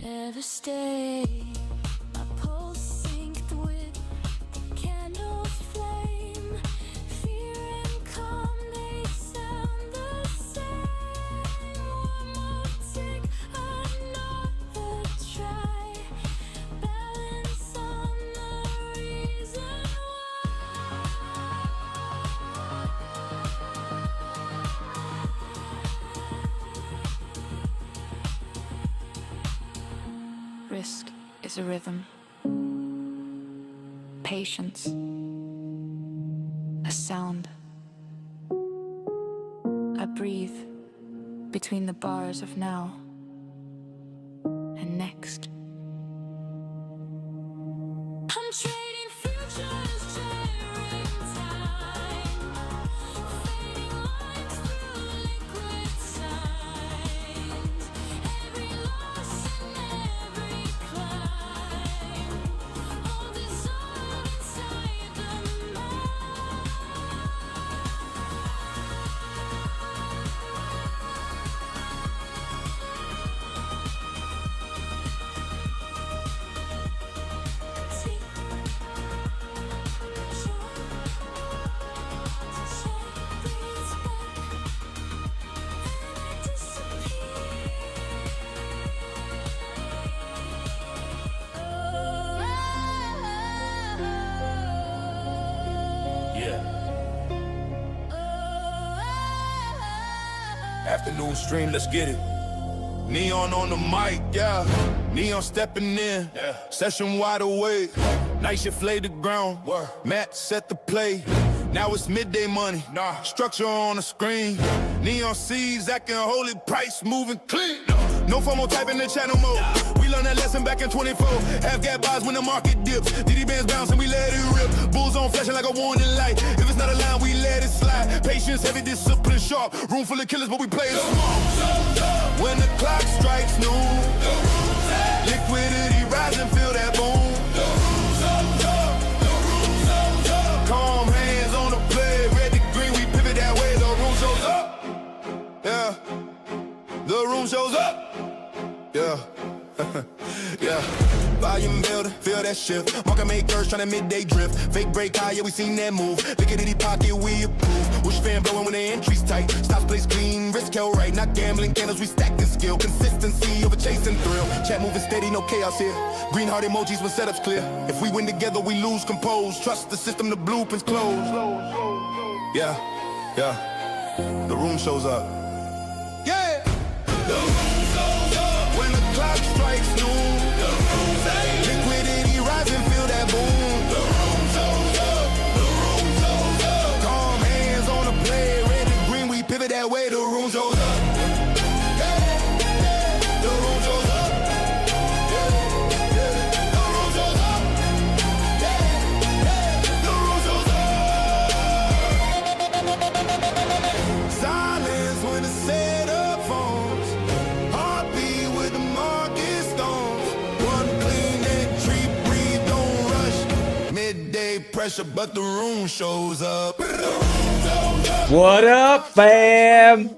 never stay. My pulse synced with the candle's flame. Fear and calm, they sound the same. One more tick, another try. Balance on the reason why. Risk is a rhythm. Patience, a sound. I breathe between the bars of now and next. I'm trading futures, sharing time. Fading lines through liquid signs. Every loss and every climb. All dissolve inside the Afternoon stream, let's get it. Neon on the mic, yeah. Neon stepping in, yeah. Session wide awake. Night shift laid the ground. Matt set the play. Now it's midday money. Structure on the screen. Neon seeds acting holy, price moving clean. No FOMO type in the channel mode. We learned that lesson back in 24. Half gap buys when the market dips. DD bands bounce and we let it rip. Bulls on flashing like a warning light. If it's not a line, we let it slide. Patience, heavy, discipline, sharp. Room full of killers, but we play it small. When the clock strikes noon, liquidity rising, feel that boom. Calm hands on the play, red to green, we pivot that way. The room shows up. Yeah, the room shows up. Yeah. Yeah, volume builder, feel that shift. Market makers tryna midday drift. Fake break high, yeah, we seen that move. Liquidity pocket, we approve. Wish fan blowing when the entry's tight. Stops place clean, risk held right. Not gambling candles, we stacking skill. Consistency over chasing thrill. Chat moving steady, no chaos here. Green heart emojis when setup's clear. If we win together, we lose composed. Trust the system, the blueprints close. Yeah, yeah, the room shows up. Yeah, the room shows up. When the clock strikes noon, liquidity rising, feel that boom. The room shows up, the room shows up. Calm hands on the play, red and green, we pivot that way. The room shows up. The room shows up. The room shows up. The room shows up. Silence when the setup phones. Heartbeat with the market stones. One clean entry, breathe, don't rush. Midday pressure, but the room shows up. What up, fam?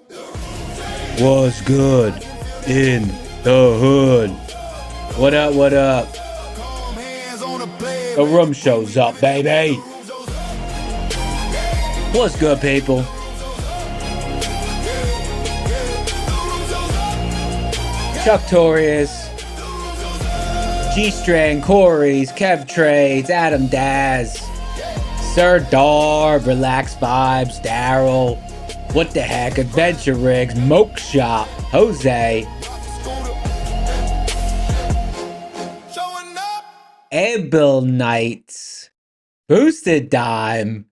What's good in the hood? What up, what up? The room shows up, baby. What's good, people? Chuck Torres, G-Strang, Corey's, Kev Trades, Adam Daz, Sir Darb, Relax Vibes, Daryl, What the Heck, Adventure Rigs, Moke Shop, Jose, Abel Knights, Boosted Dime,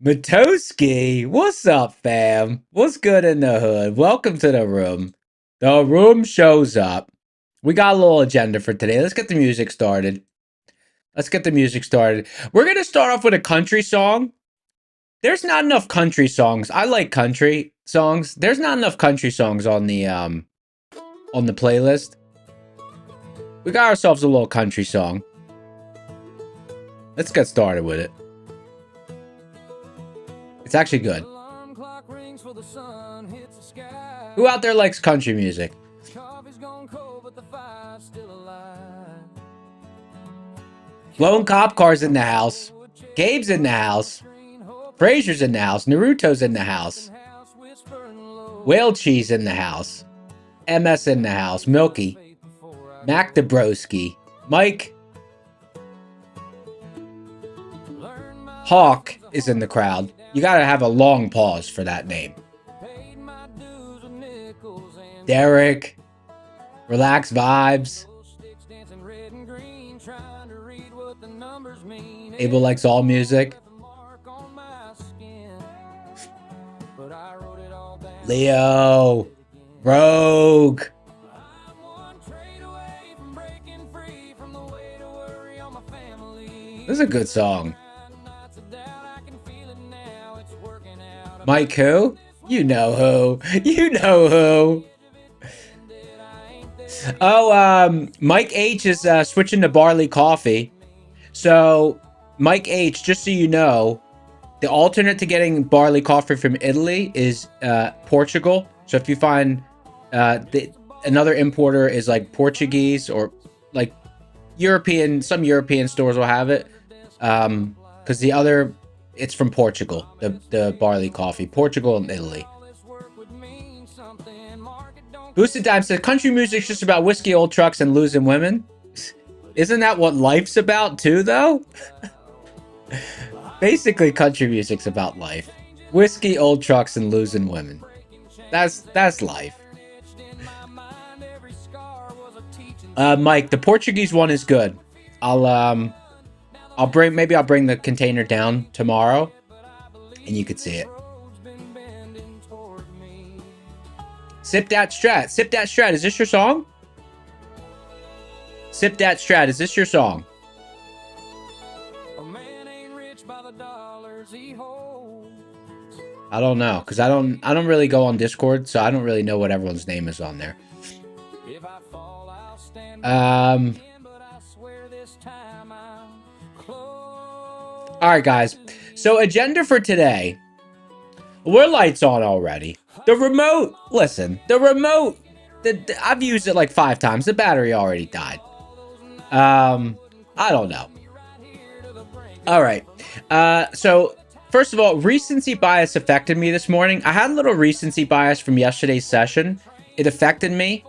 Matoski. What's up, fam? What's good in the hood? Welcome to the room. The room shows up. We got a little agenda for today. Let's get the music started. We're going to start off with a country song. There's not enough country songs. I like country songs. There's not enough country songs on the playlist. We got ourselves a little country song. Let's get started with it. It's actually good. Who out there likes country music? Lone Cop Car's in the house. Gabe's in the house. Frazier's in the house. Naruto's in the house. Whale Cheese in the house. MS in the house. Milky. Mac Dabrowski. Mike. Hawk is in the crowd. You gotta have a long pause for that name. Derek. Relax Vibes. Abel likes all music. Leo. Rogue. This is a good song. Mike who? You know who. You know who. Oh, Mike H is switching to barley coffee. So, Mike H, just so you know, the alternate to getting barley coffee from Italy is Portugal. So if you find another importer is like Portuguese or like European, some European stores will have it. Because the other, it's from Portugal, the barley coffee. Portugal and Italy. Boosted Dime said, country music's just about whiskey, old trucks, and losing women. Isn't that what life's about too, though? Basically, country music's about life. Whiskey, old trucks, and losing women. That's life. Mike, the Portuguese one is good. I'll bring the container down tomorrow, and you could see it. Sip That Strat. Sip That Strat. Is this your song? Sip That Strat. Is this your song? I don't know, because I don't really go on Discord, so I don't really know what everyone's name is on there. Alright, guys. So, agenda for today. We're lights on already. The remote, listen, the remote, I've used it like 5 times. The battery already died. I don't know. All right. So, first of all, recency bias affected me this morning. I had a little recency bias from yesterday's session. It affected me.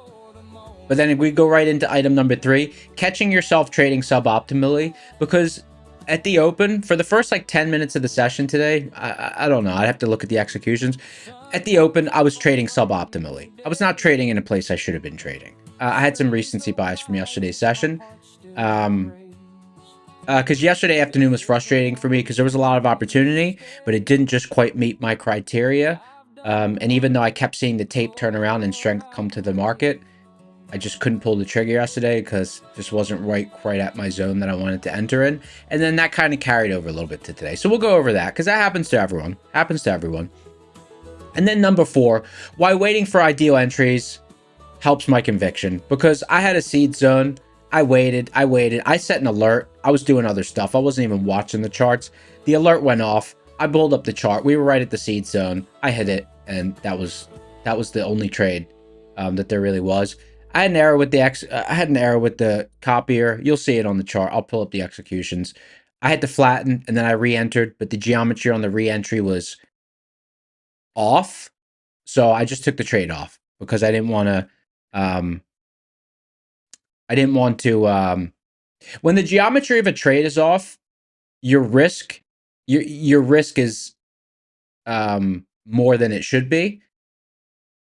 But then we go right into item number 3, catching yourself trading suboptimally. Because at the open, for the first like 10 minutes of the session today, I don't know. I'd have to look at the executions. At the open, I was trading suboptimally. I was not trading in a place I should have been trading. I had some recency bias from yesterday's session. Because yesterday afternoon was frustrating for me because there was a lot of opportunity, but it didn't just quite meet my criteria. And even though I kept seeing the tape turn around and strength come to the market, I just couldn't pull the trigger yesterday because it just wasn't quite at my zone that I wanted to enter in. And then that kind of carried over a little bit to today. So we'll go over that because that happens to everyone. Happens to everyone. And then number 4, why waiting for ideal entries helps my conviction. Because I had a seed zone. I waited. I set an alert. I was doing other stuff. I wasn't even watching the charts. The alert went off. I pulled up the chart. We were right at the seed zone. I hit it. And that was the only trade that there really was. I had an error with the copier. You'll see it on the chart. I'll pull up the executions. I had to flatten and then I re-entered, but the geometry on the re-entry was off. So I just took the trade off because I didn't want to when the geometry of a trade is off, your risk is more than it should be.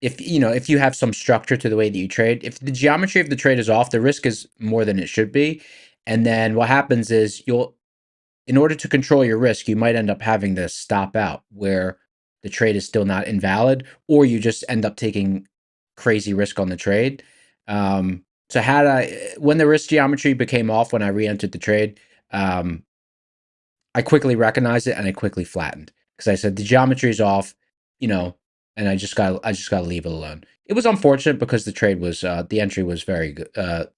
If you have some structure to the way that you trade, if the geometry of the trade is off, the risk is more than it should be. And then what happens is in order to control your risk, you might end up having to stop out where the trade is still not invalid, or you just end up taking crazy risk on the trade. So when the risk geometry became off, when I re-entered the trade, I quickly recognized it and I quickly flattened because I said the geometry is off, and I just got to leave it alone. It was unfortunate because the trade was the entry was very good.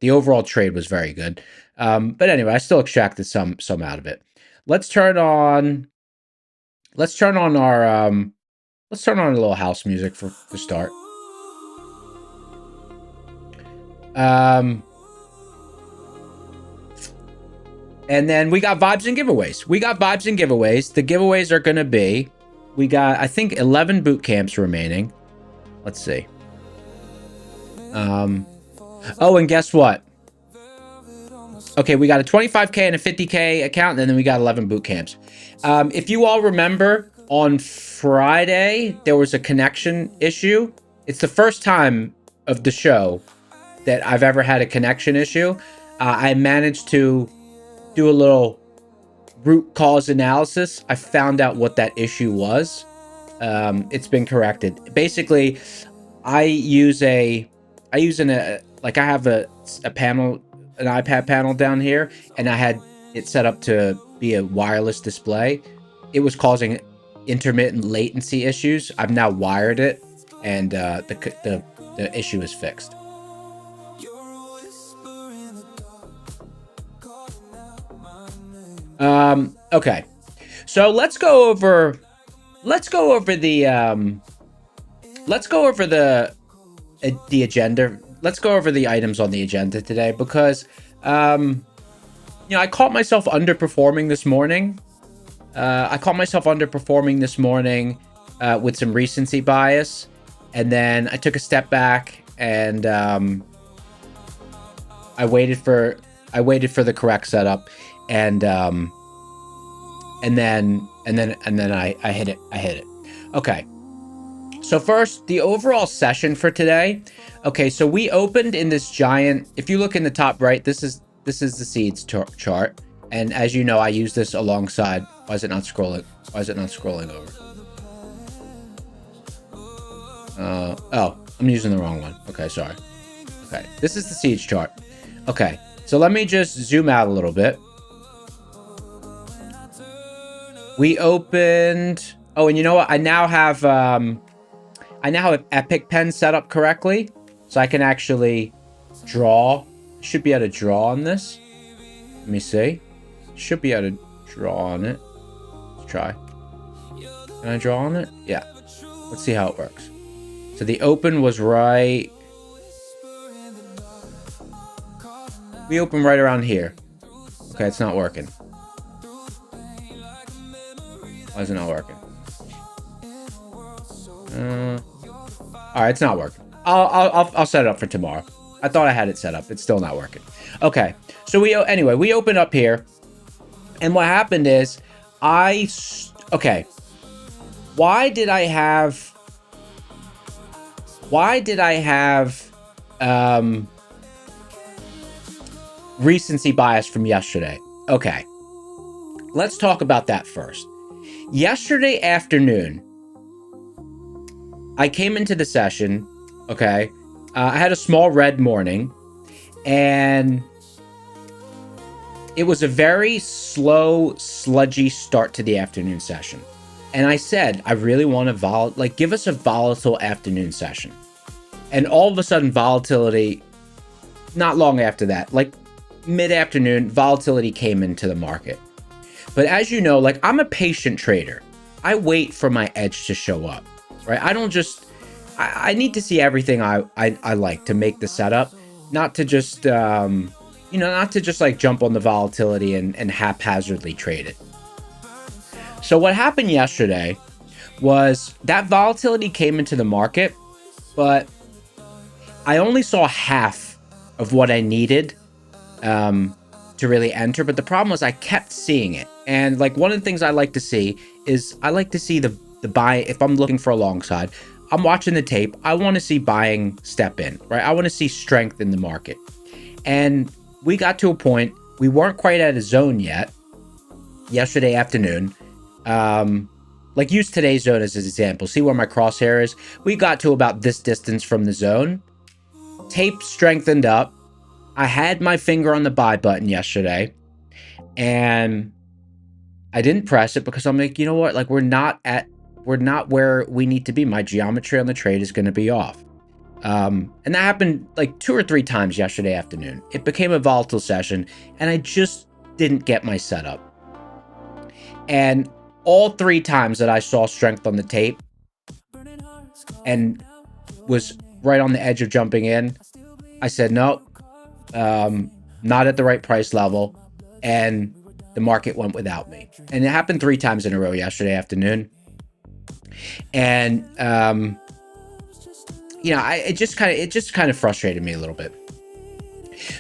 The overall trade was very good. But anyway, I still extracted some out of it. Let's turn on a little house music to start. And then we got vibes and giveaways. The giveaways are going to be, we got, I think, 11 boot camps remaining. Let's see. Oh, and guess what? Okay, we got a 25K and a 50K account, and then we got 11 boot camps. If you all remember, on Friday, there was a connection issue. It's the first time of the show that I've ever had a connection issue. I managed to do a little root cause analysis. I found out what that issue was. It's been corrected. Basically, I have a panel, an iPad panel down here, and I had it set up to be a wireless display. It was causing intermittent latency issues. I've now wired it, and the issue is fixed. Okay, so let's go over the agenda. Let's go over the items on the agenda today, because I caught myself underperforming this morning. With some recency bias, and then I took a step back, and I waited for the correct setup, and then I hit it. Okay. So first, the overall session for today. Okay, so we opened in this giant, if you look in the top right, this is the seeds chart. And as you know, I use this alongside, why is it not scrolling over? Oh, I'm using the wrong one. Okay, sorry. Okay, this is the seeds chart. Okay, so let me just zoom out a little bit. We opened, oh, and you know what? I now have Epic Pen set up correctly, so I can actually draw. Should be able to draw on this. Let me see. Should be able to draw on it. Let's try. Can I draw on it? Yeah. Let's see how it works. So the open was right. We open right around here. Okay, it's not working. Why is it not working? All right, it's not working. I'll set it up for tomorrow. I thought I had it set up. It's still not working. Okay, so we open up here, and what happened is okay. Why did I have recency bias from yesterday? Okay, let's talk about that first. Yesterday afternoon, I came into the session, okay? I had a small red morning, and it was a very slow, sludgy start to the afternoon session. And I said, I really want to give us a volatile afternoon session. And all of a sudden, volatility, not long after that, like mid-afternoon, volatility came into the market. But as you know, like, I'm a patient trader. I wait for my edge to show up, right? I don't just, I need to see everything I like to make the setup, not to just, not to just like jump on the volatility and haphazardly trade it. So what happened yesterday was that volatility came into the market, but I only saw half of what I needed to really enter. But the problem was I kept seeing it. And like, one of the things I like to see is I like to see the buy. If I'm looking for a long side, I'm watching the tape. I want to see buying step in, right? I want to see strength in the market. And we got to a point, we weren't quite at a zone yet yesterday afternoon. Like, use today's zone as an example. See where my crosshair is? We got to about this distance from the zone. Tape strengthened up. I had my finger on the buy button yesterday, and I didn't press it because I'm like, you know what? Like, we're not where we need to be. My geometry on the trade is going to be off. And that happened like 2 or 3 times yesterday afternoon. It became a volatile session, and I just didn't get my setup. And all 3 times that I saw strength on the tape and was right on the edge of jumping in, I said, nope, not at the right price level. And the market went without me. And it happened 3 times in a row yesterday afternoon. And, you know, it just kind of frustrated me a little bit.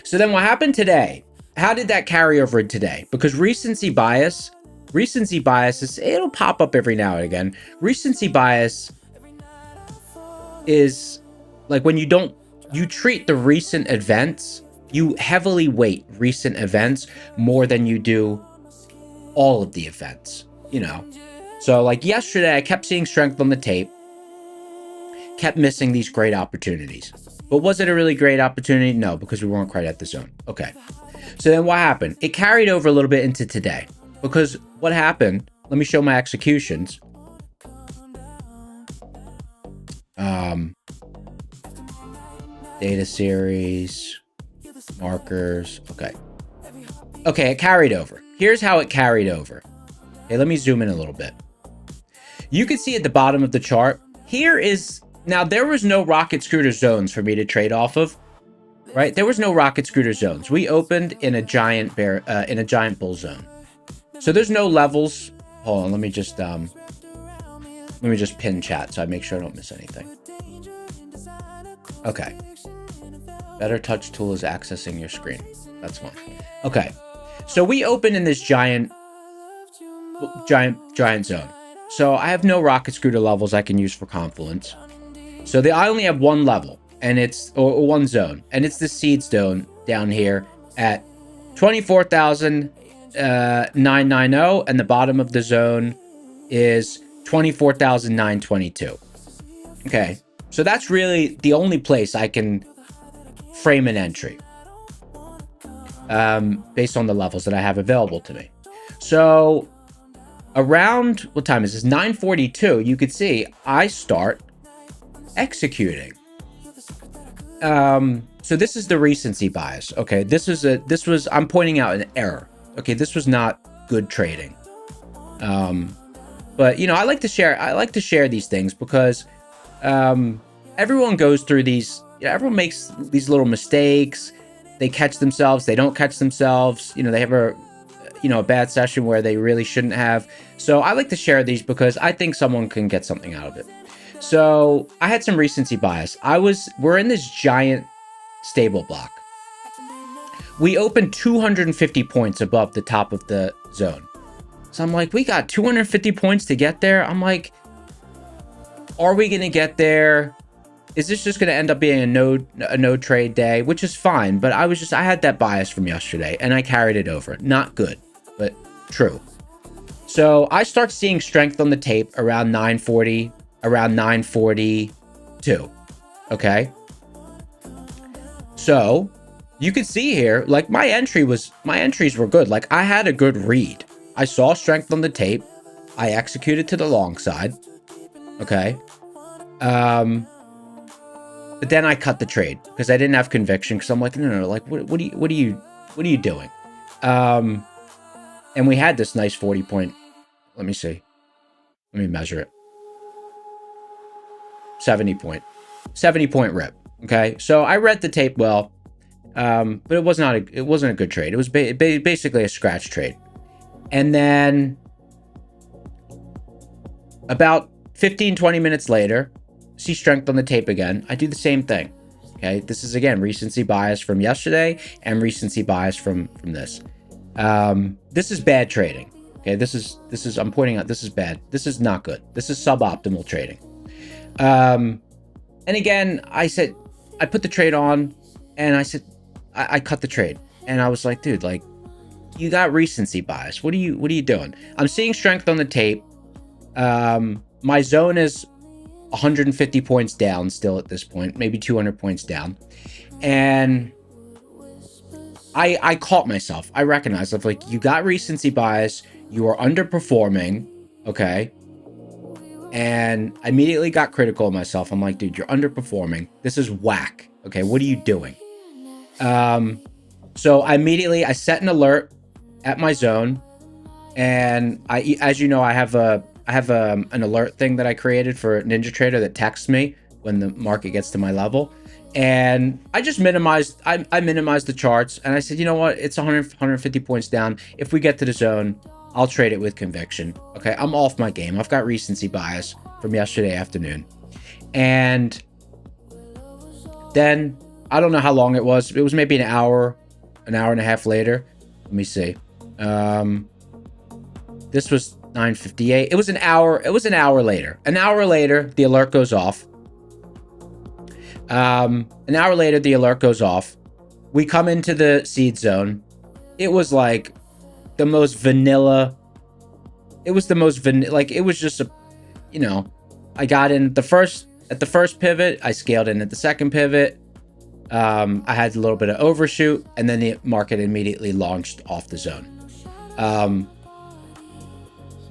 So then what happened today? How did that carry over today? Because recency bias is, it'll pop up every now and again. Recency bias is like when you treat the recent events, you heavily weight recent events more than you do all of the events, you know? So like yesterday, I kept seeing strength on the tape, kept missing these great opportunities. But was it a really great opportunity? No, because we weren't quite at the zone. Okay. So then what happened? It carried over a little bit into today. Because what happened, let me show my executions. Data series, markers. Okay. Okay, it carried over. Here's how it carried over. Okay, let me zoom in a little bit. You can see at the bottom of the chart, here is, now there was no rocket scooter zones for me to trade off of, right? There was no rocket scooter zones. We opened in a giant bull zone. So there's no levels. Hold on, let me just pin chat so I make sure I don't miss anything. Okay. Better touch tool is accessing your screen. That's fine. Okay. So we open in this giant zone. So I have no rocket scooter levels I can use for confluence. So I only have one level, and it's or one zone, and it's the seed zone down here at 24,990, and the bottom of the zone is 24,922. Okay, so that's really the only place I can frame an entry based on the levels that I have available to me. So around, what time is this? 9:42. You could see I start executing. So this is the recency bias. Okay, I'm pointing out an error. Okay, this was not good trading. But you know, I like to share these things because everyone goes through these. You know, everyone makes these little mistakes. They catch themselves. They don't catch themselves. You know, they have a bad session where they really shouldn't have. So I like to share these because I think someone can get something out of it. So I had some recency bias. We're in this giant stable block. We opened 250 points above the top of the zone. So I'm like, we got 250 points to get there. I'm like, are we going to get there? Is this just going to end up being a no trade day, which is fine. But I had that bias from yesterday and I carried it over. Not good, but true. So I start seeing strength on the tape around 9:40, around 9:42. Okay. So you can see here, like my entries were good. Like I had a good read. I saw strength on the tape. I executed to the long side. Okay. But then I cut the trade because I didn't have conviction. Because I'm like, no, like what are you doing? And we had this nice 40 point. Let me see. Let me measure it. 70 point rip. Okay, so I read the tape well, but it wasn't a good trade. It was basically a scratch trade. And then about 15-20 minutes later, see strength on the tape again. I do the same thing. Okay, this is again recency bias from yesterday and recency bias from this. This is bad trading. Okay, this is I'm pointing out this is bad. This is not good. This is suboptimal trading. And again, I put the trade on and I cut the trade. And I was like, dude, like you got recency bias. What are you doing? I'm seeing strength on the tape. My zone is 150 points down still at this point, maybe 200 points down. And I caught myself. I recognized, like, you got recency bias. You are underperforming. Okay. And I immediately got critical of myself. I'm like, dude, you're underperforming. This is whack. Okay. What are you doing? So I set an alert at my zone. And as you know, I have an alert thing that I created for NinjaTrader that texts me when the market gets to my level. And I just minimized, I minimized the charts, and I said, you know what, it's 100, 150 points down. If we get to the zone, I'll trade it with conviction. Okay, I'm off my game. I've got recency bias from yesterday afternoon. And then, I don't know how long it was. It was maybe an hour and a half later. Let me see. This was 9:58. It was an hour. It was an hour later. An hour later, the alert goes off. An hour later, the alert goes off. We come into the seed zone. It was like the most vanilla. It was the most vanilla. Like, it was just a, you know, I got in at the first pivot. I scaled in at the second pivot. I had a little bit of overshoot, and then the market immediately launched off the zone.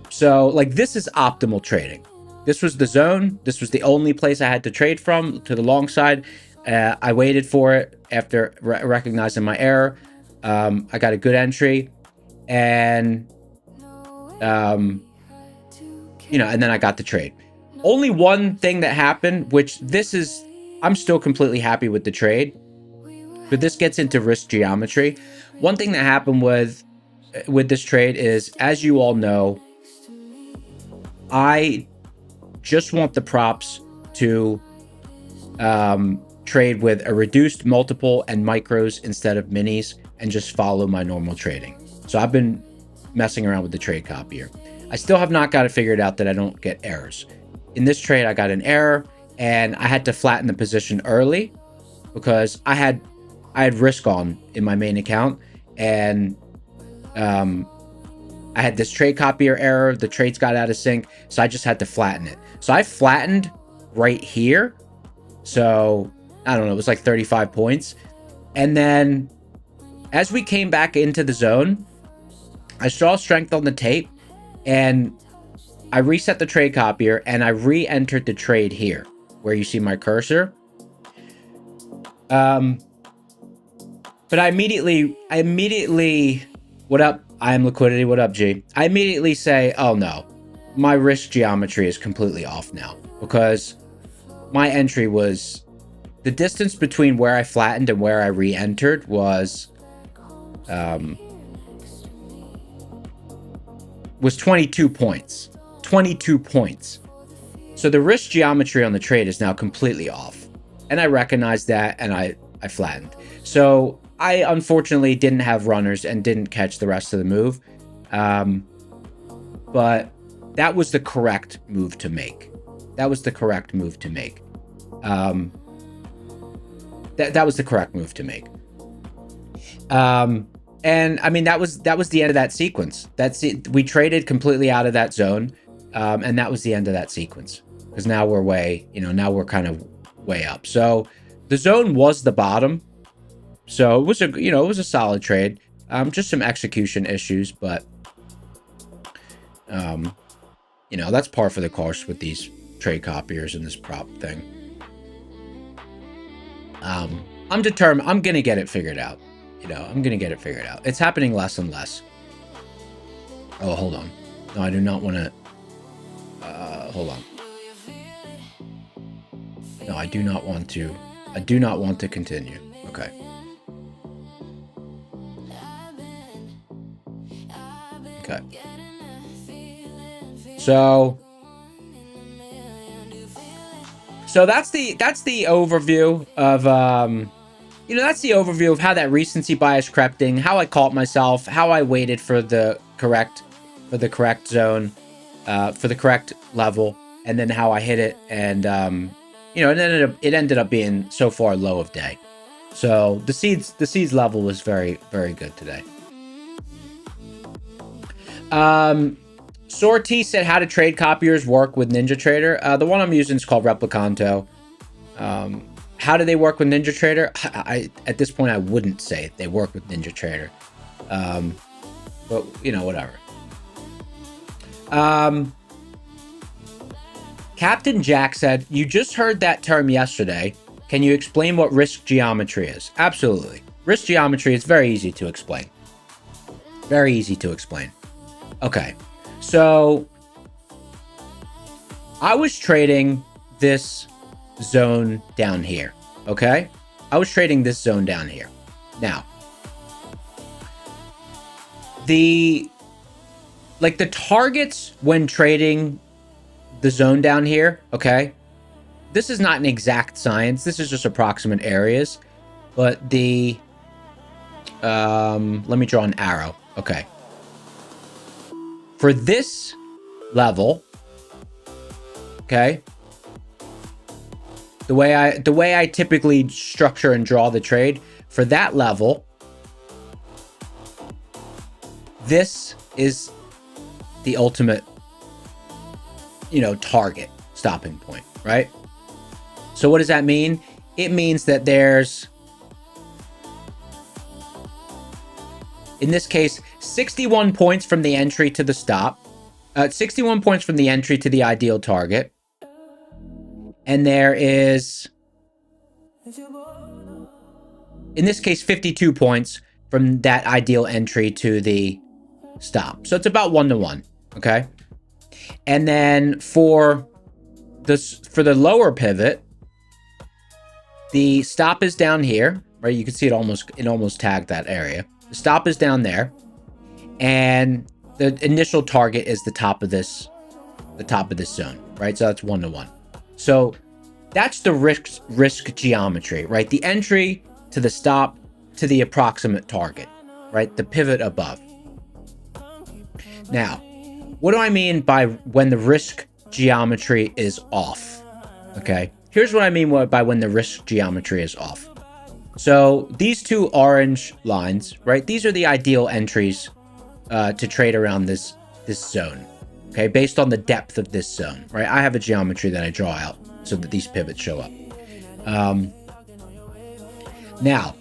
So, like, this is optimal trading. This was the zone. This was the only place I had to trade from to the long side. I waited for it after recognizing my error. I got a good entry, and you know, and then I got the trade. Only one thing that happened, which this is, I'm still completely happy with the trade, but this gets into risk geometry. One thing that happened with this trade is, as you all know, I just want the props to trade with a reduced multiple and micros instead of minis, and just follow my normal trading. So I've been messing around with the trade copier. I still have not got it figured out that I don't get errors. In this trade, I got an error, and I had to flatten the position early because I had risk on in my main account, and I had this trade copier error. The trades got out of sync, so I just had to flatten it. So I flattened right here. So I don't know, it was like 35 points. And then as we came back into the zone, I saw strength on the tape, and I reset the trade copier, and I re-entered the trade here where you see my cursor. But I immediately, what up? I am liquidity. What up, G? I immediately say, oh no, my risk geometry is completely off now, because my entry was, the distance between where I flattened and where I re-entered was 22 points. 22 points. So the risk geometry on the trade is now completely off. And I recognized that, and I flattened. So I unfortunately didn't have runners and didn't catch the rest of the move. But that was the correct move to make. That was the correct move to make. That was the correct move to make. And I mean, that was the end of that sequence. We traded completely out of that zone. And that was the end of that sequence, because now we're now we're kind of way up. So the zone was the bottom. So it was a solid trade. Just some execution issues, but that's par for the course with these trade copiers and this prop thing. I'm determined. I'm gonna get it figured out. I'm gonna get it figured out. It's happening less and less. Oh, hold on. No, I do not want to. Hold on. No, I do not want to. I do not want to continue. Okay. Okay. So that's the overview of that's the overview of how that recency bias crept in, how I caught myself, how I waited for the correct zone, for the correct level, and then how I hit it, and it ended up being so far low of day. So the seeds level was very, very good today. Sortie said, how do trade copiers work with NinjaTrader? The one I'm using is called Replicanto. How do they work with NinjaTrader? At this point, I wouldn't say they work with NinjaTrader. But whatever. Captain Jack said, you just heard that term yesterday. Can you explain what risk geometry is? Absolutely. Risk geometry is very easy to explain. Very easy to explain. Okay. So I was trading this zone down here. okay? I was trading this zone down here. Now, the targets when trading the zone down here, okay? This is not an exact science. This is just approximate areas. But the, let me draw an arrow. Okay. For this level, okay, the way I typically structure and draw the trade, for that level, this is the ultimate, you know, target stopping point, right? So what does that mean? It means that there's, in this case, 61 points from the entry to the stop, 61 points from the entry to the ideal target. And there is, in this case, 52 points from that ideal entry to the stop. So it's about 1-to-1, okay? And then for the lower pivot, the stop is down here, right? You can see it almost tagged that area. The stop is down there, and the initial target is the top of this zone, right? So that's 1-to-1. So that's the risk geometry, right? The entry to the stop to the approximate target, right? The pivot above. Now, what do I mean by when the risk geometry is off? Okay, here's what I mean by when the risk geometry is off. So these two orange lines, right? These are the ideal entries to trade around this zone, okay? Based on the depth of this zone, right? I have a geometry that I draw out so that these pivots show up. Now,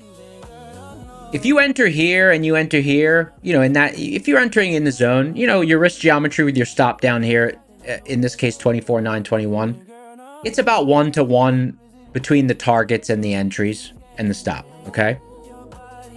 if you enter here and you enter here, you know, if you're entering in the zone, you know, your risk geometry with your stop down here, in this case, 24,921, it's about 1-to-1 between the targets and the entries and the stop, okay?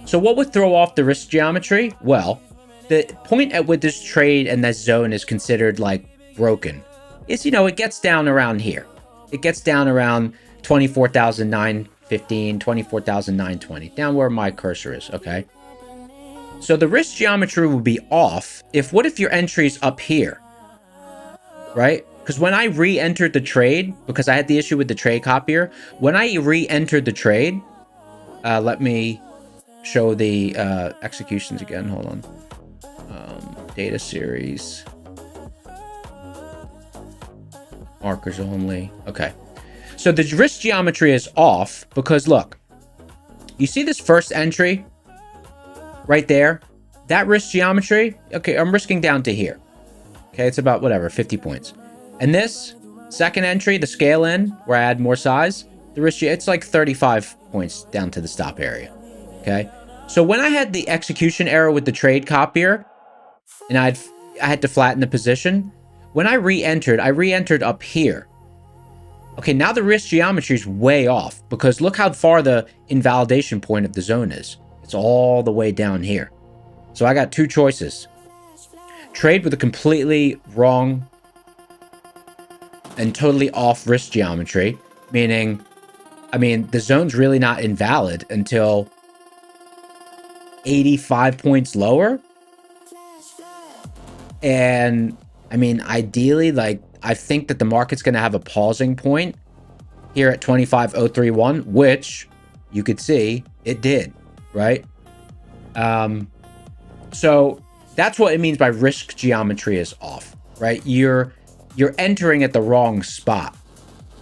So what would throw off the risk geometry? Well, the point at which this trade and this zone is considered like broken is, you know, it gets down around here. It gets down around 24,915, 24,920, down where my cursor is, okay? So the risk geometry will be off what if your entry is up here, right? Because when I re-entered the trade, because I had the issue with the trade copier, when I re-entered the trade, let me show the executions again. Hold on. Data series. Markers only. Okay. So the risk geometry is off because look, you see this first entry right there? That risk geometry, okay, I'm risking down to here. Okay, it's about whatever, 50 points. And this second entry, the scale in, where I add more size, the risk, it's like 35 points down to the stop area. Okay. So when I had the execution error with the trade copier, and I had to flatten the position, when I re-entered up here. Okay, now the risk geometry is way off because look how far the invalidation point of the zone is. It's all the way down here. So I got two choices. Trade with a completely wrong and totally off risk geometry, meaning, I mean, the zone's really not invalid until 85 points lower. And I mean, ideally, like, I think that the market's going to have a pausing point here at 25,031, which you could see it did, right? So that's what it means by risk geometry is off, right? You're entering at the wrong spot.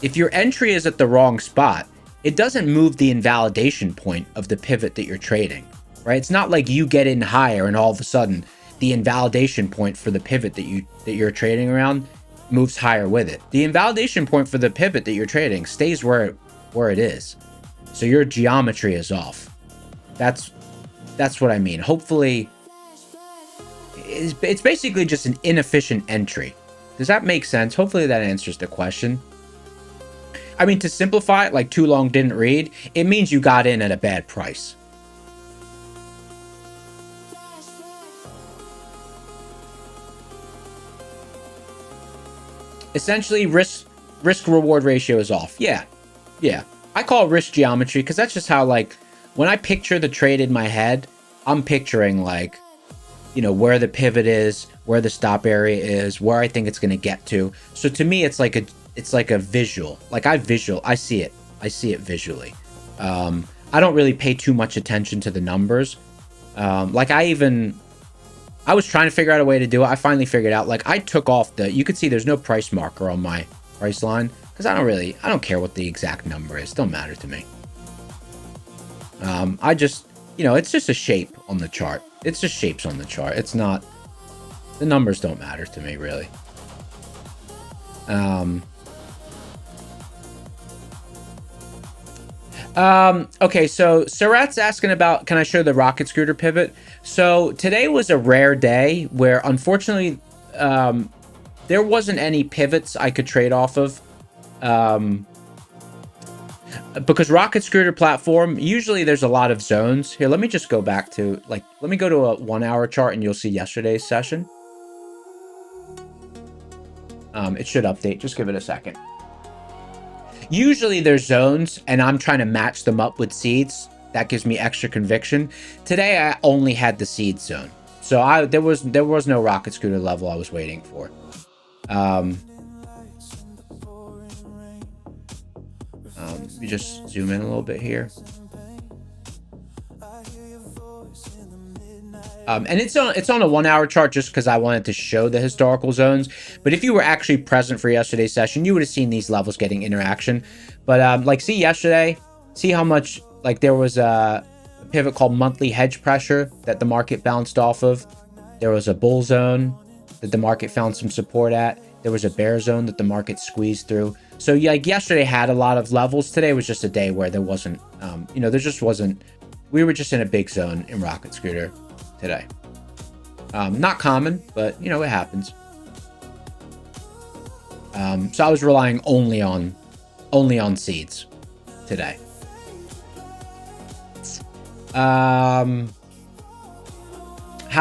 If your entry is at the wrong spot, it doesn't move the invalidation point of the pivot that you're trading, right? It's not like you get in higher and all of a sudden the invalidation point for the pivot that you're trading around moves higher with it. The invalidation point for the pivot that you're trading stays where it is. So your geometry is off. That's what I mean. Hopefully, it's basically just an inefficient entry. Does that make sense? Hopefully that answers the question. I mean, to simplify it, like too long didn't read, it means you got in at a bad price. Essentially, risk reward ratio is off. Yeah. I call it risk geometry because that's just how, like, when I picture the trade in my head, I'm picturing, like, you know, where the pivot is, where the stop area is, where I think it's going to get to. So to me, it's like a visual. Like I see it. I see it visually. I don't really pay too much attention to the numbers. Like I was trying to figure out a way to do it. I finally figured out, like I took off you could see there's no price marker on my price line because I don't care what the exact number is. Don't matter to me. I just, you know, it's just a shape on the chart. It's just shapes on the chart. It's not, the numbers don't matter to me, really. Okay, so Suret's asking about, can I show the rocket scooter pivot? So today was a rare day where, unfortunately, there wasn't any pivots I could trade off of. Because rocket scooter platform, usually there's a lot of zones. Here, let me just go back to, like, let me go to a 1 hour chart and you'll see yesterday's session. It should update. Just give it a second. Usually there's zones and I'm trying to match them up with seeds. That gives me extra conviction. Today I only had the seed zone. So there was no rocket scooter level I was waiting for. Let me just zoom in a little bit here. And it's on a 1 hour chart just because I wanted to show the historical zones. But if you were actually present for yesterday's session, you would have seen these levels getting interaction. But like, see yesterday, see how much, like, there was a pivot called monthly hedge pressure that the market bounced off of. There was a bull zone that the market found some support at. There was a bear zone that the market squeezed through. So yeah, like yesterday had a lot of levels. Today was just a day where there wasn't, you know, there just wasn't, we were just in a big zone in rocket scooter today. Not common, but you know, it happens. So I was relying only on seeds today. How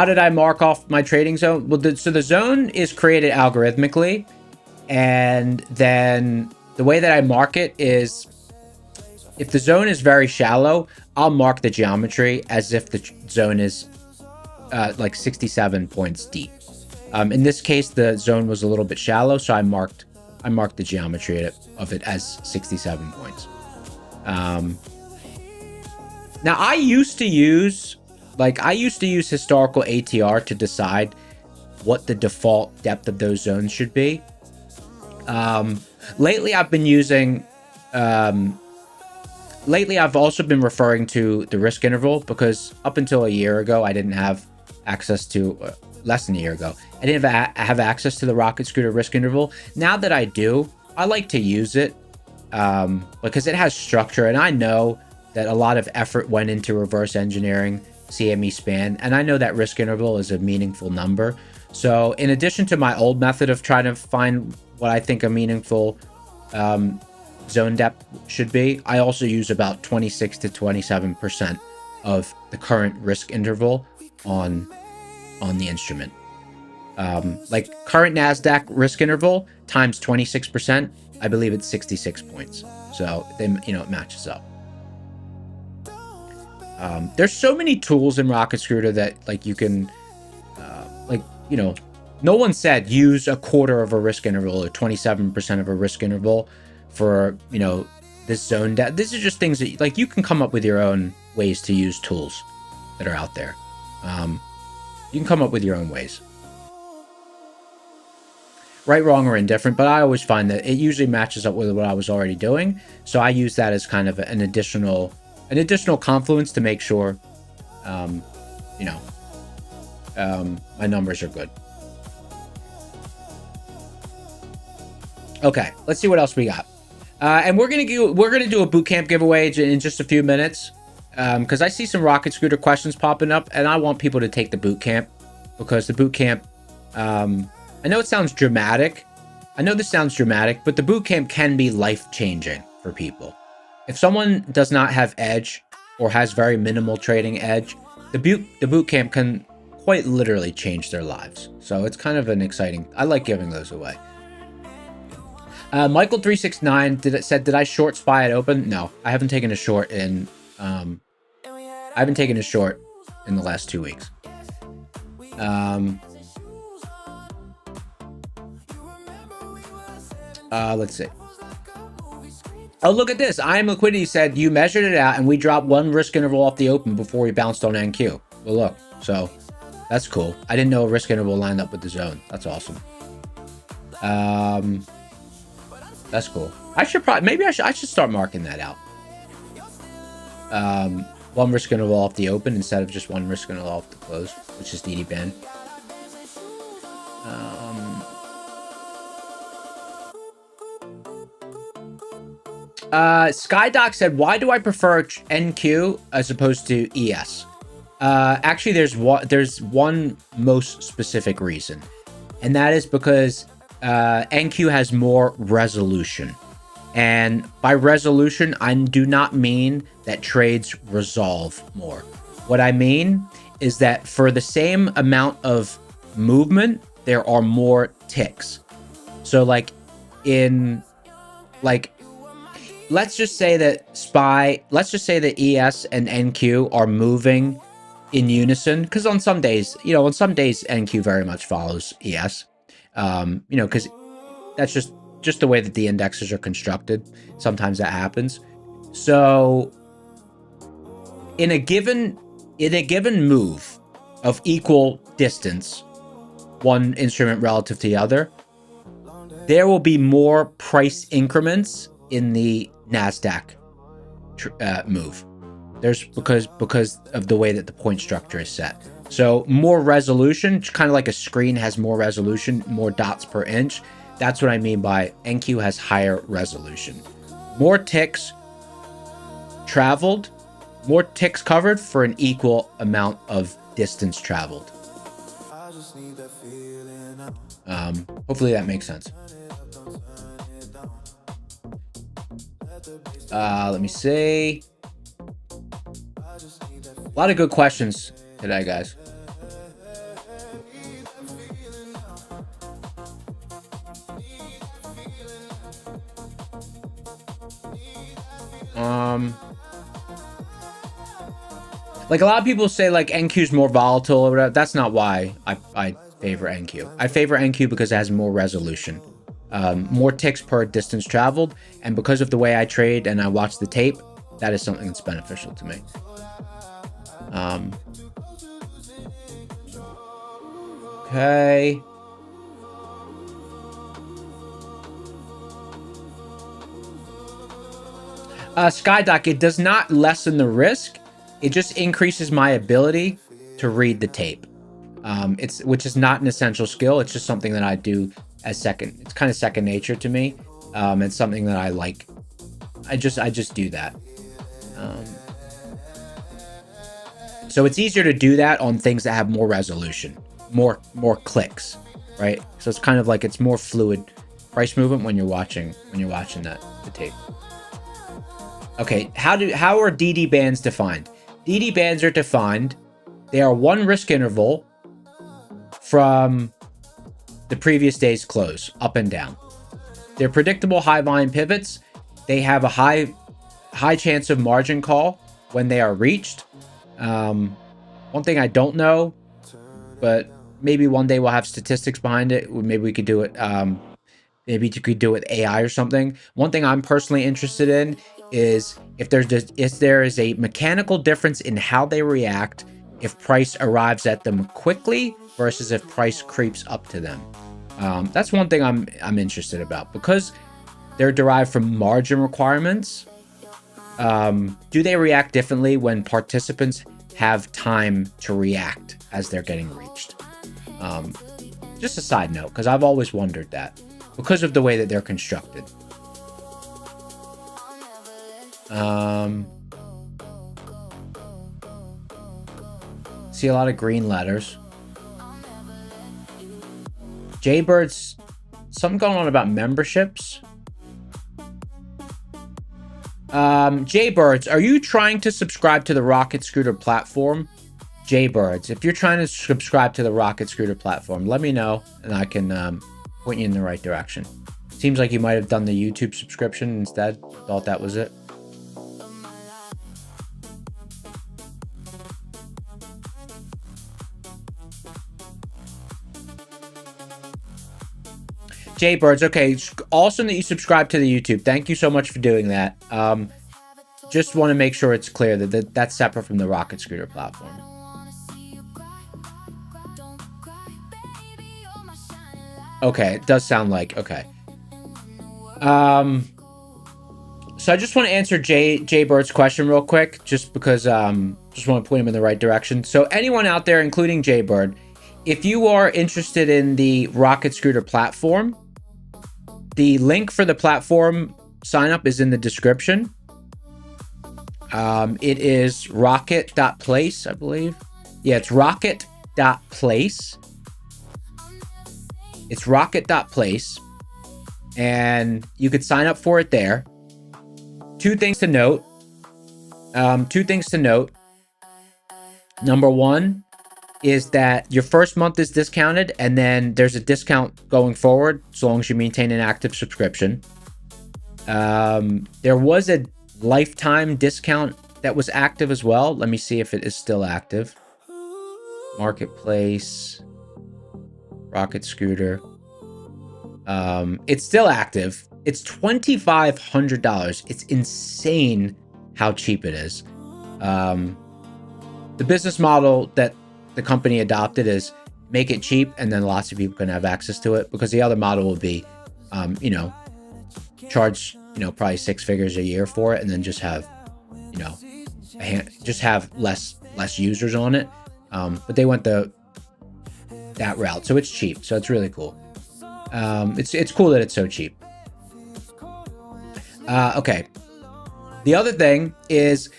did I mark off my trading zone? Well, so the zone is created algorithmically, and then the way that I mark it is, if the zone is very shallow, I'll mark the geometry as if the zone is like 67 points deep. In this case, the zone was a little bit shallow, so I marked the geometry of it as 67 points. Now I used to use historical ATR to decide what the default depth of those zones should be. Lately I've also been referring to the risk interval, because up until a year ago, I didn't have access to, less than a year ago, I didn't have access to the rocket scooter risk interval. Now that I do, I like to use it because it has structure, and I know that a lot of effort went into reverse engineering CME span, and I know that risk interval is a meaningful number. So in addition to my old method of trying to find what I think a meaningful zone depth should be, I also use about 26 to 27% of the current risk interval on the instrument. Like current NASDAQ risk interval times 26%, I believe it's 66 points. So then, you know, it matches up. There's so many tools in rocket scooter that, like, you can like, you know, no one said use a quarter of a risk interval or 27% of a risk interval for, you know, this zone depth. This is just things that, like, you can come up with your own ways to use tools that are out there. You can come up with your own ways, right, wrong, or indifferent, but I always find that it usually matches up with what I was already doing. So I use that as kind of an additional confluence to make sure, you know, my numbers are good. Okay, let's see what else we got. And we're gonna do a bootcamp giveaway in just a few minutes, because I see some rocket scooter questions popping up, and I want people to take the bootcamp, because the bootcamp, I know it sounds dramatic. I know this sounds dramatic, but the bootcamp can be life-changing for people. If someone does not have edge or has very minimal trading edge, the bootcamp can quite literally change their lives. So it's kind of an exciting, I like giving those away. Michael369 said, did I short SPY at open? No, I haven't taken a short in the last 2 weeks. Let's see. Oh, look at this. I Am Liquidity said you measured it out and we dropped one risk interval off the open before we bounced on NQ. Well, look, so that's cool. I didn't know a risk interval lined up with the zone. That's awesome. That's cool. I should probably, maybe I should start marking that out. One risk interval off the open instead of just one risk interval off the close, which is DD band. Skydoc said, why do I prefer NQ as opposed to ES? Actually, there's one most specific reason, and that is because NQ has more resolution. And by resolution, I do not mean that trades resolve more. What I mean is that for the same amount of movement, there are more ticks. So like let's just say that ES and NQ are moving in unison, because on some days NQ very much follows ES. Because that's just the way that the indexes are constructed. Sometimes that happens. So in a given move of equal distance, one instrument relative to the other, there will be more price increments in the NASDAQ move. There's because of the way that the point structure is set. So more resolution, kind of like a screen has more resolution, more dots per inch. That's what I mean by NQ has higher resolution. More ticks traveled, more ticks covered for an equal amount of distance traveled. Hopefully that makes sense. Let me see. A lot of good questions today, guys. Like a lot of people say like NQ's more volatile or whatever. That's not why I favor NQ. I favor NQ because it has more resolution. More ticks per distance traveled, and because of the way I trade and I watch the tape, that is something that's beneficial to me. Okay. Skydoc, it does not lessen the risk. It just increases my ability to read the tape. Which is not an essential skill. It's just something that I do as it's kind of second nature to me. It's something that I like. I just do that. So it's easier to do that on things that have more resolution, more clicks, right? So it's kind of like it's more fluid price movement when you're watching the tape. Okay, how are DD bands defined? DD bands are defined. They are one risk interval from the previous day's close, up and down. They're predictable high volume pivots. They have a high chance of margin call when they are reached. One thing I don't know, but maybe one day we'll have statistics behind it. Maybe we could do it. Maybe you could do it with AI or something. One thing I'm personally interested in is if there is a mechanical difference in how they react if price arrives at them quickly versus if price creeps up to them. That's one thing I'm interested about, because they're derived from margin requirements. Do they react differently when participants have time to react as they're getting reached? Just a side note, because I've always wondered that because of the way that they're constructed. See a lot of green letters. Jaybirds, something going on about memberships. Jaybirds, are you trying to subscribe to the Rocket Scooter platform? Jaybirds, if you're trying to subscribe to the Rocket Scooter platform, let me know and I can point you in the right direction. Seems like you might have done the YouTube subscription instead. Thought that was it. Jaybirds, okay. Awesome that you subscribe to the YouTube. Thank you so much for doing that. Just want to make sure it's clear that that's separate from the Rocket Scooter platform. Okay, it does sound like, okay. So I just want to answer Jaybird's question real quick, just because just want to point him in the right direction. So anyone out there, including Jaybird, if you are interested in the Rocket Scooter platform, the link for the platform sign up is in the description. It is rocket.place, I believe. Yeah, it's rocket.place. It's rocket.place. And you could sign up for it there. Two things to note. Number one is that your first month is discounted, and then there's a discount going forward as long as you maintain an active subscription. There was a lifetime discount that was active as well. Let me see if it is still active. Marketplace, Rocket Scooter. It's still active. It's $2,500. It's insane how cheap it is. The business model that the company adopted is make it cheap, and then lots of people can have access to it, because the other model will be, you know, charge, you know, probably 6 figures a year for it, and then just have, you know, just have less users on it. But they went that route, so it's cheap. So it's really cool. It's cool that it's so cheap. Okay. The other thing is,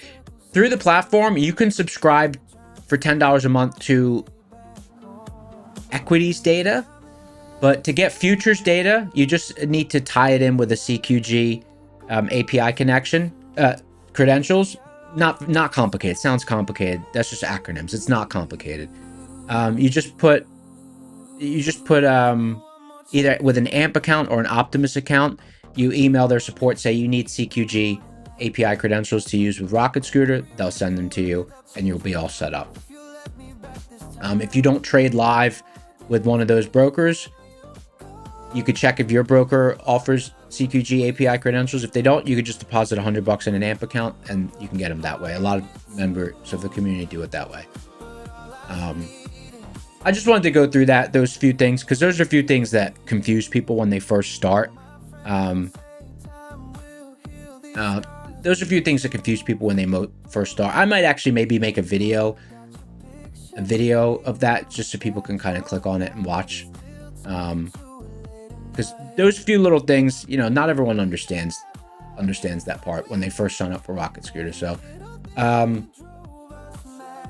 through the platform, you can subscribe for $10 a month to equities data, but to get futures data, you just need to tie it in with a CQG API connection, credentials. Not complicated. Sounds complicated. That's just acronyms. It's not complicated. You just put either with an AMP account or an Optimus account. You email their support, say you need CQG API credentials to use with Rocket Scooter. They'll send them to you, and you'll be all set up. If you don't trade live with one of those brokers, you could check if your broker offers CQG API credentials. If they don't, you could just deposit $100 in an AMP account, and you can get them that way. A lot of members of the community do it that way. I just wanted to go through those few things, because those are a few things that confuse people when they first start. Those are a few things that confuse people when they first start. I might actually maybe make a video of that, just so people can kind of click on it and watch. Because those few little things, you know, not everyone understands that part when they first sign up for Rocket Scooter. So, and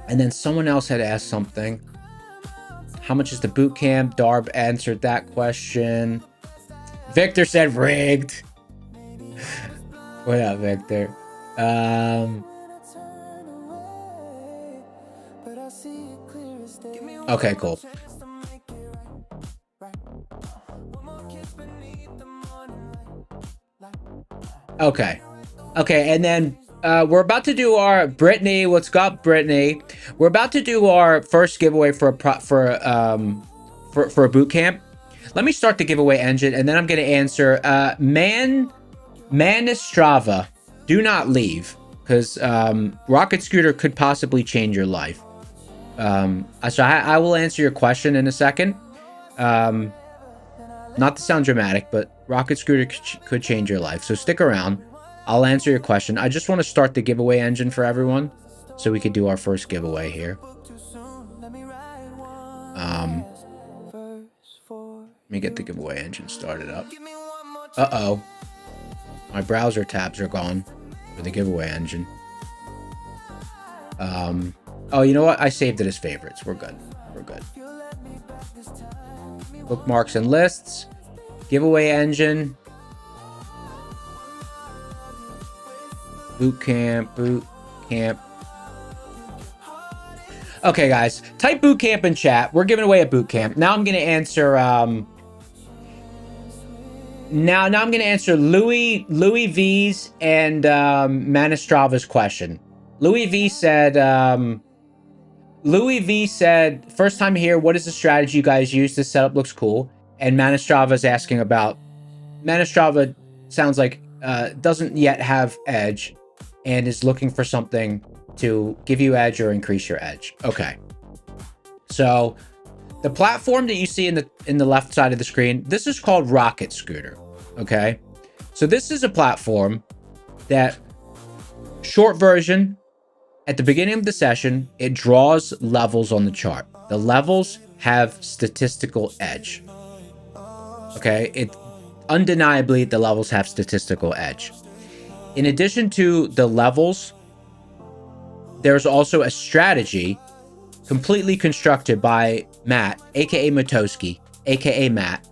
then someone else had asked something. How much is the boot camp? Darb answered that question. Victor said rigged. What up, Victor? Okay, cool. Okay, and then we're about to do our Brittany. What's up, Brittany? We're about to do our first giveaway for a boot camp. Let me start the giveaway engine, and then I'm going to answer Manistrava. Do not leave, because Rocket Scooter could possibly change your life. So I will answer your question in a second. Not to sound dramatic, but Rocket Scooter could change your life. So stick around. I'll answer your question. I just want to start the giveaway engine for everyone, so we could do our first giveaway here. Let me get the giveaway engine started up. Uh-oh. My browser tabs are gone for the giveaway engine. Oh, you know what? I saved it as favorites. We're good. Bookmarks and lists. Giveaway engine. Boot camp. Okay, guys. Type boot camp in chat. We're giving away a boot camp. Now I'm going to answer Now I'm going to answer Louis V's and Manistrava's question. Louis V said, first time here, what is the strategy you guys use? This setup looks cool. And Manistrava's asking about, Manistrava sounds like doesn't yet have edge and is looking for something to give you edge or increase your edge. Okay. So the platform that you see in the left side of the screen, this is called Rocket Scooter. Okay. So this is a platform that, short version, at the beginning of the session, it draws levels on the chart. The levels have statistical edge. Okay. Undeniably, the levels have statistical edge. In addition to the levels, there's also a strategy completely constructed by Matt, aka Matoski, aka Matt,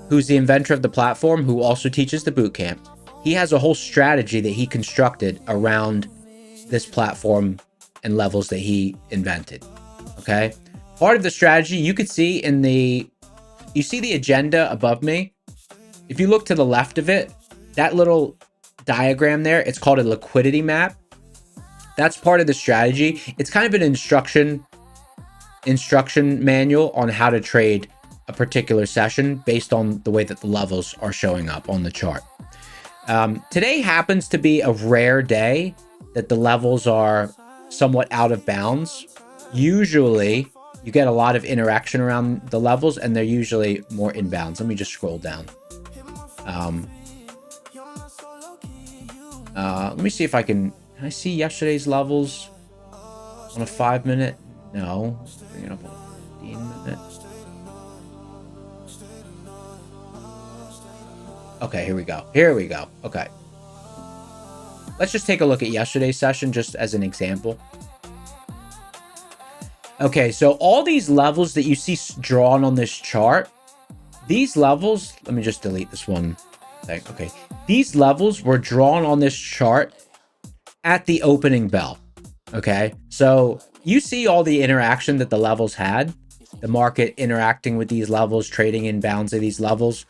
who's the inventor of the platform, who also teaches the bootcamp. He has a whole strategy that he constructed around this platform and levels that he invented. Okay. Part of the strategy you could see you see the agenda above me. If you look to the left of it, that little diagram there, it's called a liquidity map. That's part of the strategy. It's kind of an instruction manual on how to trade a particular session based on the way that the levels are showing up on the chart. Today happens to be a rare day that the levels are somewhat out of bounds. Usually you get a lot of interaction around the levels and they're usually more inbounds. Let me just scroll down. Let me see if I can I see yesterday's levels on a 5-minute? No. Bring it up on a 15-minute. Okay, here we go. Here we go. Okay. Let's just take a look at yesterday's session just as an example. Okay, so all these levels that you see drawn on this chart, these levels, let me just delete this one thing. Okay, these levels were drawn on this chart at the opening bell. Okay, so you see all the interaction that the levels had, the market interacting with these levels, trading in bounds of these levels,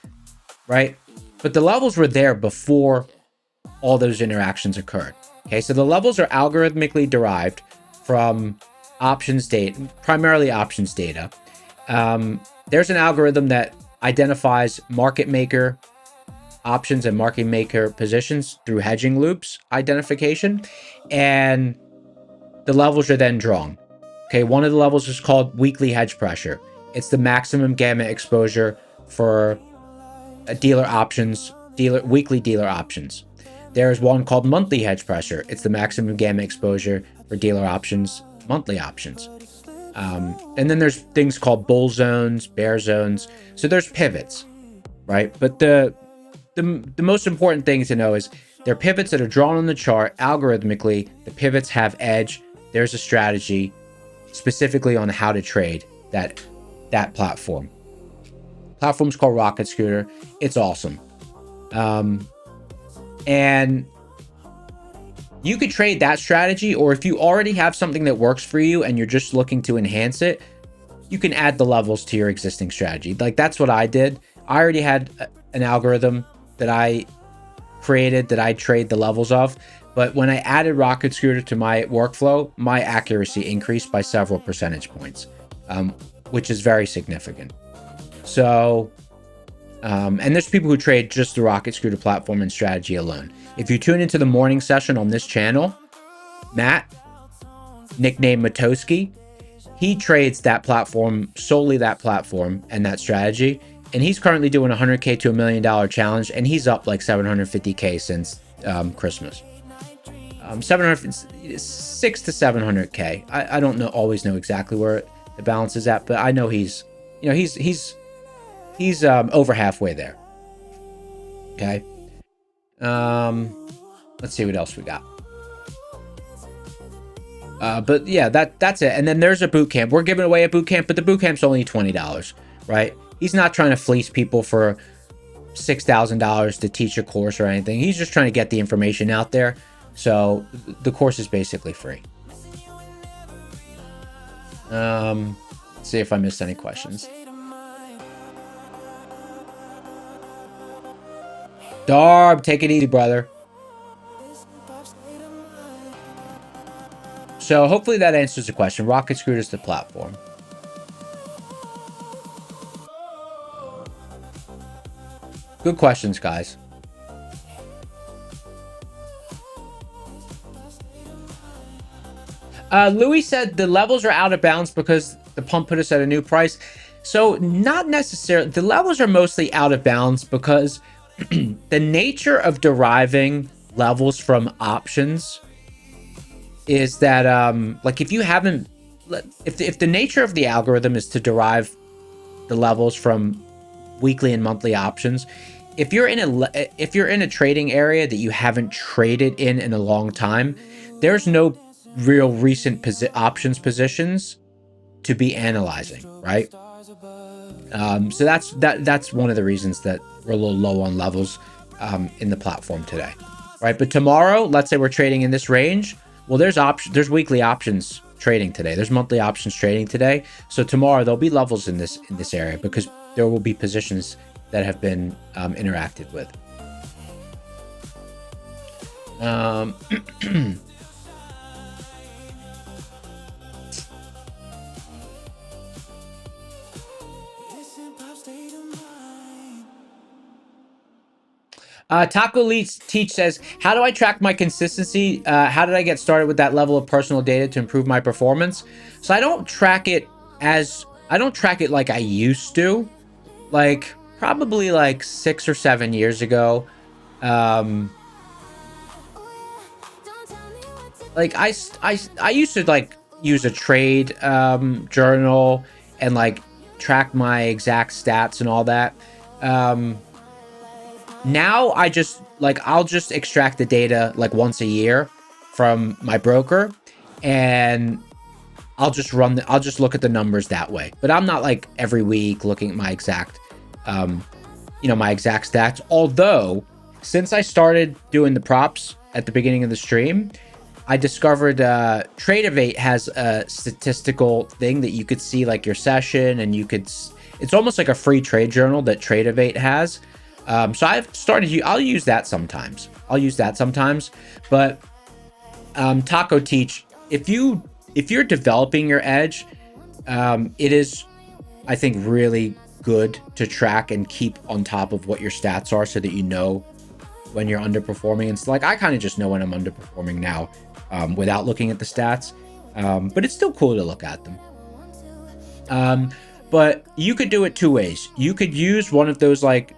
right? But the levels were there before all those interactions occurred. Okay, so the levels are algorithmically derived from options data, primarily options data. There's an algorithm that identifies market maker options and market maker positions through hedging loops identification, and the levels are then drawn. Okay, one of the levels is called weekly hedge pressure. It's the maximum gamma exposure for dealer options, weekly dealer options. There's one called monthly hedge pressure. It's the maximum gamma exposure for dealer options, monthly options. And then there's things called bull zones, bear zones. So there's pivots, right? But the most important thing to know is they're pivots that are drawn on the chart algorithmically. The pivots have edge. There's a strategy specifically on how to trade that platform. Platform's called Rocket Scooter. It's awesome. And you could trade that strategy, or if you already have something that works for you and you're just looking to enhance it, you can add the levels to your existing strategy. Like that's what I did. I already had an algorithm that I created that I trade the levels of, but when I added Rocket Scooter to my workflow, my accuracy increased by several percentage points, which is very significant. So, and there's people who trade just the Rocket Scooter platform and strategy alone. If you tune into the morning session on this channel, Matt, nicknamed Matoski, he trades that platform, solely that platform and that strategy. And he's currently doing a $100K to $1 million challenge, and he's up like $750K since Christmas. 6 to 700K. I don't always know exactly where the balance is at, but I know he's over halfway there. Okay. Let's see what else we got. But yeah, that's it. And then there's a boot camp. We're giving away a boot camp, but the boot camp's only $20, right? He's not trying to fleece people for $6,000 to teach a course or anything. He's just trying to get the information out there. So the course is basically free. Let's see if I missed any questions. Darb, take it easy, brother. So hopefully that answers the question. Rocket Scooter's the platform. Good questions, guys. Louis said the levels are out of bounds because the pump put us at a new price. So not necessarily. The levels are mostly out of bounds because the nature of deriving levels from options is that like if you haven't, if the nature of the algorithm is to derive the levels from weekly and monthly options, if you're in a trading area that you haven't traded in a long time, there's no real recent options positions to be analyzing, right? So that's one of the reasons that we're a little low on levels in the platform today, right? But tomorrow, let's say we're trading in this range. Well, there's weekly options trading today. There's monthly options trading today. So tomorrow there'll be levels in this area because there will be positions that have been interacted with. Taco Teach says, how do I track my consistency? How did I get started with that level of personal data to improve my performance? So I don't track it like I used to, like probably like 6 or 7 years ago. Like I used to like use a trade journal and like track my exact stats and all that. Now I'll just extract the data like once a year from my broker, and I'll just look at the numbers that way. But I'm not like every week looking at my exact, my exact stats. Although since I started doing the props at the beginning of the stream, I discovered Tradeovate has a statistical thing that you could see like your session, and it's almost like a free trade journal that Tradeovate has. So I'll use that sometimes. But Taco Teach, if you're developing your edge, it is, I think, really good to track and keep on top of what your stats are so that you know when you're underperforming. And it's like, I kind of just know when I'm underperforming now without looking at the stats. But it's still cool to look at them. But you could do it two ways. You could use one of those like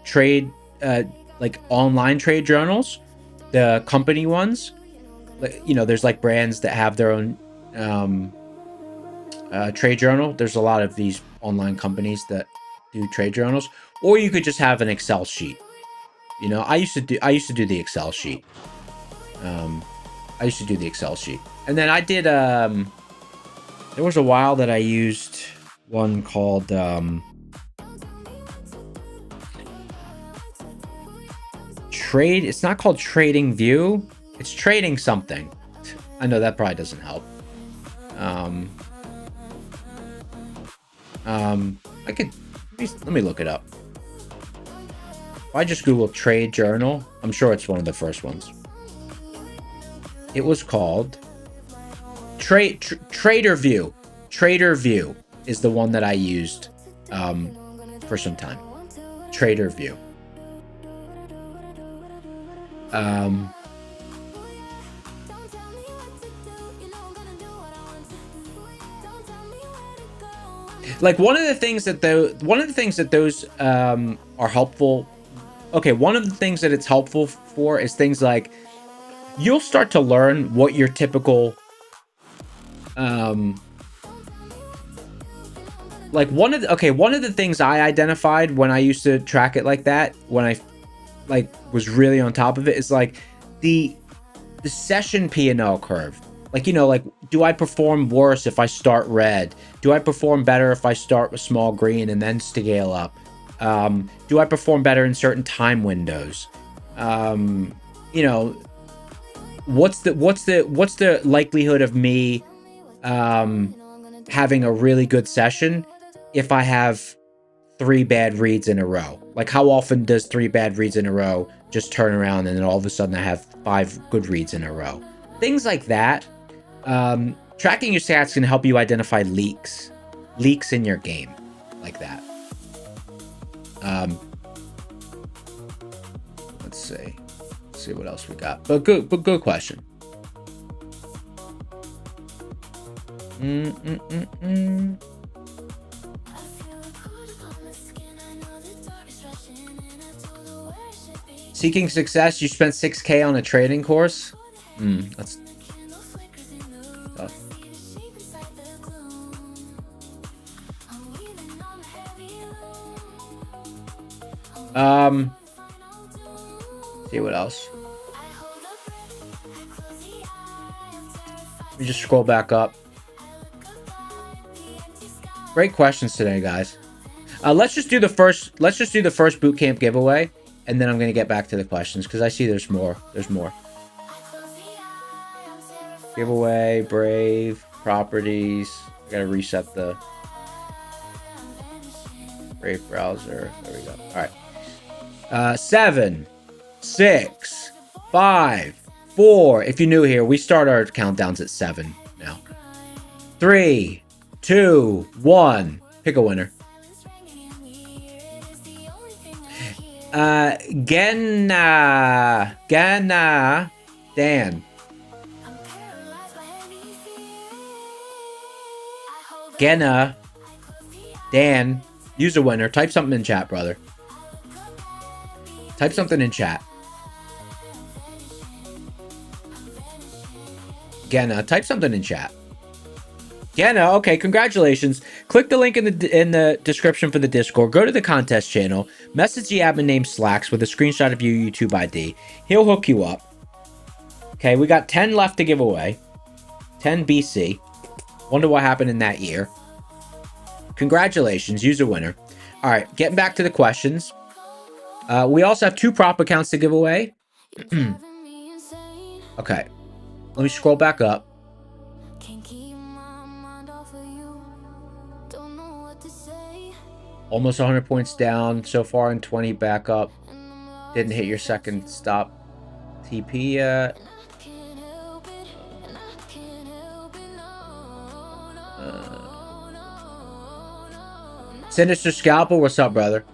like online trade journals, the company ones. There's like brands that have their own trade journal. There's a lot of these online companies that do trade journals, or you could just have an Excel sheet. I used to do the Excel sheet. And then I did there was a while that I used one called Trade. It's not called Trading View. It's Trading something. I know that probably doesn't help. Let me look it up. If I just Google Trade Journal, I'm sure it's one of the first ones. It was called Trader View. Trader View is the one that I used for some time. Trader View. Like one of the things that those are helpful. Okay, one of the things that it's helpful for is things like you'll start to learn what your typical like one of the things I identified when I used to track it like that, when I like was really on top of it, is like the session P&L curve. Like, like, do I perform worse if I start red? Do I perform better if I start with small green and then scale up? Do I perform better in certain time windows? What's the likelihood of me having a really good session if I have 3 bad reads in a row? Like, how often does 3 bad reads in a row just turn around and then all of a sudden I have 5 good reads in a row? Things like that. Tracking your stats can help you identify leaks in your game, like that. Let's see what else we got. But good question. Seeking success, you spent 6K on a trading course? That's tough. See what else. Let me just scroll back up. Great questions today, guys. Let's just do the first boot camp giveaway, and then I'm gonna get back to the questions because I see there's more. Giveaway, Brave, properties. I gotta reset the Brave browser. There we go. All right. 7, 6, 5, 4. If you're new here, we start our countdowns at 7 now. 3, 2, 1. Pick a winner. Genna, Dan. Genna, Dan. Use a winner. Type something in chat, brother. Type something in chat. Genna, type something in chat. Genna, okay, congratulations. Click the link in the description for the Discord. Go to the contest channel. Message the admin named Slacks with a screenshot of your YouTube ID. He'll hook you up. Okay, we got 10 left to give away. 10 BC. Wonder what happened in that year. Congratulations, use a winner. All right, getting back to the questions. We also have 2 prop accounts to give away. Okay, let me scroll back up. Almost 100 points down so far and 20 back up. Didn't hit your second stop TP yet. Sinister Scalpel, what's up, brother?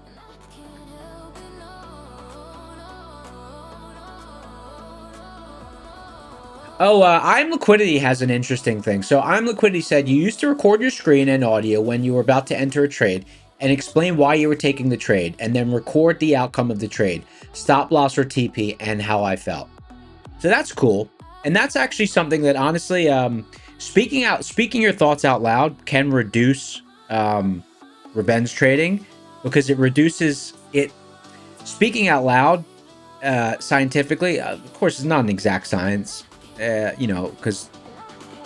Oh, I'm Liquidity has an interesting thing. So I'm Liquidity said you used to record your screen and audio when you were about to enter a trade and explain why you were taking the trade, and then record the outcome of the trade, stop loss or TP, and how I felt. So that's cool. And that's actually something that honestly, speaking your thoughts out loud can reduce revenge trading, because it reduces it. Speaking out loud, scientifically, of course, it's not an exact science, you know, because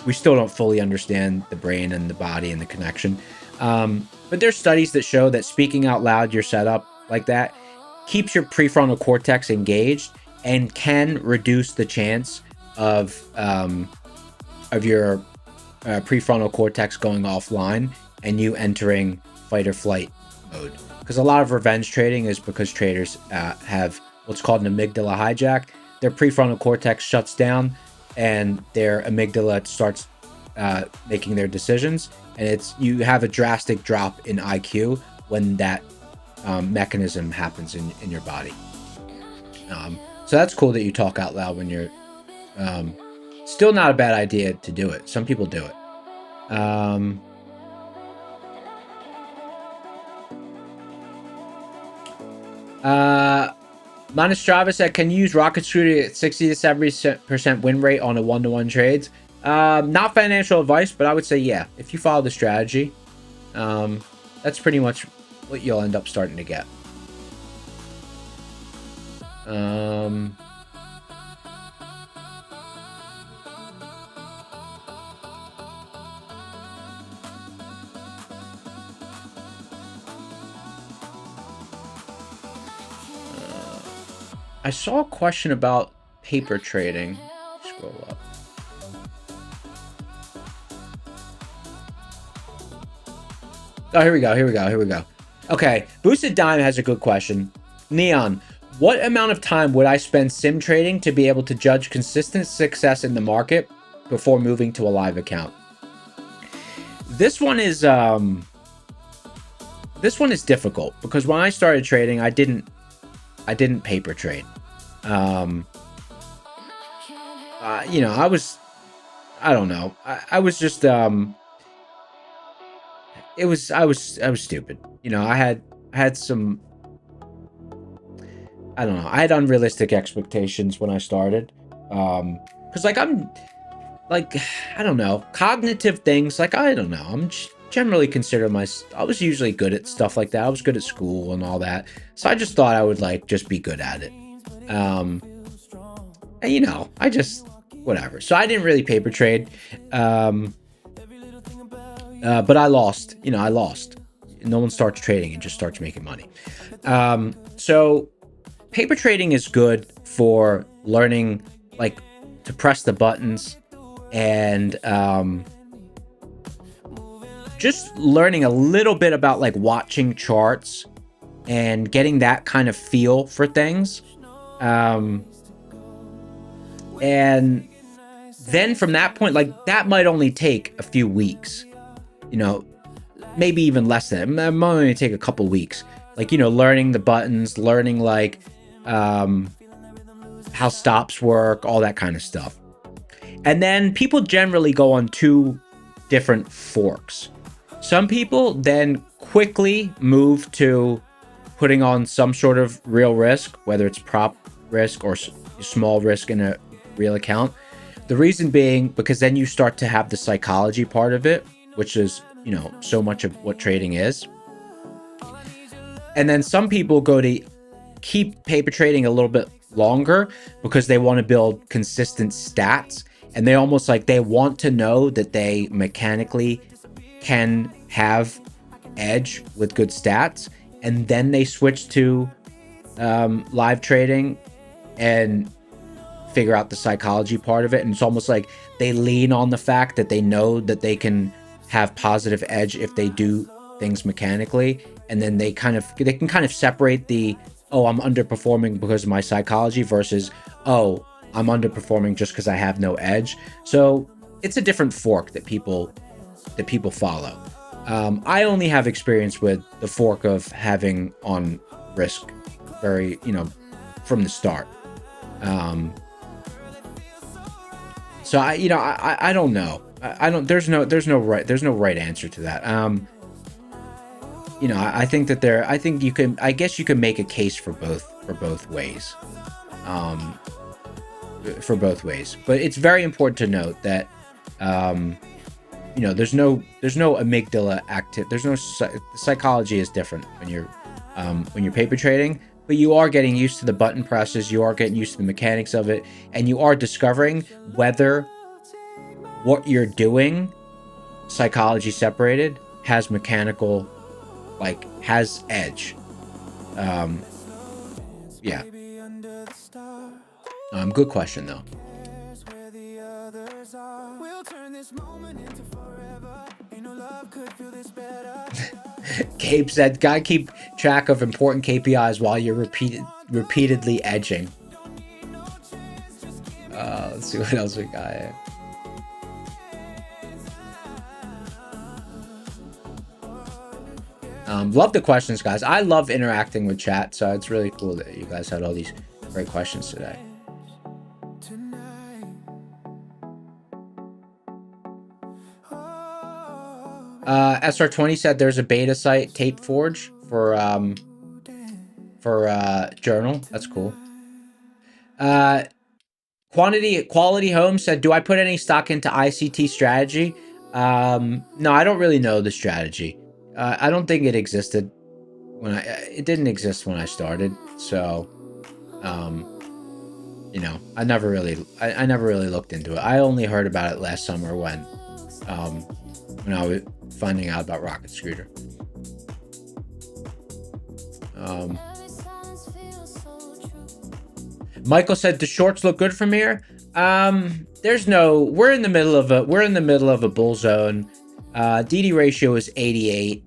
we still don't fully understand the brain and the body and the connection. But there's studies that show that speaking out loud your setup like that keeps your prefrontal cortex engaged and can reduce the chance of your prefrontal cortex going offline and you entering fight or flight mode. Because a lot of revenge trading is because traders have what's called an amygdala hijack. Their prefrontal cortex shuts down and their amygdala starts making their decisions, and you have a drastic drop in IQ when that mechanism happens in your body. So that's cool that you talk out loud when you're still not a bad idea to do it. Some people do it. Monostrava said, can you use Rocket Shooter at 60 to 70% win rate on a 1-to-1 trades? Not financial advice, but I would say, yeah, if you follow the strategy, that's pretty much what you'll end up starting to get. I saw a question about paper trading. Scroll up. Oh, here we go. Okay, Boosted Dime has a good question. Neon, what amount of time would I spend sim trading to be able to judge consistent success in the market before moving to a live account? This one is difficult because when I started trading, I didn't paper trade. You know, I don't know. I was just I was stupid. You know, I had some, I don't know. I had unrealistic expectations when I started. Cuz like I'm like, I don't know, cognitive things, like I don't know. I'm generally consider I was usually good at stuff like that. I was good at school and all that. So I just thought I would like just be good at it. And you know, I just whatever. So I didn't really paper trade. But I lost. You know, I lost. No one starts trading and just starts making money. So paper trading is good for learning, like, to press the buttons and just learning a little bit about like watching charts and getting that kind of feel for things. And then from that point, like, that might only take a few weeks, you know, maybe even less than that. It might only take a couple weeks, like, you know, learning the buttons, learning like how stops work, all that kind of stuff. And then people generally go on two different forks. Some people then quickly move to putting on some sort of real risk, whether it's prop risk or small risk in a real account. The reason being because then you start to have the psychology part of it, which is, you know, so much of what trading is. And then some people go to keep paper trading a little bit longer because they want to build consistent stats, and they almost like they want to know that they mechanically can have edge with good stats, and then they switch to live trading and figure out the psychology part of it. And it's almost like they lean on the fact that they know that they can have positive edge if they do things mechanically, and then they can kind of separate the, oh, I'm underperforming because of my psychology versus, oh, I'm underperforming just because I have no edge. So it's a different fork that people follow. I only have experience with the fork of having on risk very, you know, from the start. So I don't know. I don't. There's no right answer to that. You know, I think that I think you can. I guess you can make a case for both ways. For both ways, but it's very important to note that you know, there's no amygdala active. There's no psychology is different when you're paper trading, but you are getting used to the button presses. You are getting used to the mechanics of it, and you are discovering whether what you're doing, psychology separated, has mechanical, like, has edge. Yeah. Good question though. Cape said, gotta keep track of important KPIs while you're repeatedly edging. Let's see what else we got here. Love the questions, guys. I love interacting with chat, so it's really cool that you guys had all these great questions today. SR20 said there's a beta site, Tapeforge, for journal. That's cool. Quality Home said, do I put any stock into ICT strategy? No, I don't really know the strategy. I don't think it existed when it didn't exist when I started. So, you know, I never really looked into it. I only heard about it last summer when I was finding out about Rocket Scooter. Michael said, the shorts look good from here. We're in the middle of a bull zone. DD ratio is 88.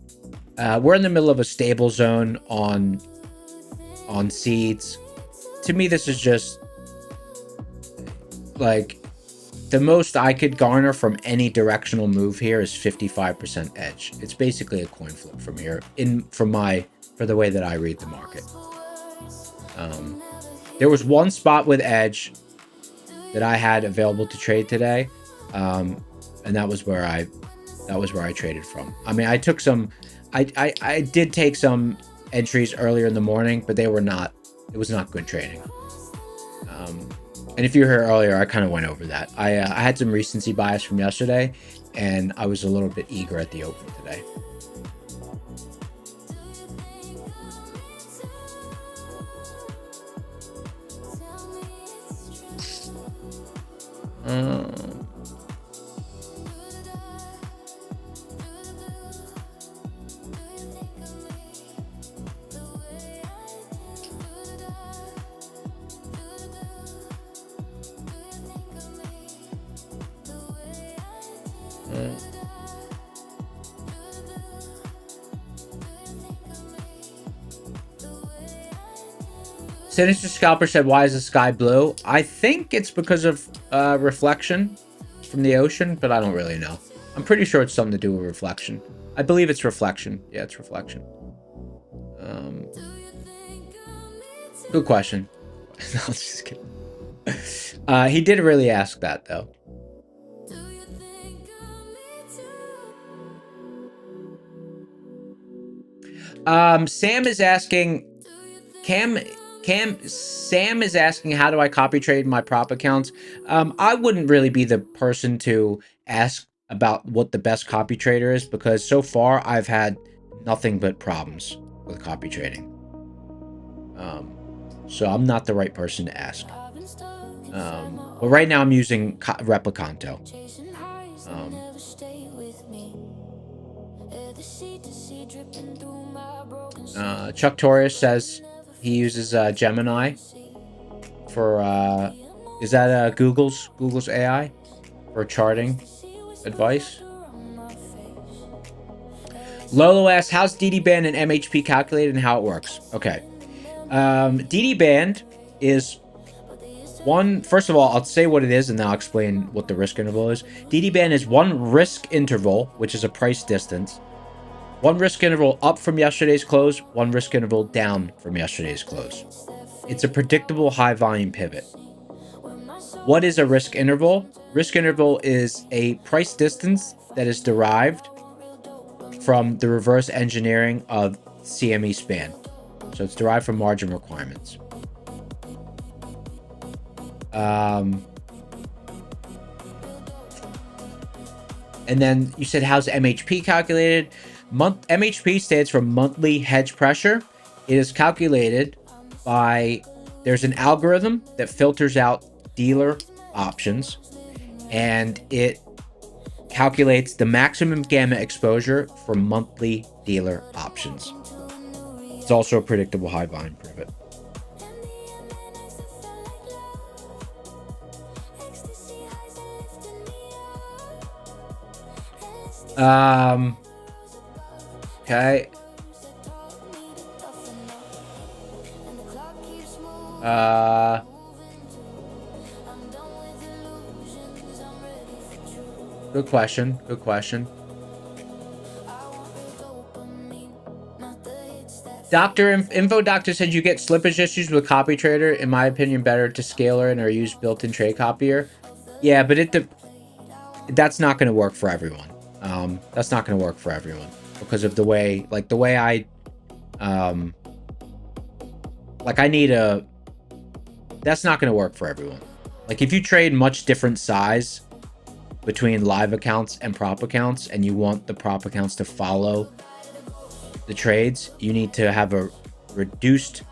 We're in the middle of a stable zone on seeds. To me, this is just like the most I could garner from any directional move here is 55% edge. It's basically a coin flip from here for the way that I read the market. There was one spot with edge that I had available to trade today, and that was where I traded from. I mean, I took some, I did take some entries earlier in the morning, but it was not good trading. And if you were here earlier, I kind of went over that. I had some recency bias from yesterday, and I was a little bit eager at the open today. Sinister Scalper said, "Why is the sky blue?" I think it's because of reflection from the ocean, but I don't really know. I'm pretty sure it's something to do with reflection. I believe it's reflection. Yeah, it's reflection. Good question. No, I'm just kidding. He did really ask that, though. Sam is asking, Sam is asking, how do I copy trade my prop accounts? I wouldn't really be the person to ask about what the best copy trader is, because so far I've had nothing but problems with copy trading. So I'm not the right person to ask. But right now I'm using Replicanto. Chuck Torres says he uses Gemini for is that Google's AI for charting advice? Lolo asks, how's DD band and MHP calculated and how it works? Okay. DD band is one, first of all, I'll say what it is and then I'll explain what the risk interval is. DD band is one risk interval, which is a price distance. One risk interval up from yesterday's close, one risk interval down from yesterday's close. It's a predictable high volume pivot. What is a risk interval? Risk interval is a price distance that is derived from the reverse engineering of CME span. So it's derived from margin requirements. And then you said, how's MHP calculated? MHP stands for monthly hedge pressure. It is calculated by, there's an algorithm that filters out dealer options, and it calculates the maximum gamma exposure for monthly dealer options. It's also a predictable high volume pivot. Okay. Good question. Good question. Info Doctor said you get slippage issues with copy trader. In my opinion, better to scaler in or use built-in trade copier. Yeah, but that's not going to work for everyone. That's not going to work for everyone because of the way I, that's not going to work for everyone. Like if you trade much different size between live accounts and prop accounts and you want the prop accounts to follow the trades, you need to have a reduced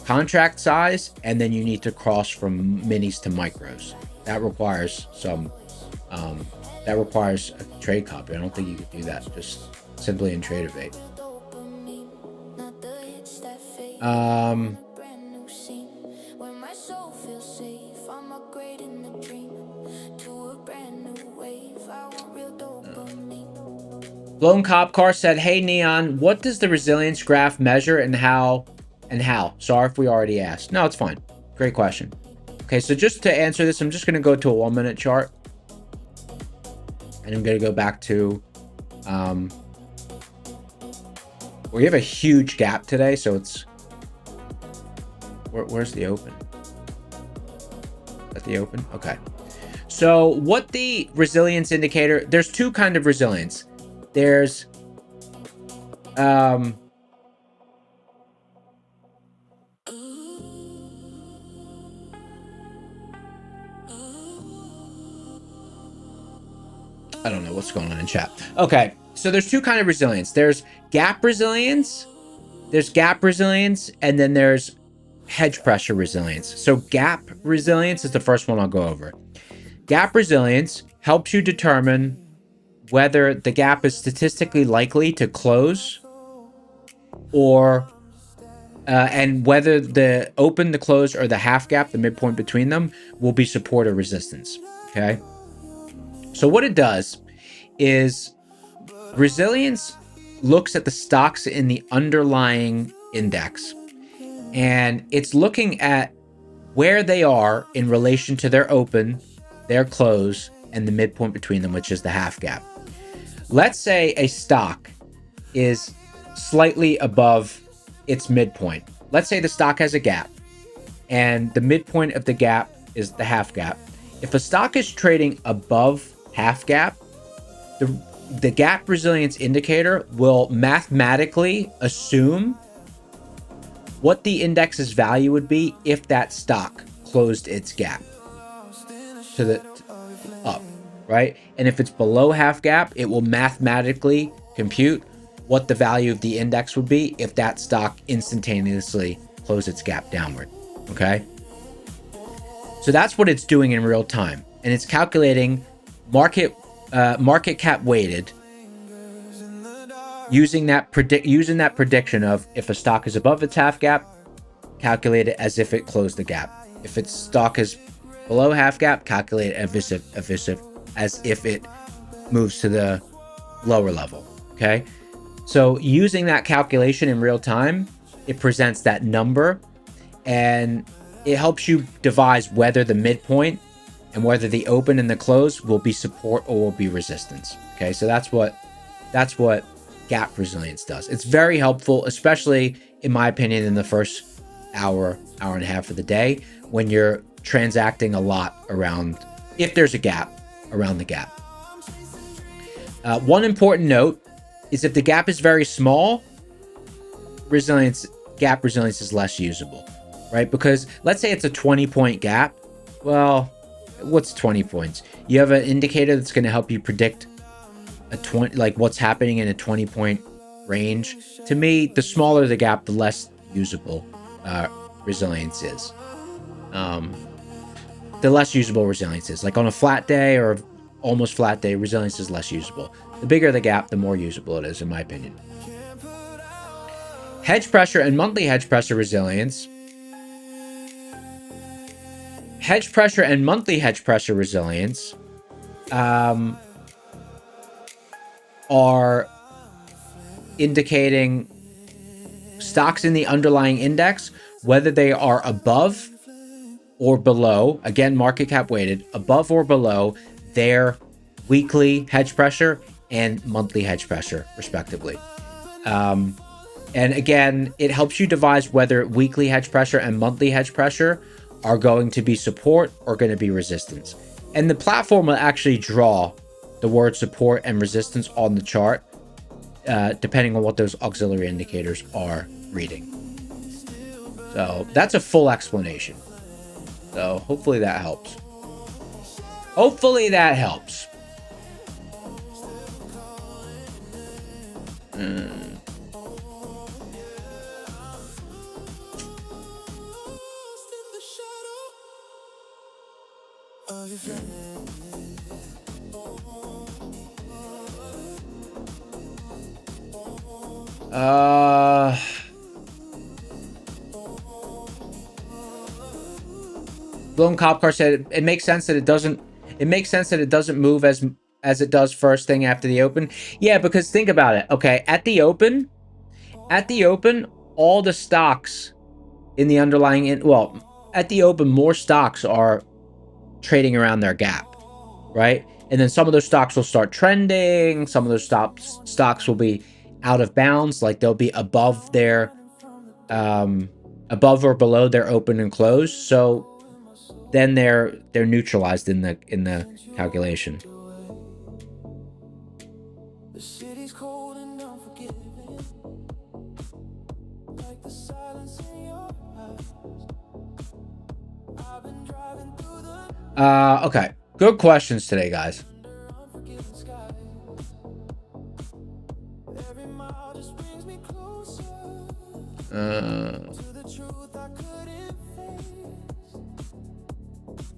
contract size, and then you need to cross from minis to micros. That requires a trade copy. I don't think you could do that just simply in TradeEvade. Blown Cop Car said, hey, Neon, what does the resilience graph measure and how? Sorry if we already asked. No, it's fine. Great question. Okay, so just to answer this, I'm just going to go to a 1 minute chart. And I'm going to go back to, we have a huge gap today, so it's, where's the open? Is that the open? Okay. So what the resilience indicator, there's two kinds of resilience. There's, I don't know what's going on in chat. Okay, so there's two kinds of resilience. There's gap resilience, and then there's hedge pressure resilience. So gap resilience is the first one I'll go over. Gap resilience helps you determine whether the gap is statistically likely to close or and whether the open, the close, or the half gap, the midpoint between them, will be support or resistance. Okay. So what it does is resilience looks at the stocks in the underlying index, and it's looking at where they are in relation to their open, their close, and the midpoint between them, which is the half gap. Let's say a stock is slightly above its midpoint. Let's say the stock has a gap and the midpoint of the gap is the half gap. If a stock is trading above half gap, the gap resilience indicator will mathematically assume what the index's value would be if that stock closed its gap to the up, right? And if it's below half gap, it will mathematically compute what the value of the index would be if that stock instantaneously closed its gap downward. Okay, so that's what it's doing in real time, and it's calculating market cap weighted using that prediction of if a stock is above its half gap, calculate it as if it closed the gap. If its stock is below half gap, calculate it as if it moves to the lower level. Okay, so using that calculation in real time, it presents that number, and it helps you devise whether the midpoint and whether the open and the close will be support or will be resistance. Okay, so that's what gap resilience does. It's very helpful, especially in my opinion, in the first hour and a half of the day when you're transacting a lot around, if there's a gap, around the gap. One important note is if the gap is very small, gap resilience is less usable, right? Because let's say it's a 20-point gap. Well, what's 20 points? You have an indicator that's going to help you predict a 20, like what's happening in a 20-point range. To me, the smaller the gap, the less usable resilience is. The less usable resilience is. Like on a flat day or almost flat day, resilience is less usable. The bigger the gap, the more usable it is, in my opinion. Hedge pressure and monthly hedge pressure resilience. Hedge pressure and monthly hedge pressure resilience are indicating stocks in the underlying index, whether they are above or below, again, market cap weighted, above or below their weekly hedge pressure and monthly hedge pressure, respectively. And again, it helps you devise whether weekly hedge pressure and monthly hedge pressure are going to be support or going to be resistance. And the platform will actually draw the word support and resistance on the chart, depending on what those auxiliary indicators are reading. So that's a full explanation. So hopefully that helps. Hopefully that helps. Blown Cop Car said it makes sense that it doesn't move as as it does first thing after the open. Yeah, because think about it. Okay, at the open, all the stocks in the underlying at the open, more stocks are trading around their gap, right? And then some of those stocks will start trending. Some of those stocks will be out of bounds, like they'll be above their above or below their open and close. So then they're neutralized in the calculation. The city's cold and unforgiving, like the silence in your eyes. I've been driving through the Okay. Good questions today, guys. unforgiving sky. Every mile just brings me closer to the truth I couldn't face.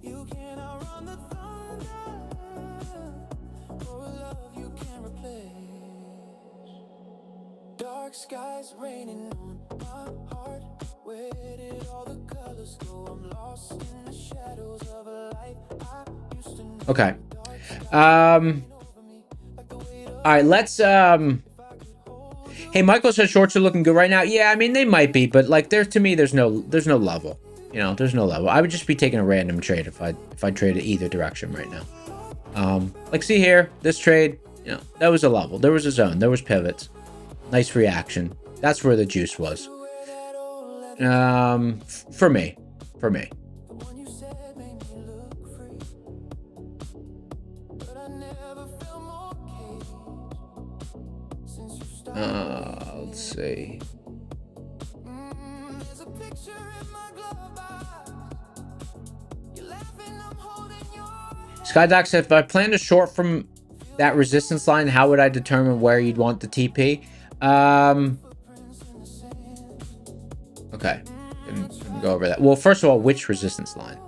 You can't outrun the thunder, or a love you can't replace. Dark skies raining on my heart. Where did all the colors go? I'm lost in the shadows of a life I used to know. Okay. All right, let's Hey, Michael said shorts are looking good right now. Yeah, I mean they might be, but like to me there's no level. You know, there's no level. I would just be taking a random trade if I traded either direction right now. Like see here, this trade, you know, that was a level. There was a zone, there was pivots. Nice reaction. That's where the juice was. For me. Let's see. Skydoc said, if I plan to short from that resistance line, how would I determine where you'd want the TP? Okay. Let me go over that. Well, first of all, which resistance line?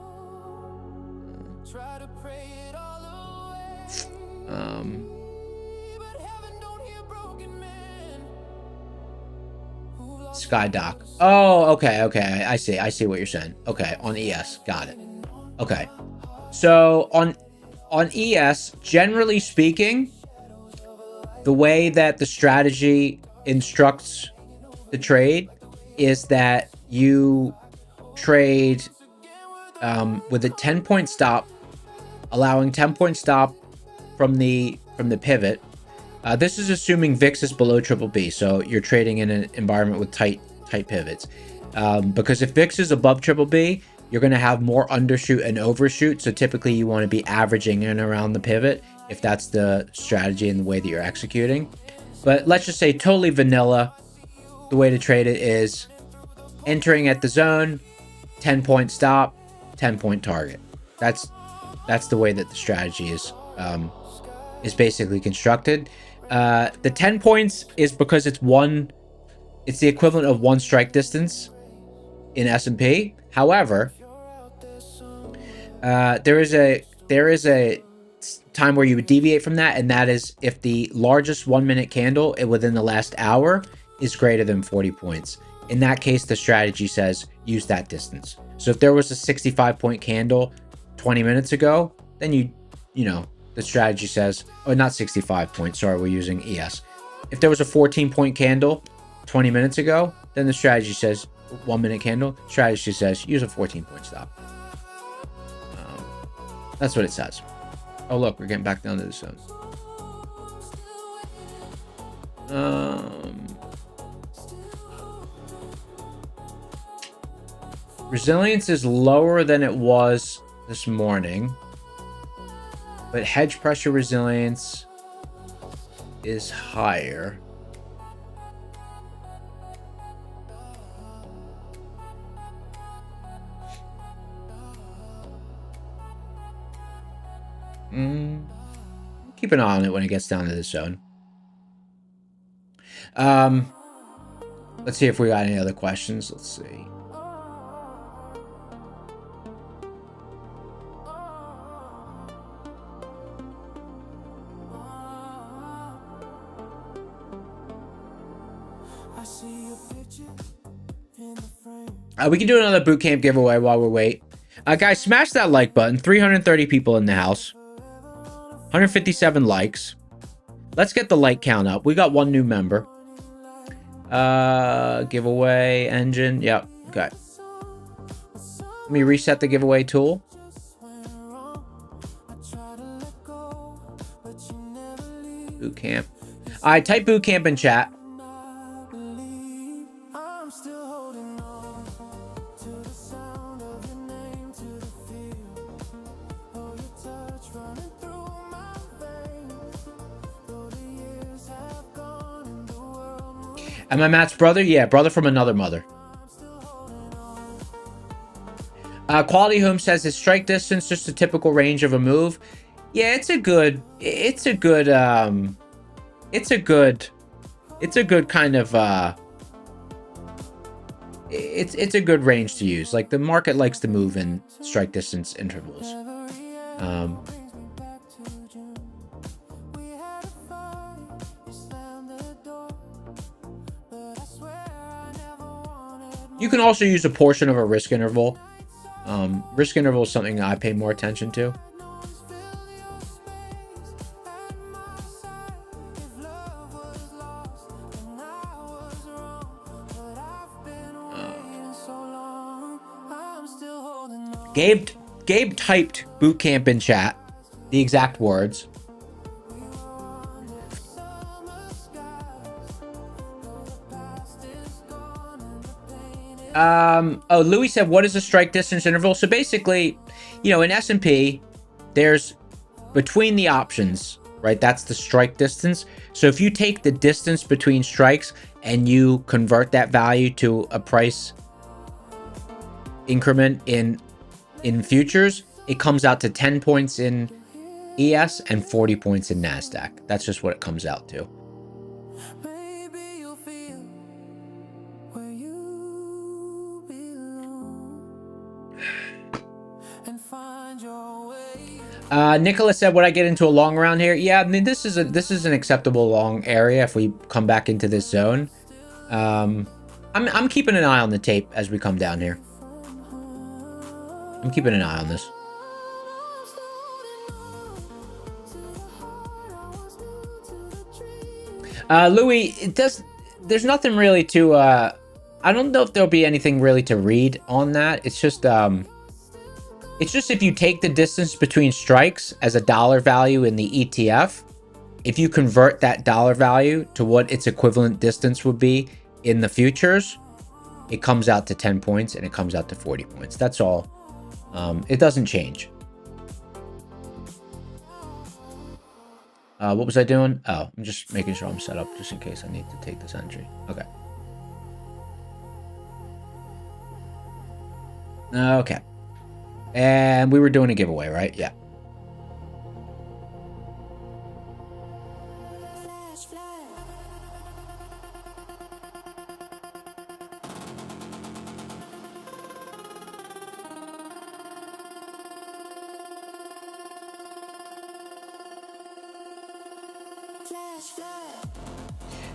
Skydoc. Oh, okay. I see what you're saying. Okay, on ES. Got it. Okay. So on ES, generally speaking, the way that the strategy instructs the trade is that you trade with a 10-point stop, allowing 10-point stop from the pivot. This is assuming VIX is below BBB, so you're trading in an environment with tight pivots. Because if VIX is above BBB, you're going to have more undershoot and overshoot. So typically you want to be averaging in around the pivot if that's the strategy and the way that you're executing. But let's just say totally vanilla. The way to trade it is entering at the zone, 10-point stop, 10-point target. That's the way that the strategy is basically constructed. The 10 points is because it's the equivalent of one strike distance in S&P. However, there is a time where you would deviate from that, and that is if the largest 1-minute candle within the last hour is greater than 40 points. In that case, the strategy says use that distance. So if there was a 65-point candle 20 minutes ago, then you know, the strategy says, oh, not 65 points, sorry, we're using ES. If there was a 14-point candle 20 minutes ago, then the strategy says 1-minute candle, strategy says use a 14-point stop. That's what it says. Oh, look, we're getting back down to the zone. Resilience is lower than it was this morning, but hedge pressure resilience is higher. Keep an eye on it when it gets down to this zone. Let's see if we got any other questions. Let's see. We can do another boot camp giveaway while we wait. Guys, smash that like button. 330 people in the house. 157 likes. Let's get the like count up. We got one new member. Giveaway engine. Yep. Okay. Let me reset the giveaway tool. Boot camp. All right, type boot camp in chat. Am I Matt's brother? Yeah, brother from another mother. Quality Home says his strike distance just a typical range of a move. Yeah, it's a good kind of it's a good range to use. Like, the market likes to move in strike distance intervals. You can also use a portion of a risk interval. Risk interval is something that I pay more attention to. Gabe typed boot camp in chat, the exact words. Oh, Louis said, what is a strike distance interval? So basically, you know, in S&P, there's between the options, right? That's the strike distance. So if you take the distance between strikes and you convert that value to a price increment in futures, it comes out to 10 points in ES and 40 points in NASDAQ. That's just what it comes out to. Nicholas said, would I get into a long around here? Yeah, I mean, this is an acceptable long area if we come back into this zone. I'm keeping an eye on the tape as we come down here. I'm keeping an eye on this. Louis, there's nothing really to, I don't know if there'll be anything really to read on that. It's just if you take the distance between strikes as a dollar value in the ETF, if you convert that dollar value to what its equivalent distance would be in the futures, it comes out to 10 points and it comes out to 40 points. That's all. It doesn't change. What was I doing? Oh, I'm just making sure I'm set up just in case I need to take this entry. Okay. Okay. And we were doing a giveaway, right? Yeah.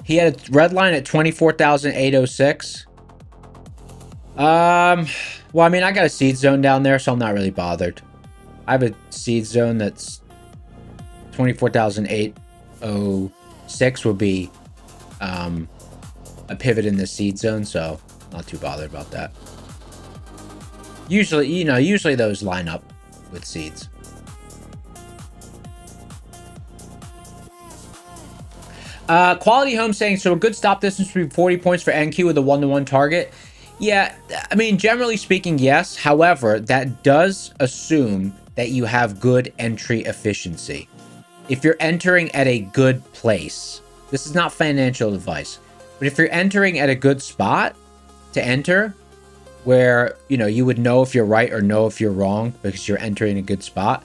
He had a red line at 24,806. Well, I mean, I got a seed zone down there, so I'm not really bothered. I have a seed zone that's 24,806 would be a pivot in the seed zone, so not too bothered about that. Usually, you know, usually those line up with seeds. Quality Home saying, so a good stop distance would be 40 points for NQ with a 1-to-1 target. Yeah, I mean, generally speaking, yes. However, that does assume that you have good entry efficiency. If you're entering at a good place, this is not financial advice, but if you're entering at a good spot to enter, where, you know, you would know if you're right or know if you're wrong because you're entering a good spot,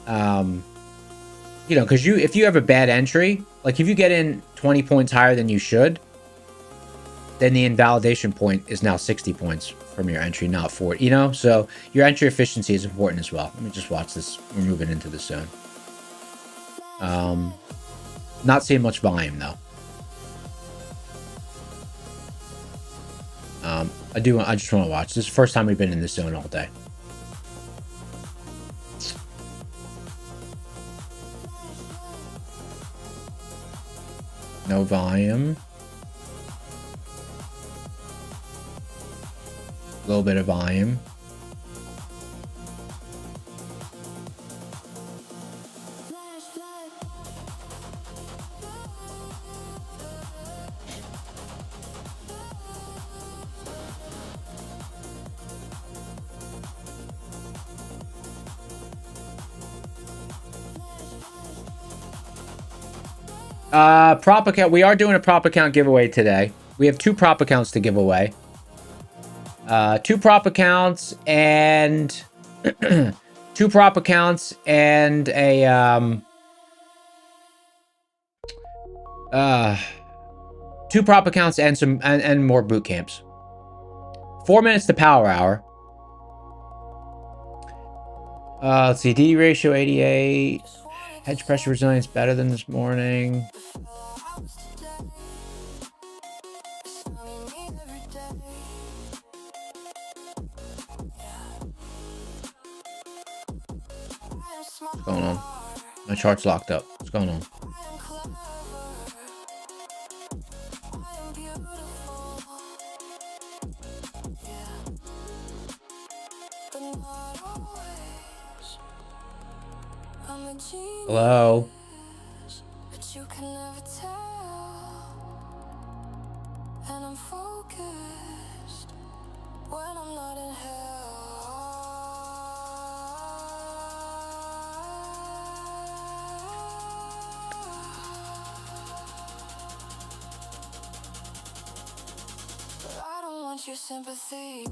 you know, because if you have a bad entry, like if you get in 20 points higher than you should, then the invalidation point is now 60 points from your entry, not 40, you know? So your entry efficiency is important as well. Let me just watch this. We're moving into the zone. Not seeing much volume, though. I just want to watch. This is the first time we've been in this zone all day. No volume. A little bit of volume. Prop account. We are doing a prop account giveaway today. We have 2 prop accounts to give away. 2 prop accounts and 2 prop accounts and a 2 prop accounts and some and more boot camps. 4 minutes to power hour. Let's see, D ratio 88. Hedge pressure resilience better than this morning. What's going on? My chart's locked up. What's going on? Hello? But you can never tell. And I'm focused when I'm not in hell. But I don't want your sympathy.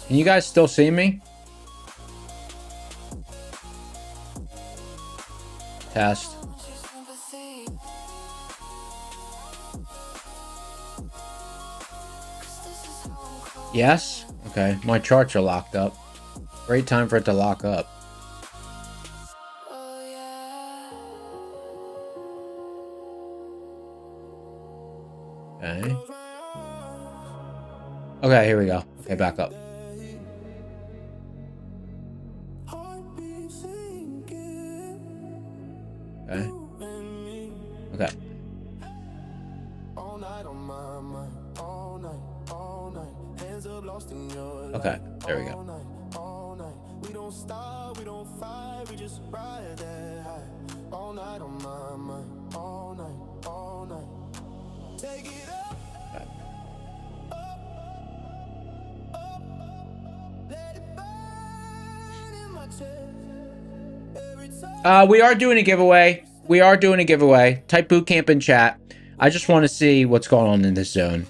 Can you guys still see me? Test. Yes? Okay, my charts are locked up. Great time for it to lock up. Okay. Okay, here we go. Okay, back up. Okay. Okay. Okay, there we go. We are doing a giveaway. We are doing a giveaway. Type bootcamp in chat. I just want to see what's going on in this zone.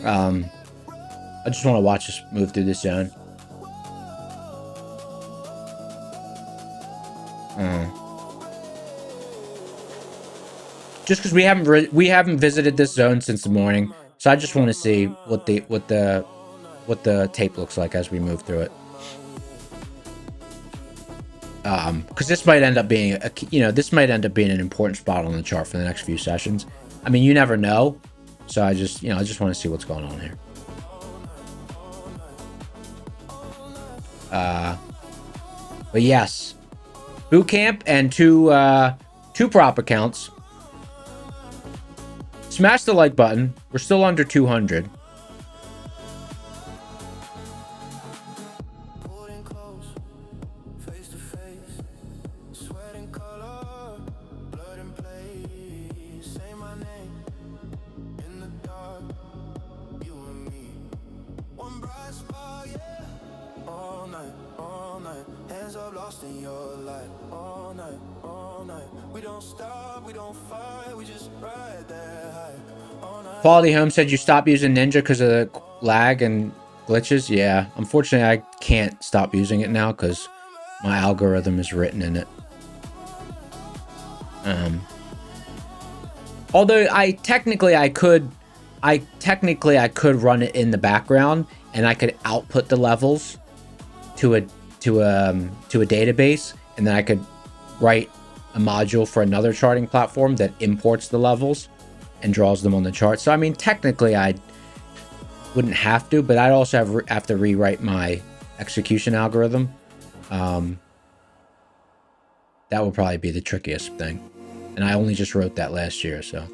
I just want to watch us move through this zone. Just because we haven't visited this zone since the morning, so I just want to see what the tape looks like as we move through it. Because this might end up being this might end up being an important spot on the chart for the next few sessions. I mean, you never know, so I just want to see what's going on here. But yes, boot camp and two prop accounts. Smash the like button. We're still under 200. Quality Home said you stop using Ninja because of the lag and glitches. Yeah, unfortunately, I can't stop using it now because my algorithm is written in it. Although I technically could run it in the background and I could output the levels to a database, and then I could write a module for another charting platform that imports the levels and draws them on the chart. So I mean, technically I wouldn't have to, but I'd also have to rewrite my execution algorithm. That would probably be the trickiest thing. And I only just wrote that last year, so.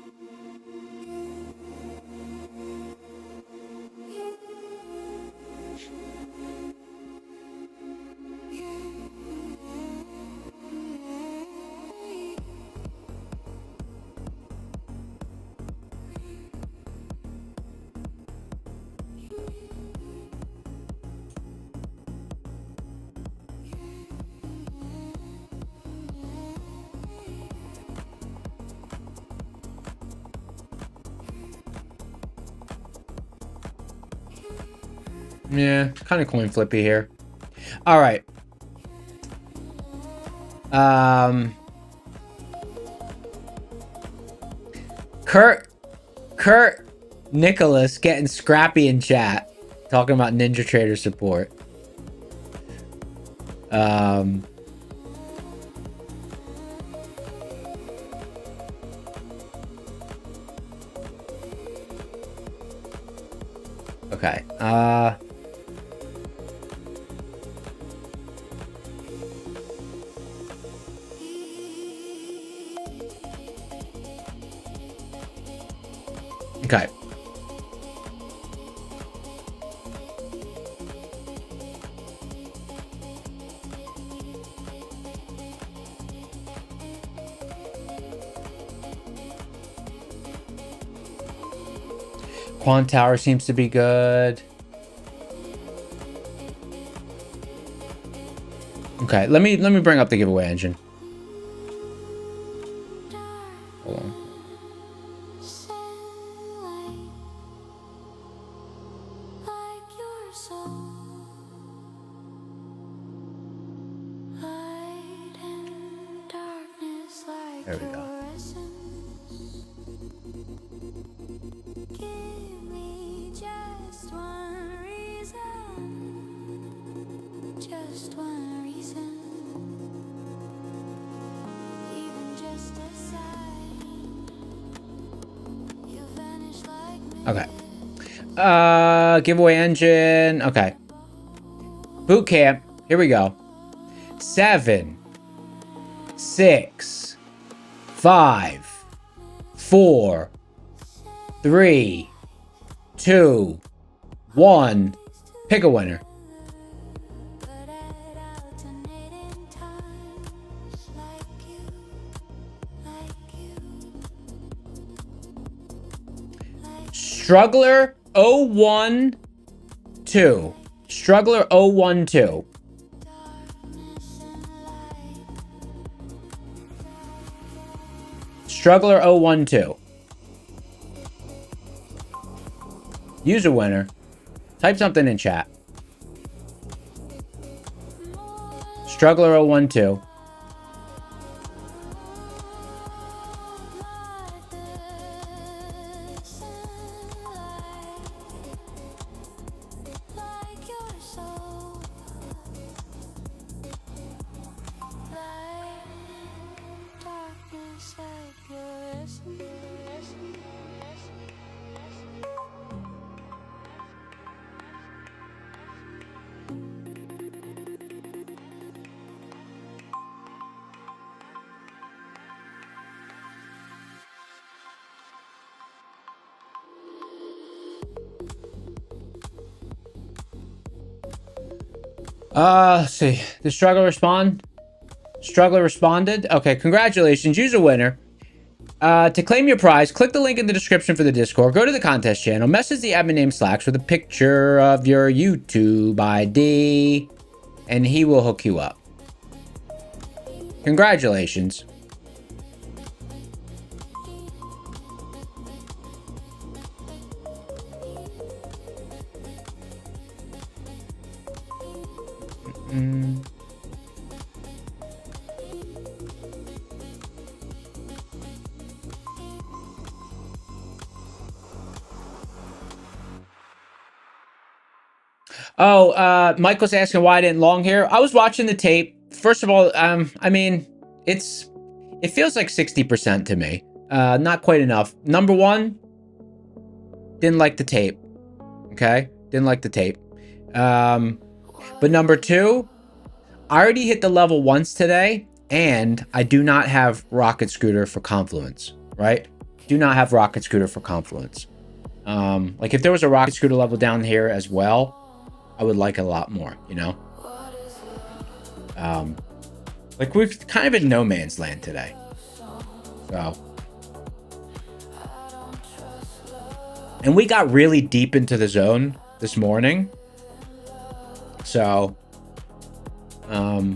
Yeah, kind of coin flippy here. All right. Kurt Nicholas getting scrappy in chat, talking about Ninja Trader support. Okay. Okay. Quant Tower seems to be good. Okay, let me bring up the giveaway engine. Hold on. There we go. Okay. Giveaway engine. Okay. Boot camp. Here we go. 7, 6, 5, 4, 3, 2, 1. Pick a winner. Struggler 012. Struggler 012. Struggler 012. Use a winner. Type something in chat. Struggler 012. Let's see. Did Struggler respond? Struggler responded. Okay, congratulations. Use a winner. To claim your prize, click the link in the description for the Discord. Go to the contest channel. Message the admin name Slacks with a picture of your YouTube ID, and he will hook you up. Congratulations. Oh, Mike was asking why I didn't long hair. I was watching the tape. First of all, I mean, it feels like 60% to me. Not quite enough. Number one, didn't like the tape. Okay? Didn't like the tape. But number two, I already hit the level once today, And I do not have Rocket Scooter for Confluence, right? Do not have Rocket Scooter for Confluence. Like if there was a Rocket Scooter level down here as well, I would like it a lot more, you know? Like we've kind of in no man's land today. So. And we got really deep into the zone this morning. So, I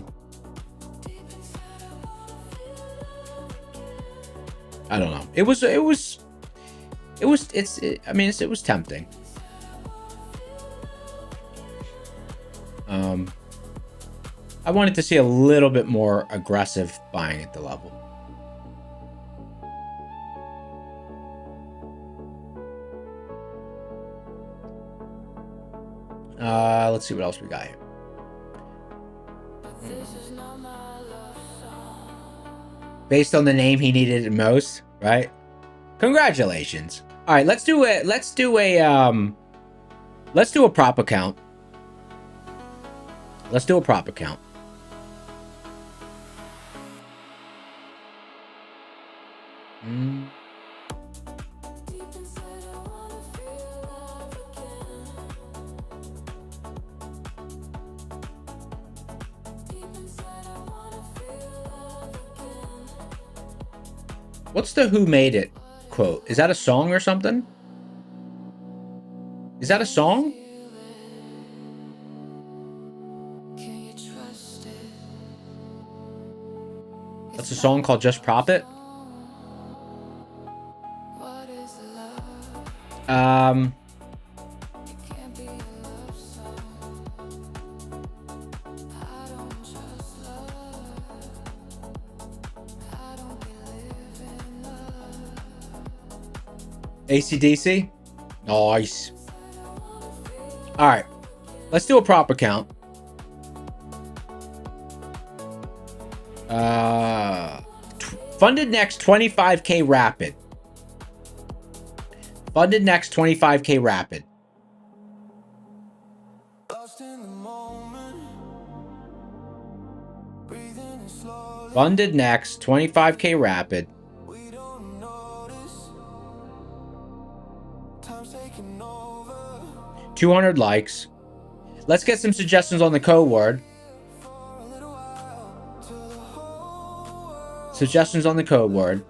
don't know. It was tempting. I wanted to see a little bit more aggressive buying at the level. Let's see what else we got here. Based on the name, he needed it most, right? Congratulations. All right, let's do a prop account. Let's do a prop account. What's the "Who Made It" quote? Is that a song or something? Is that a song? That's a song called Just Prop It? AC/DC? Nice. All right. Let's do a prop account. Funded next 25K rapid. Funded next 25K rapid. Funded next 25K rapid. $200 likes. Let's get some suggestions on the code word. Suggestions on the code word.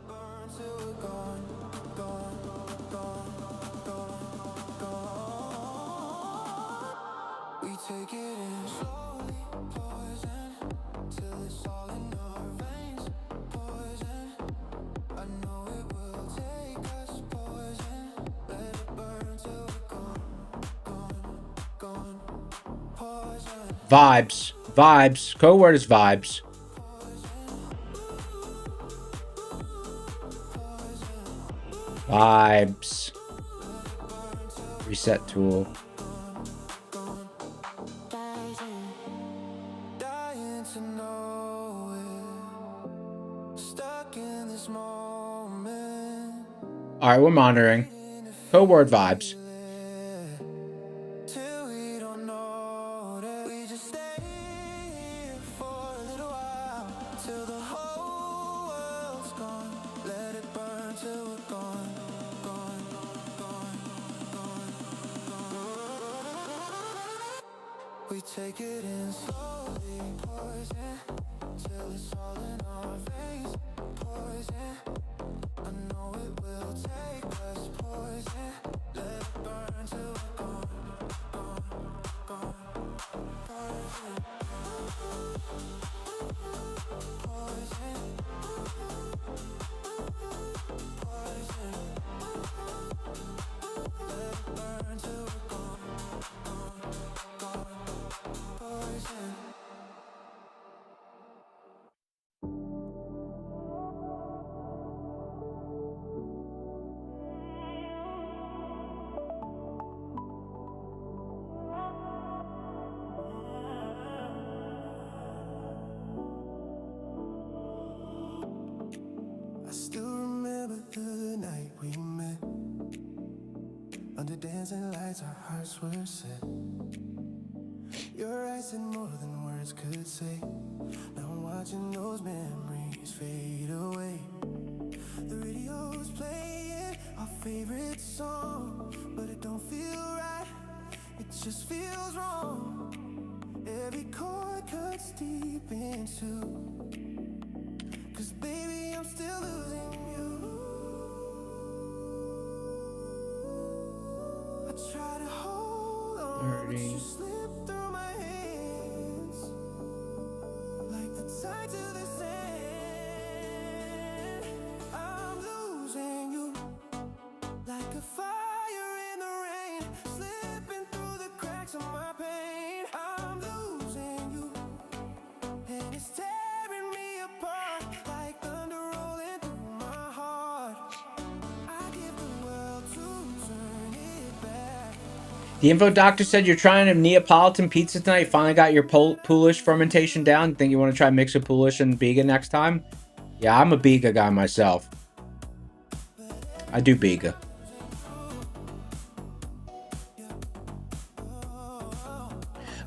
Vibes. Vibes. Code word is vibes. Vibes. Reset tool. All right, we're monitoring. Code word vibes. We take it in slowly, poison, till it's all in our veins, poison. I know it will take us, poison. Let it burn till we're gone, gone, poison. Poison. Poison. Let it burn till we're gone, gone. Poison. I still remember the night we met. Under dancing lights, our hearts were set. Your eyes said more than words could say. Now I'm watching watching those memories fade away. The radio's playing our favorite song, but it don't feel right, it just feels wrong. Every chord cuts deep into, 'cause baby I'm still losing you. I try to hold on, but you slip through my hands like the tide to the sand. I'm losing you like a fire in the rain, slipping through the cracks of my pain. I'm losing you, and it's tearing me apart like thunder rolling through my heart. I give the world to turn it back. The info doctor said you're trying a Neapolitan pizza tonight. Finally got your Polish fermentation down. Think you want to try mix a Polish and Biga next time? Yeah, I'm a Biga guy myself. I do Biga.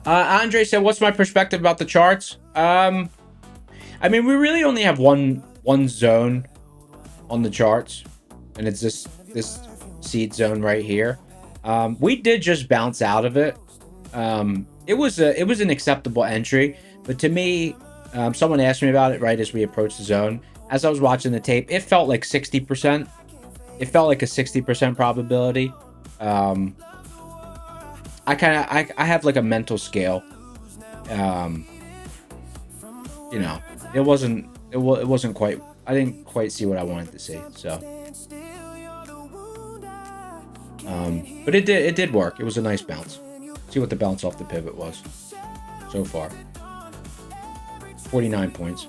Andre said, "What's my perspective about the charts?" I mean, we really only have one zone on the charts, and it's this seed zone right here. We did just bounce out of it. It was an acceptable entry, but to me, someone asked me about it right as we approached the zone. As I was watching the tape, it felt like 60%. It felt like a 60% probability. I have like a mental scale. You know, it wasn't quite. I didn't quite see what I wanted to see. So, but it did work. It was a nice bounce. See what the bounce off the pivot was so far. 49 points.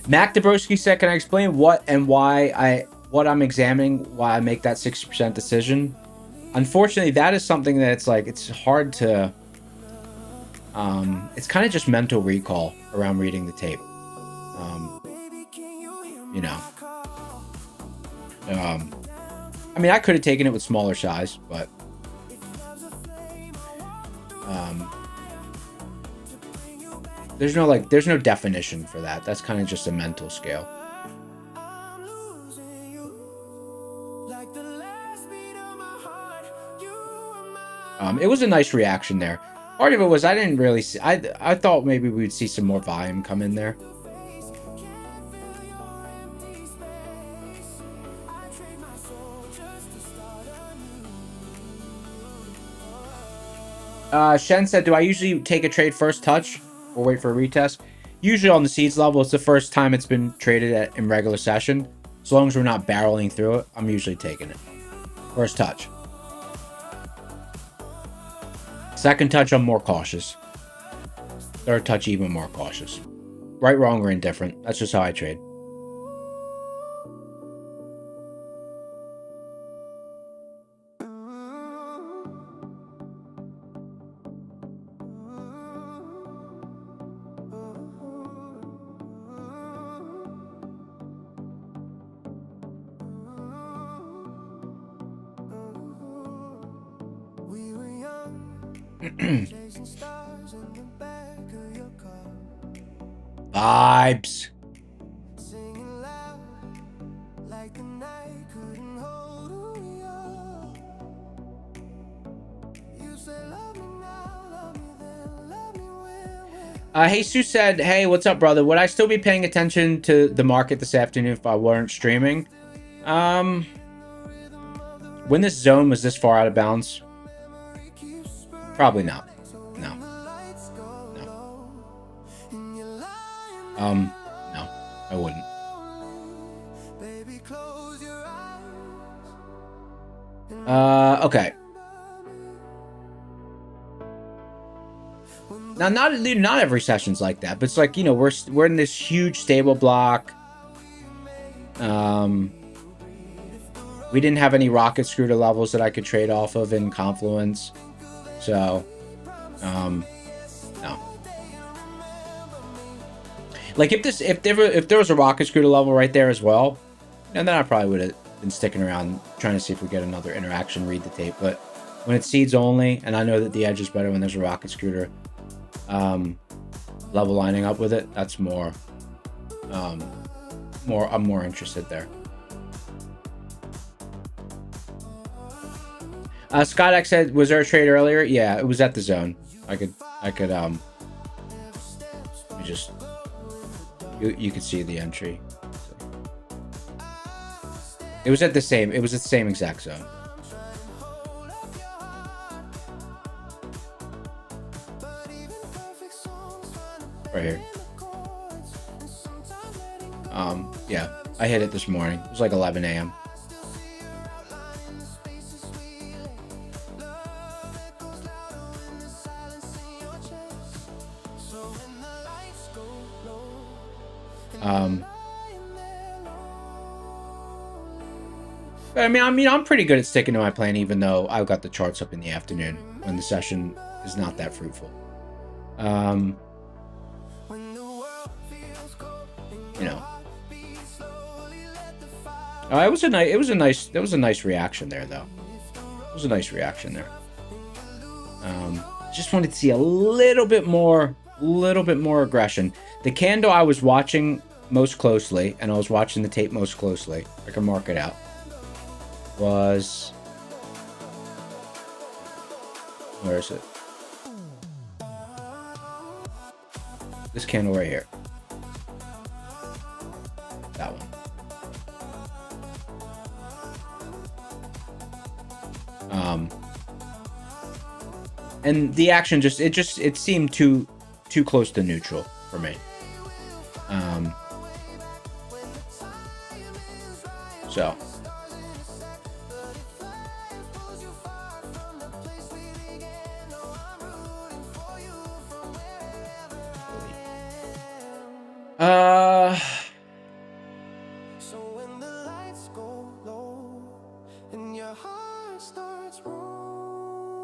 Mac Dabrowski said, "Can I explain what and why I'm examining, why I make that 60% decision?" Unfortunately, that is something that's like, it's hard to, it's kind of just mental recall around reading the tape. You know, I mean, I could have taken it with smaller size, but, there's no definition for that. That's kind of just a mental scale. It was a nice reaction there. Part of it was I didn't really see. I thought maybe we'd see some more volume come in there. Shen said, "Do I usually take a trade first touch or wait for a retest?" Usually on the seeds level, it's the first time it's been traded in regular session. As long as we're not barreling through it, I'm usually taking it. First touch. Second touch, I'm more cautious. Third touch, even more cautious. Right, wrong, or indifferent. That's just how I trade. Vibes. Jesus said, "Hey, what's up, brother? Would I still be paying attention to the market this afternoon if I weren't streaming?" When this zone was this far out of bounds, probably not. No, I wouldn't. Okay. Now, not every session's like that, but it's like, you know, we're in this huge stable block. We didn't have any rocket screw to levels that I could trade off of in confluence, so no. Like if there was a rocket screw to level right there as well, and then I probably would have been sticking around trying to see if we get another interaction, read the tape. But When it's seeds only, and I know that the edge is better when there's a rocket scooter level lining up with it, that's more, I'm more interested there. Scott X said, was there a trade earlier? Yeah, it was at the zone. I could just, you could see the entry. It was at the same exact zone. Right here. Yeah, I hit it this morning. It was like 11 a.m. But I mean, I'm pretty good at sticking to my plan, even though I've got the charts up in the afternoon when the session is not that fruitful. You know, it was a nice reaction there, though. It was a nice reaction there. Just wanted to see a little bit more aggression. The candle I was watching most closely, and I was watching the tape most closely, I can mark it out, was, where is it? This candle right here. That one. And the action it seemed too close to neutral for me. So.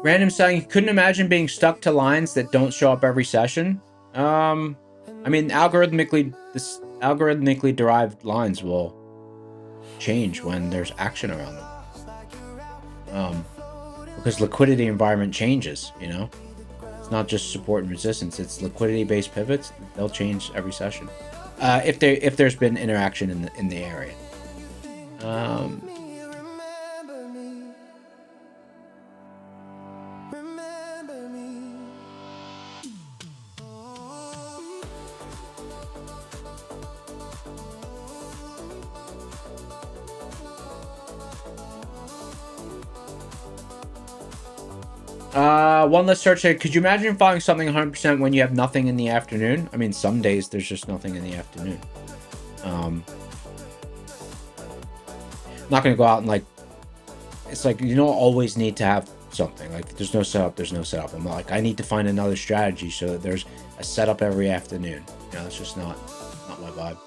Random saying, you couldn't imagine being stuck to lines that don't show up every session. I mean, algorithmically derived lines will change when there's action around them. Because liquidity environment changes, you know? It's not just support and resistance, it's liquidity-based pivots. They'll change every session. If there's been interaction in the area. One less search here. Could you imagine following something 100% when you have nothing in the afternoon? I mean, some days there's just nothing in the afternoon. I'm not going to go out and like, it's like, you don't always need to have something. Like, if there's no setup. I'm like, I need to find another strategy so that there's a setup every afternoon. You know, it's just not my vibe.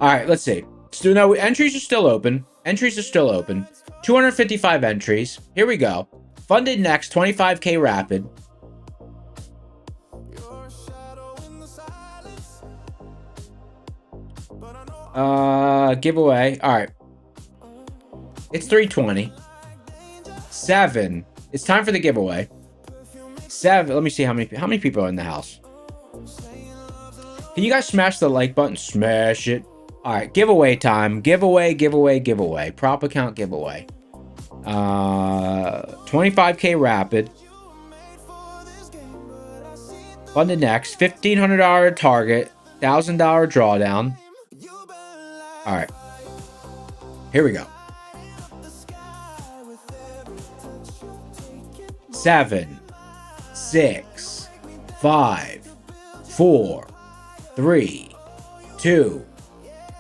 All right, let's see. So now entries are still open. 255 entries. Here we go. Funded next, 25K rapid. Giveaway. All right. It's 3:20. 7. It's time for the giveaway. 7. Let me see how many people are in the house. Can you guys smash the like button? Smash it. All right, giveaway time. Giveaway. Prop account giveaway. 25K rapid. Funded next. $1,500 target. $1,000 drawdown. All right. Here we go. 7, 6, 5, 4, 3, 2,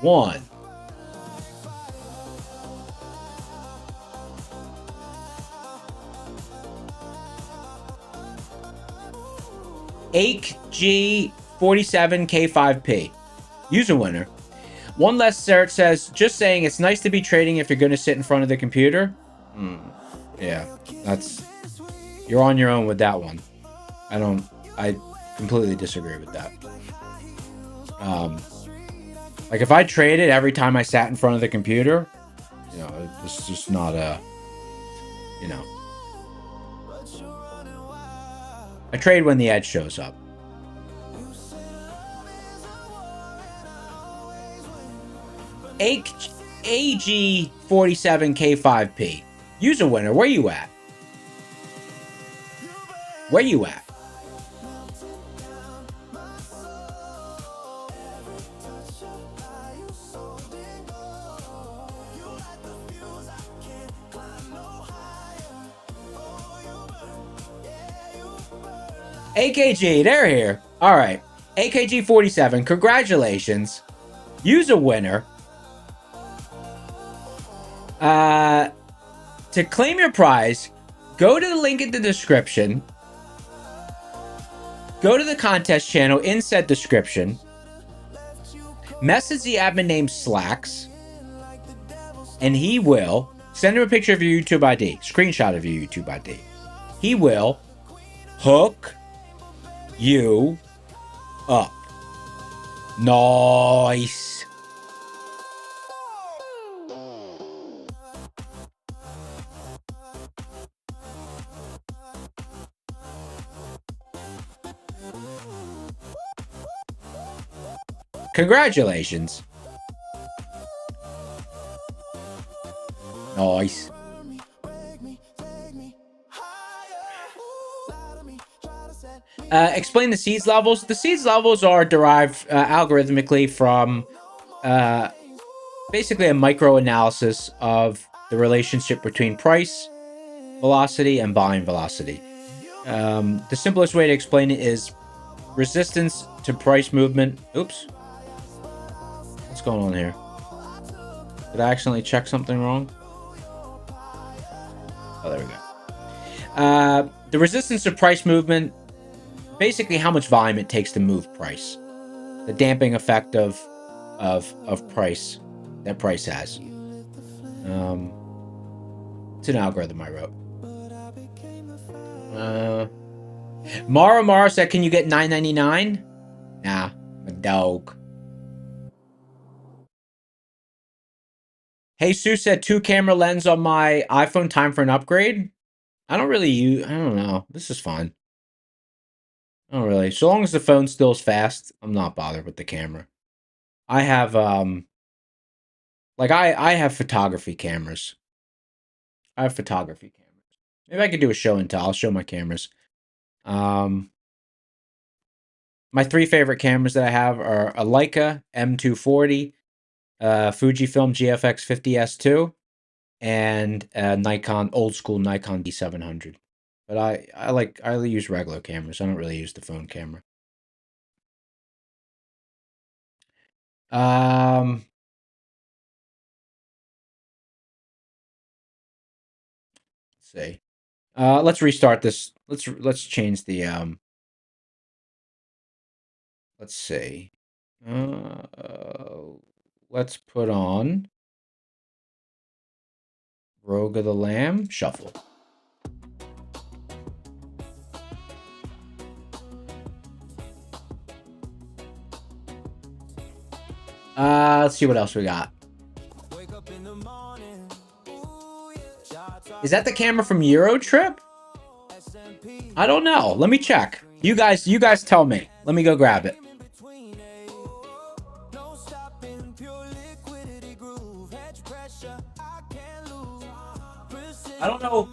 1. G47K5P. User winner. One less search says, just saying it's nice to be trading if you're going to sit in front of the computer. Yeah, that's You're on your own with that one. I completely disagree with that. Like if I traded every time I sat in front of the computer, you know, it's just not a, you know. I trade when the edge shows up. AG47K5P. Use a winner. Where you at? Where you at? AKG, they're here. All right. AKG47, congratulations. Use a winner. To claim your prize, go to the link in the description. Go to the contest channel in said description. Message the admin name Slacks. And he will send him a picture of your YouTube ID. Screenshot of your YouTube ID. He will hook you up. Nice. Congratulations. Nice. Explain the seeds levels. The seeds levels are derived algorithmically from basically a micro-analysis of the relationship between price, velocity, and volume velocity. The simplest way to explain it is resistance to price movement. Oops. What's going on here? Did I accidentally check something wrong? Oh, there we go. The resistance to price movement, basically how much volume it takes to move price. The damping effect of price that price has. It's an algorithm I wrote. Mara said, can you get $9.99? Nah, a dog. Hey, Sue said 2-camera lens on my iPhone, time for an upgrade. I don't know. This is fine. I don't really. So long as the phone still is fast, I'm not bothered with the camera. I have, I have photography cameras. Maybe I could do a show and tell. I'll show my cameras. My 3 favorite cameras that I have are a Leica M240, Fujifilm GFX 50S2, and a Nikon, old school Nikon D700. But I use regular cameras. I don't really use the phone camera. Let's see. Let's restart this. Let's change the let's see. Let's put on Rogue of the Lamb Shuffle. Let's see what else we got. Is that the camera from Eurotrip? I don't know. Let me check. You guys tell me. Let me go grab it. I don't know.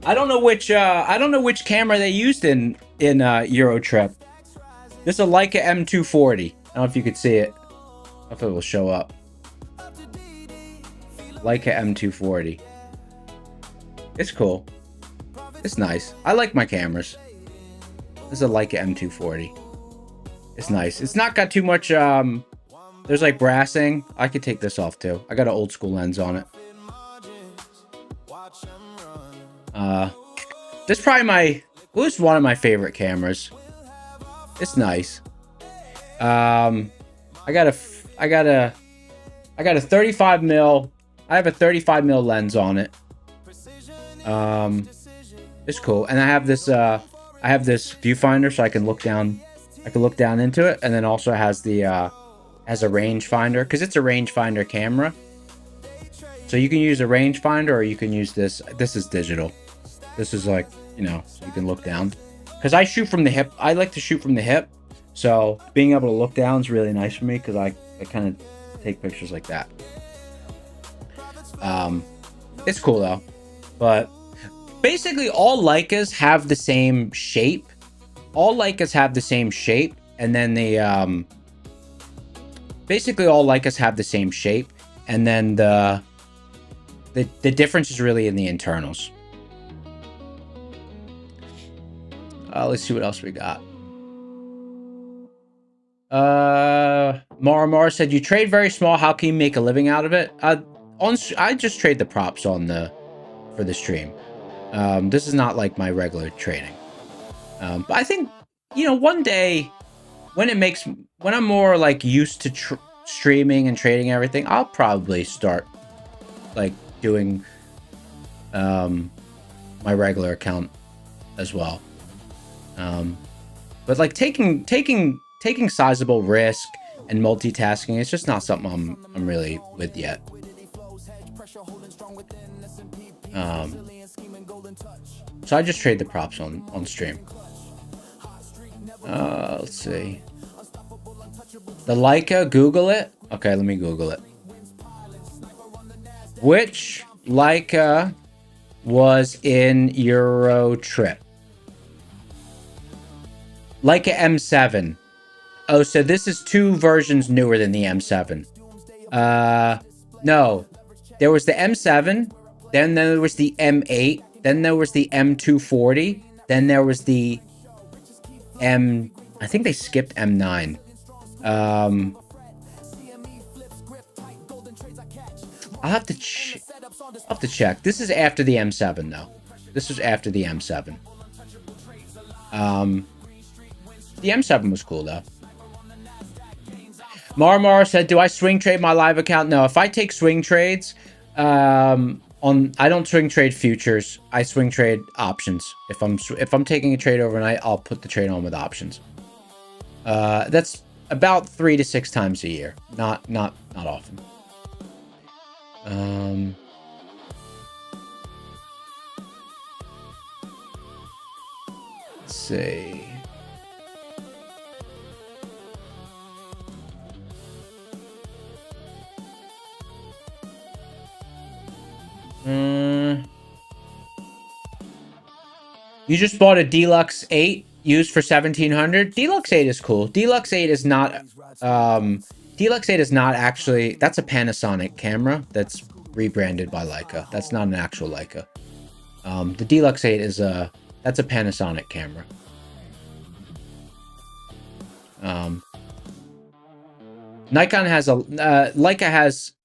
I don't know which camera they used in Eurotrip. This is a Leica M240. I don't know if you could see it. I don't know if it will show up. Leica M240. It's cool. It's nice. I like my cameras. This is a Leica M240. It's nice. It's not got too much, there's like brassing. I could take this off too. I got an old school lens on it. This is probably this is one of my favorite cameras. It's nice. I got a I got a 35 mil. I have a 35 mil lens on it. It's cool. And I have this viewfinder so I can look down. I can look down into it, and then also has the has a rangefinder because it's a rangefinder camera. So you can use a rangefinder or you can use this. This is digital. This is like, you know, so you can look down. Because I shoot from the hip. I like to shoot from the hip. So being able to look down is really nice for me because I kind of take pictures like that. It's cool though. But basically all Leicas have the same shape. All Leicas have the same shape. And then the basically all Leicas have the same shape. And then the difference is really in the internals. Let's see what else we got. Mara said, you trade very small. How can you make a living out of it? I just trade the props for the stream. This is not like my regular trading. But I think, you know, one day when I'm more like used to streaming and trading everything, I'll probably start like doing my regular account as well. But like taking sizable risk and multitasking, it's just not something I'm really with yet. So I just trade the props on stream. Let's see. The Leica, Google it. Okay, let me Google it. Which Leica was in Euro Trip? Leica M7. Oh, so this is 2 versions newer than the M7. No. There was the M7, then there was the M8, then there was the M240, then there was the I think they skipped M9. I'll have to check. This is after the M7 though. This was after the M7. The M7 was cool though. Marmar said, do I swing trade my live account? No, if I take swing trades, I don't swing trade futures. I swing trade options. If I'm taking a trade overnight, I'll put the trade on with options. That's about 3 to 6 times a year. Not often. Let's see. You just bought a Deluxe 8 used for 1700. Deluxe 8 is cool. Deluxe 8 is not actually, that's a Panasonic camera that's rebranded by Leica. That's not an actual Leica. The Deluxe 8 is that's a Panasonic camera. Nikon has a Leica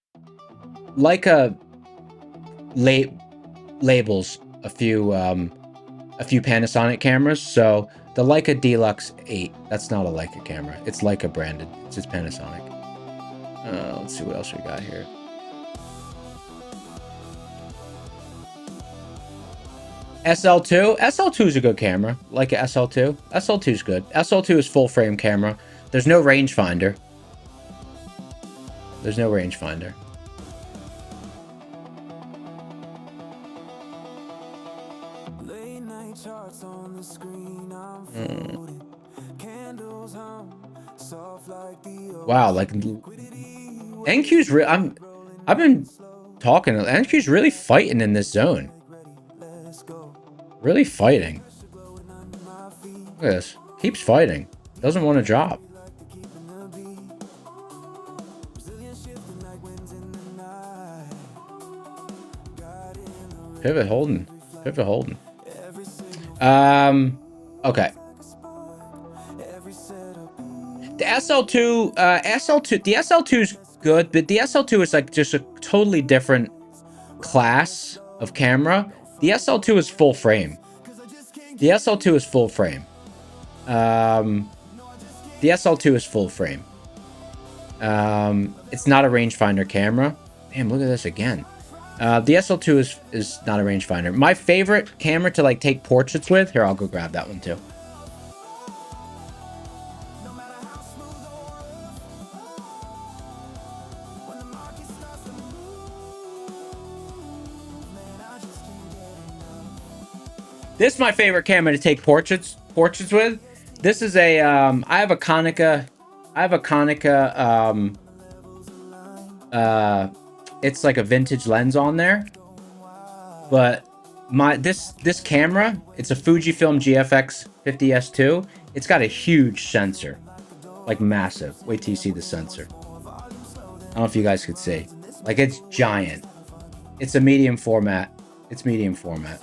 labels a few Panasonic cameras, so the Leica Deluxe 8, that's not a Leica camera. It's Leica branded. It's just Panasonic. Let's see what else we got here. SL2. SL2 is a good camera. Leica SL2. SL2 is good. SL2 is full frame camera. There's no rangefinder. There's no rangefinder. Wow, like NQ's I've been talking. NQ's really fighting in this zone. Really fighting. Look at this. Keeps fighting. Doesn't want to drop. Pivot holding. Pivot holding. Okay. The SL2, the SL2 is good, but the SL2 is like just a totally different class of camera. The SL2 is full frame. The SL2 is full frame. The SL2 is full frame. It's not a rangefinder camera. Damn, look at this again. The SL2 is not a rangefinder. My favorite camera to like take portraits with. Here, I'll go grab that one too. This is my favorite camera to take portraits with. This is a I have a Konica. It's like a vintage lens on there. But this camera, it's a Fujifilm GFX 50S2. It's got a huge sensor. Like massive. Wait till you see the sensor. I don't know if you guys could see. Like it's giant. It's a medium format. It's medium format.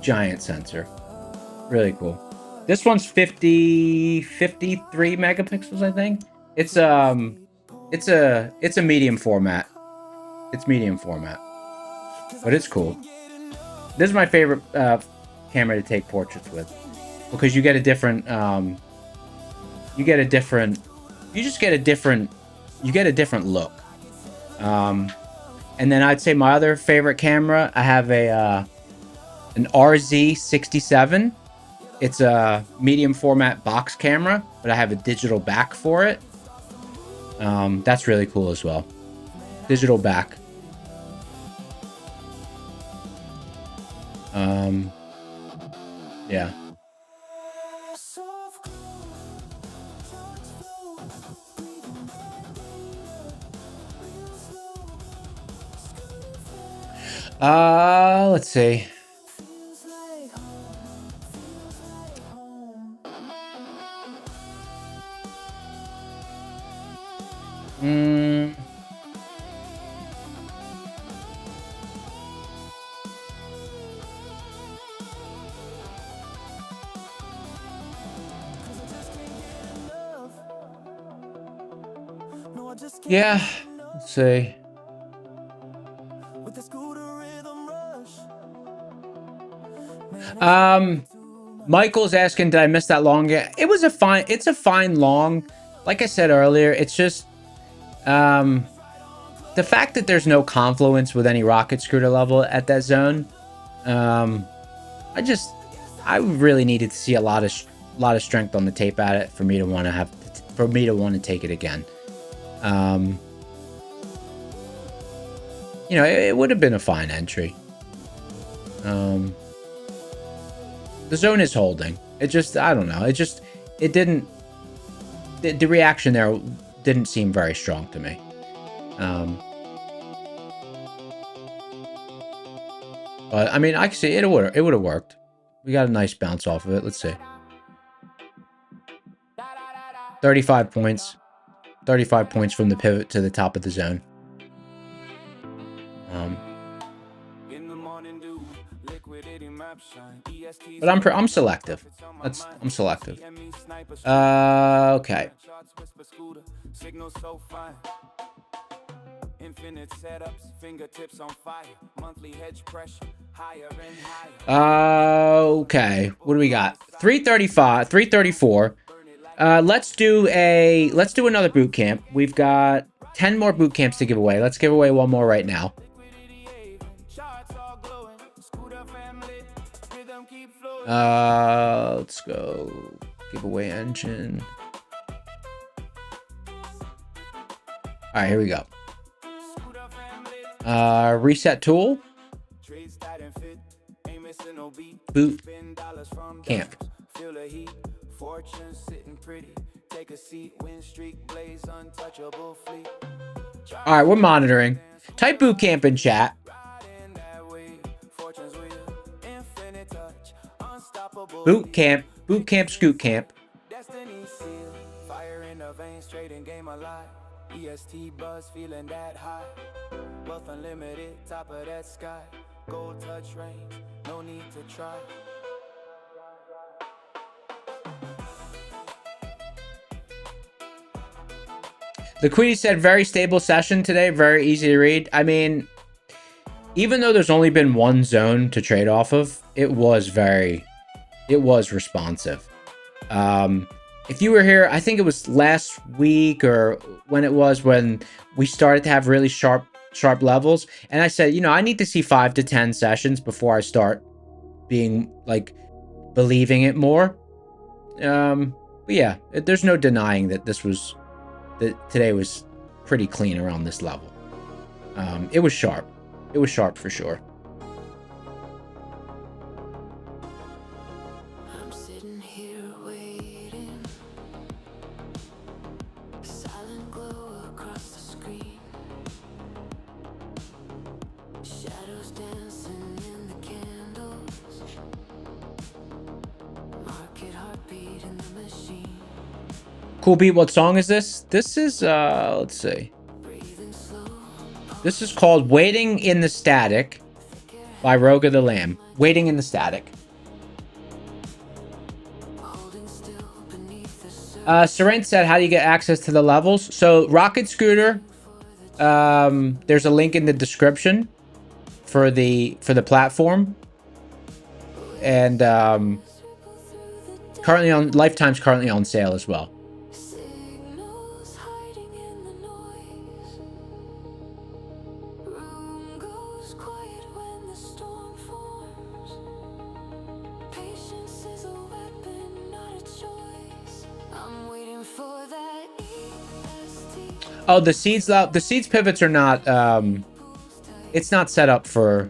Giant sensor. Really cool. This one's 53 megapixels, I think. It's a medium format. It's medium format. But it's cool. This is my favorite camera to take portraits with. Because you get a different you get a different look. And then I'd say my other favorite camera, I have an RZ67. It's a medium format box camera, but I have a digital back for it. That's really cool as well. Digital back. Yeah. Let's see. Yeah, let's see. Michael's asking, did I miss that long? It's a fine long. Like I said earlier, it's just the fact that there's no confluence with any rocket scooter level at that zone. I really needed to see a lot of strength on the tape at it for me to want to take it again. You know, it would have been a fine entry. The zone is holding. It just, I don't know. It didn't, the reaction there didn't seem very strong to me. But I mean, I can see it would have worked. We got a nice bounce off of it. Let's see. 35 points. 35 points from the pivot to the top of the zone. But I'm selective. I'm selective. Okay. Okay. What do we got? 335, 334. Let's do another boot camp. We've got 10 more boot camps to give away. Let's give away one more right now. Let's go giveaway engine. All right, here we go. Reset tool. Boot camp. All right, we're monitoring. Type boot camp in chat. Boot camp, scoot camp. EST buzz feeling that high. Wealth unlimited, top of that sky. Gold touch range, no need to try. The Queenie said, very stable session today, very easy to read. I mean, even though there's only been one zone to trade off of, it was responsive. if you were here, I think it was last week or when we started to have really sharp levels, and I said, you know, I need to see 5 to 10 sessions before I start being like believing it more. But yeah, there's no denying that today was pretty clean around this level. It was sharp. It was sharp for sure. I'm sitting here waiting. A silent glow across the screen. Shadows dancing in the candles. Market heartbeat in the machine. Cool beat, what song is this? This is, let's see. Breathing slow. This is called Waiting in the Static by Rogue of the Lamb. Waiting in the Static. Holding still beneath the surface. Seren said, how do you get access to the levels? So, Rocket Scooter, there's a link in the description for the platform. And, Lifetime's currently on sale as well. Signals hiding in the noise. Room goes quiet when the storm forms. Patience is a weapon, not a choice. I'm waiting for that EST. Oh, the seeds pivots are not, it's not set up for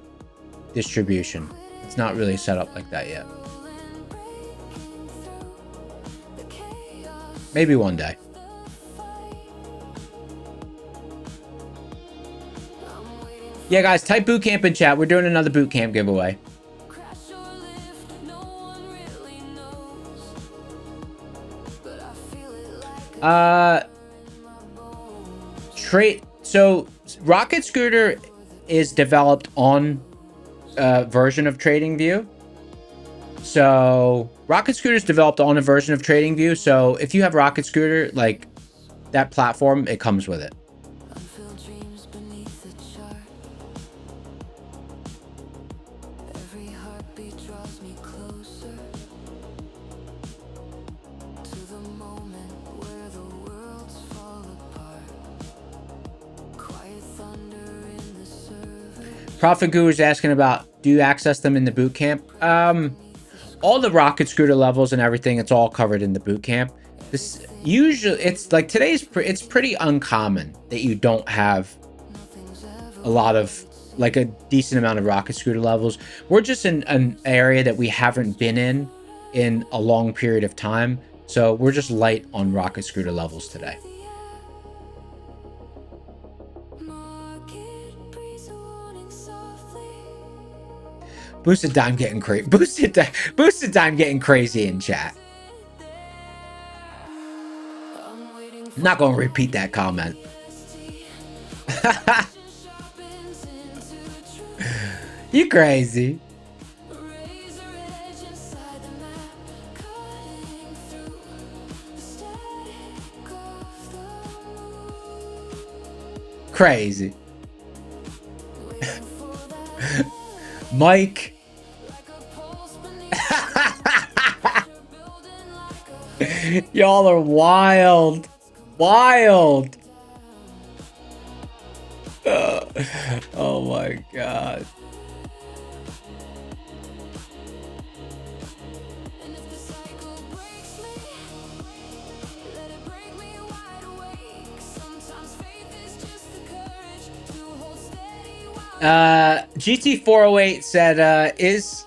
distribution. It's not really set up like that yet. Maybe one day. Yeah, guys, type bootcamp in chat. We're doing another bootcamp giveaway. Crash or lift, no one really knows. But I feel it like So Rocket Scooter is developed on a version of TradingView. So Rocket Scooter is developed on a version of TradingView. So if you have Rocket Scooter, like that platform, it comes with it. unfilled dreams beneath the chart. Every heartbeat draws me closer to the moment where the worlds fall apart. Quiet thunder in the server. Prophet Guru is asking about, do you access them in the boot camp? All the Rocket Scooter levels and everything, it's all covered in the boot camp. This usually, it's like it's pretty uncommon that you don't have a lot of, like a decent amount of Rocket Scooter levels. We're just in an area that we haven't been in a long period of time. So we're just light on Rocket Scooter levels today. Market breeze warning softly. Boosted Dime getting crazy. Boosted Dime getting crazy in chat. I'm waiting I'm not gonna repeat that comment. sharpens into truth. You crazy. Razor edge inside the map, cutting through the static of the moon. Crazy. Waiting for that Mike. like a pulse beneath building like a Y'all are wild. Wild. Oh my god. and if the cycle breaks me, let it break me wide awake. Sometimes faith is just the courage to hold steady while GT408 said, is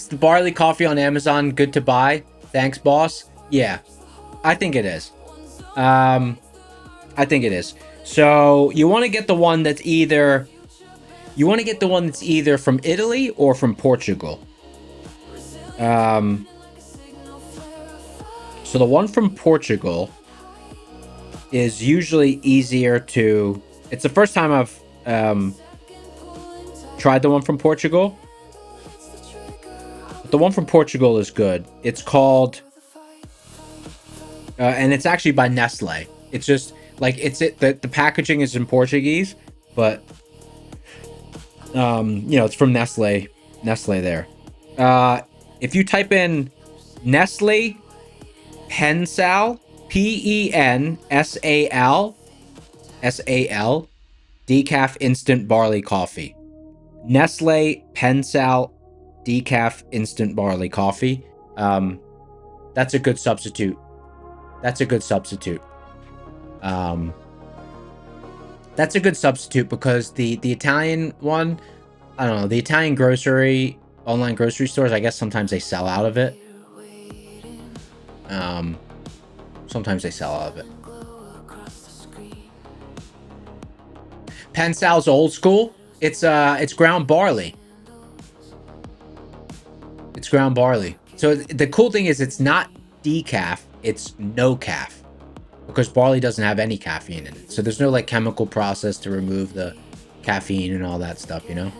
the barley coffee on Amazon good to buy? Thanks, boss. Yeah, I think it is. I think it is. So you want to get the one that's either from Italy or from Portugal. So the one from Portugal is usually easier to. It's the first time I've tried the one from Portugal. But the one from Portugal is good. It's called, and it's actually by Nestle. It's just like the packaging is in Portuguese, but you know, it's from Nestle there. If you type in Nestle Pensal, Pensal, decaf instant barley coffee. Nestle Pensal decaf instant barley coffee. That's a good substitute. That's a good substitute. That's a good substitute because the Italian one, I don't know, the Italian online grocery stores, I guess sometimes they sell out of it. Sometimes they sell out of it. Pensal's old school. It's ground barley. It's ground barley. So the cool thing is it's not decaf, it's no caf. Because barley doesn't have any caffeine in it. So there's no like chemical process to remove the caffeine and all that stuff, you know?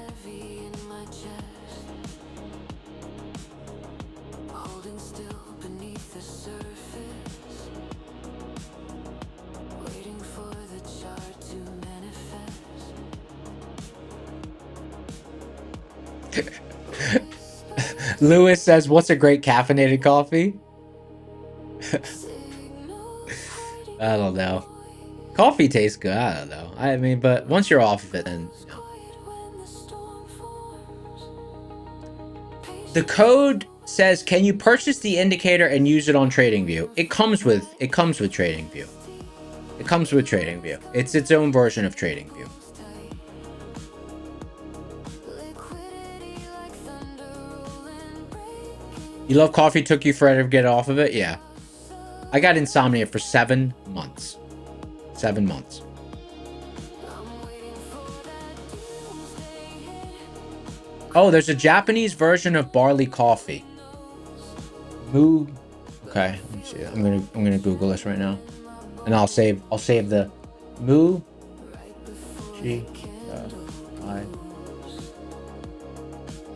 Lewis says, what's a great caffeinated coffee? I don't know. Coffee tastes good. I don't know. I mean, but once you're off of it, then you know. The code says, can you purchase the indicator and use it on TradingView? It comes with TradingView. It comes with TradingView. It's its own version of TradingView. You love coffee, took you forever to get off of it? Yeah. I got insomnia for 7 months. 7 months. Oh, there's a Japanese version of barley coffee. Moo. Okay, let me see. I'm gonna Google this right now, and I'll save the Moo. G. I.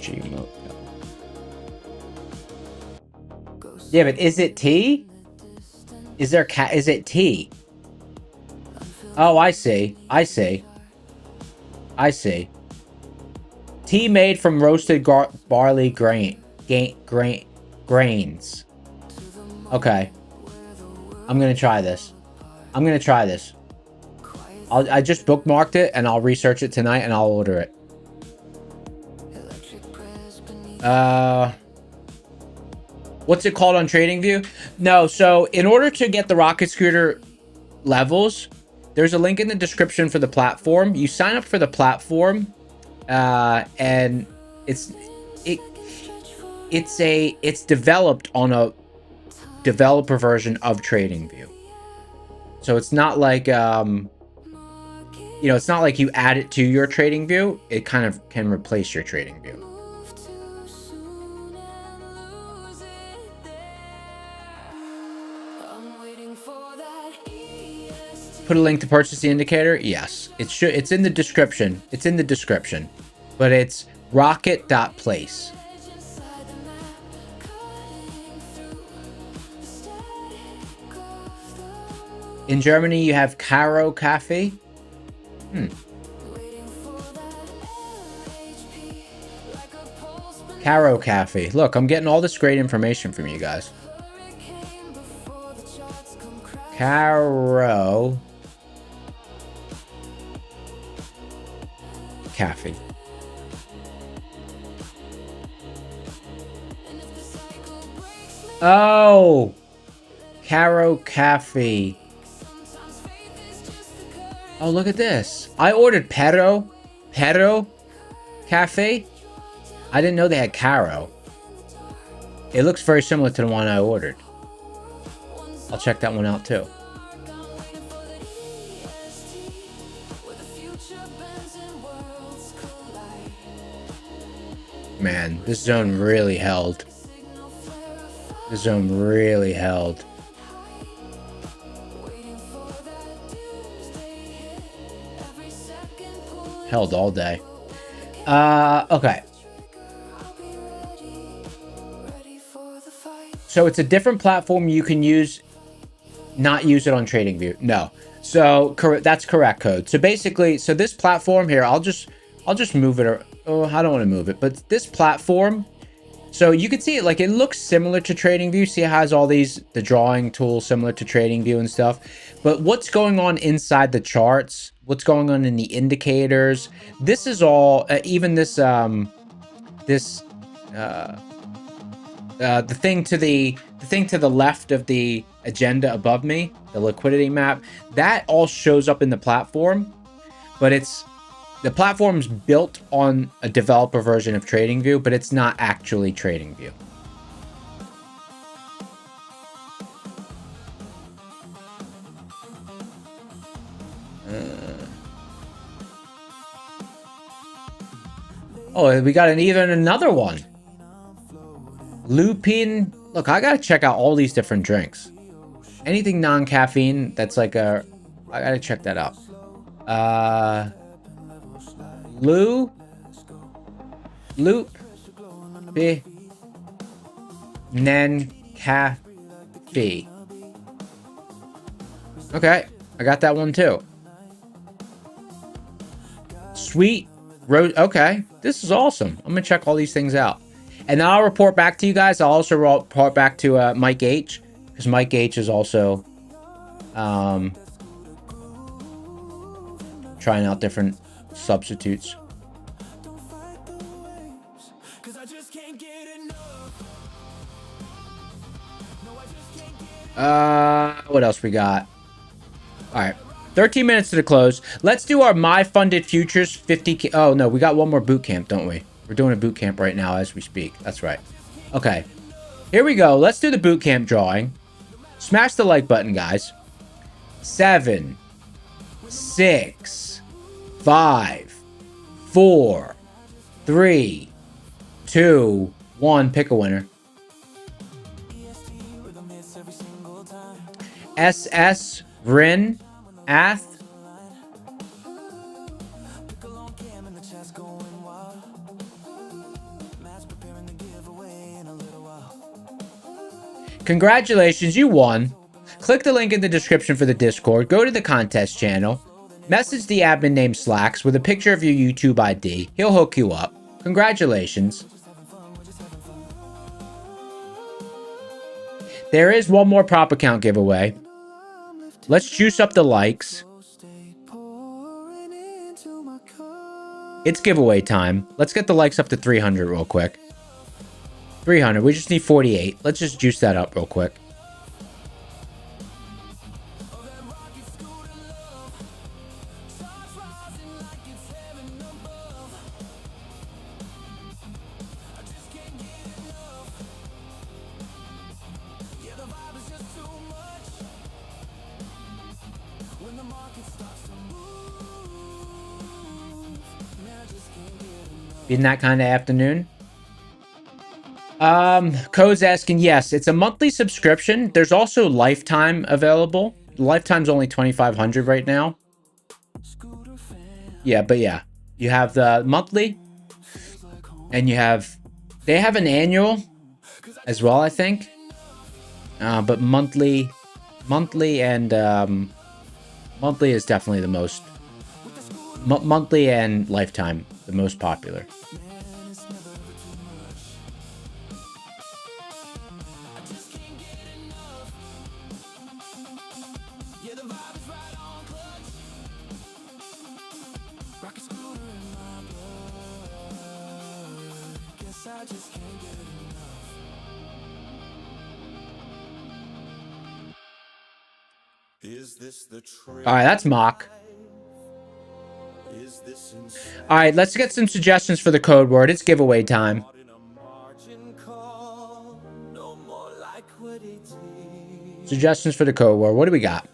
G. Mo. Yeah, but is it tea? Is it tea? Oh, I see. Tea made from roasted barley grains. Okay. I'm gonna try this. I just bookmarked it and I'll research it tonight and I'll order it. What's it called on TradingView? No, so in order to get the rocket scooter levels, there's a link in the description for the platform. You sign up for the platform, and it's developed on a developer version of TradingView. So it's not like it's not like you add it to your TradingView. It kind of can replace your TradingView. Put a link to purchase the indicator. Yes, it's in the description. It's in the description, but it's rocket.place. In Germany, you have Caro Cafe. Caro Cafe. Look, I'm getting all this great information from you guys. Caro Cafe. Oh, Caro Cafe. Oh, look at this. I ordered Pero Cafe. I didn't know they had Caro. It looks very similar to the one I ordered. I'll check that one out too. Man, this zone really held. This zone really held. Held all day. Okay. So it's a different platform you can use, not use it on TradingView. No. So that's correct code. So basically, so this platform here, I'll just move it. Oh, I don't want to move it, but this platform. So you can see it, like, it looks similar to TradingView. See, it has all these, the drawing tools similar to TradingView and stuff. But what's going on inside the charts, what's going on in the indicators, this is all, even this, the thing to the left of the agenda above me, the liquidity map, that all shows up in the platform, but the platform's built on a developer version of TradingView, but it's not actually TradingView. Oh, we got even another one. Lupin. Look, I gotta check out all these different drinks. Anything non-caffeine that's like I gotta check that out. Loop, B, Nen, Cafe. Okay, I got that one too. Sweet Rose. Okay, this is awesome. I'm gonna check all these things out, and then I'll report back to you guys. I'll also report back to Mike H, because Mike H is also trying out different substitutes. What else we got? All right, 13 minutes to the close. Let's do our My Funded Futures 50K. Oh no, we got one more boot camp, don't we? We're doing a boot camp right now as we speak. That's right. Okay, here we go. Let's do the boot camp drawing. Smash the like button, guys. 7, 6, 5, 4, 3, 2, 1. Pick a winner. SS Rin Ath. Congratulations, you won. Click the link in the description for the Discord. Go to the contest channel. Message the admin named Slacks with a picture of your YouTube ID. He'll hook you up. Congratulations. There is one more prop account giveaway. Let's juice up the likes. It's giveaway time. Let's get the likes up to 300 real quick. 300. We just need 48. Let's just juice that up real quick. In that kind of afternoon. Code's asking, yes, it's a monthly subscription. There's also lifetime available. Lifetime's only 2,500 right now. Yeah, but yeah, you have the monthly, and you have, they have an annual as well, I think. But monthly and monthly is definitely the most. Monthly and lifetime, the most popular. All right, that's mock. All right, let's get some suggestions for the code word. It's giveaway time. Suggestions for the code word. What do we got?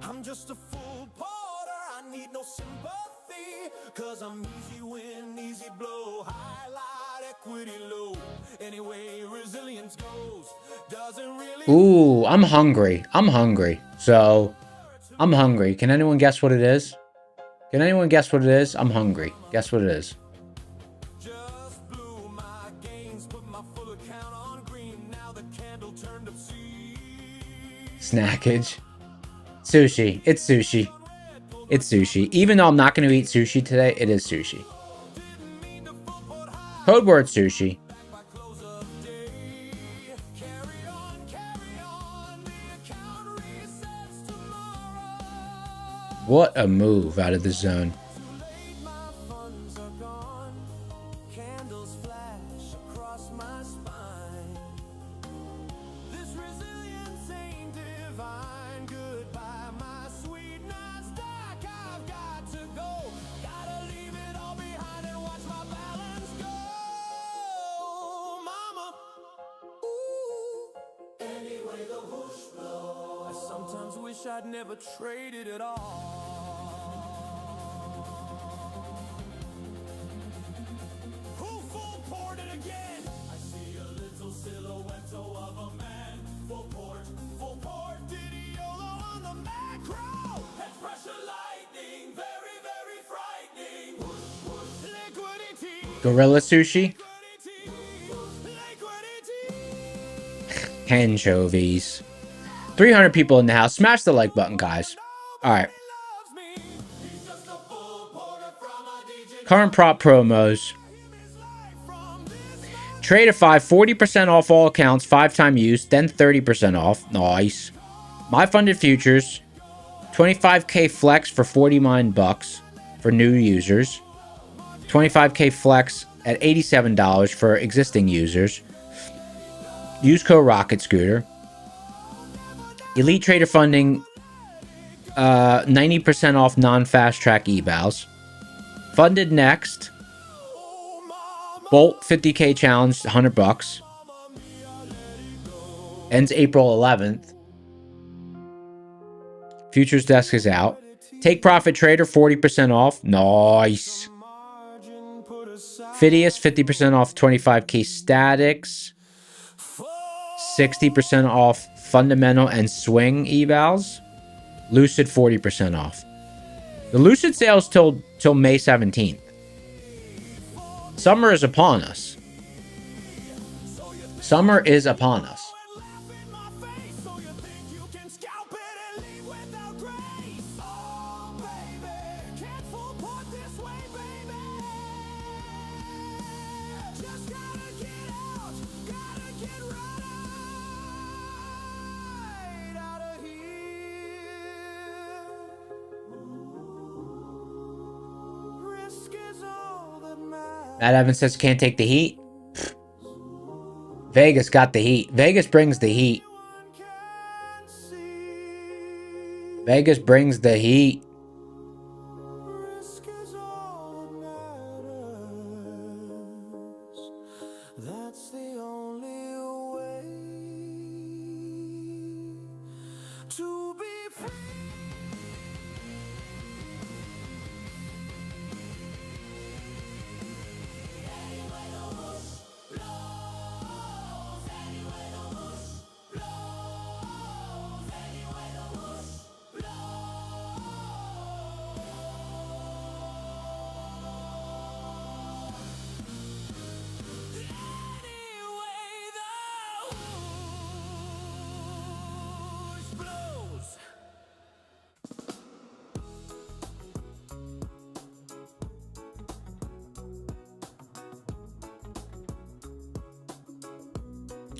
I'm just a full porter, I need no sympathy, cause I'm easy win, easy blow, highlight, equity low, anyway resilience goes, doesn't really... Ooh, I'm hungry. So, I'm hungry. Can anyone guess what it is? Can anyone guess what it is? I'm hungry. Guess what it is. Just blew my gains, put my full account on green, now the candle turned up C. Snackage. Sushi. It's sushi. It's sushi. Even though I'm not going to eat sushi today, it is sushi. Code word sushi. What a move out of the zone. Sometimes wish I'd never traded at all. Who full ported again? I see a little silhouette of a man. Full port, Didiolo on the macro. Head pressure lightning, very, very frightening. Whoosh, whoosh, liquidity. Gorilla sushi. Anchovies. 300 people in the house. Smash the like button, guys. All right. Current prop promos. Trade at 5, 40% off all accounts, 5-time use, then 30% off. Nice. My funded futures. 25k flex for 49 bucks for new users. 25k flex at $87 for existing users. Use code Rocket Scooter. Elite Trader funding, 90% off non-fast track evals. Funded next. Bolt 50k challenge, 100 bucks. Ends April 11th. Futures desk is out. Take Profit Trader, 40% off. Nice. Phidias, 50% off 25k statics. 60% off fundamental and swing evals. Lucid 40% off. The Lucid sales till May 17th. Summer is upon us. Summer is upon us. Matt Evans says can't take the heat. Pfft. Vegas got the heat. Vegas brings the heat. Vegas brings the heat. That's the only way to be free.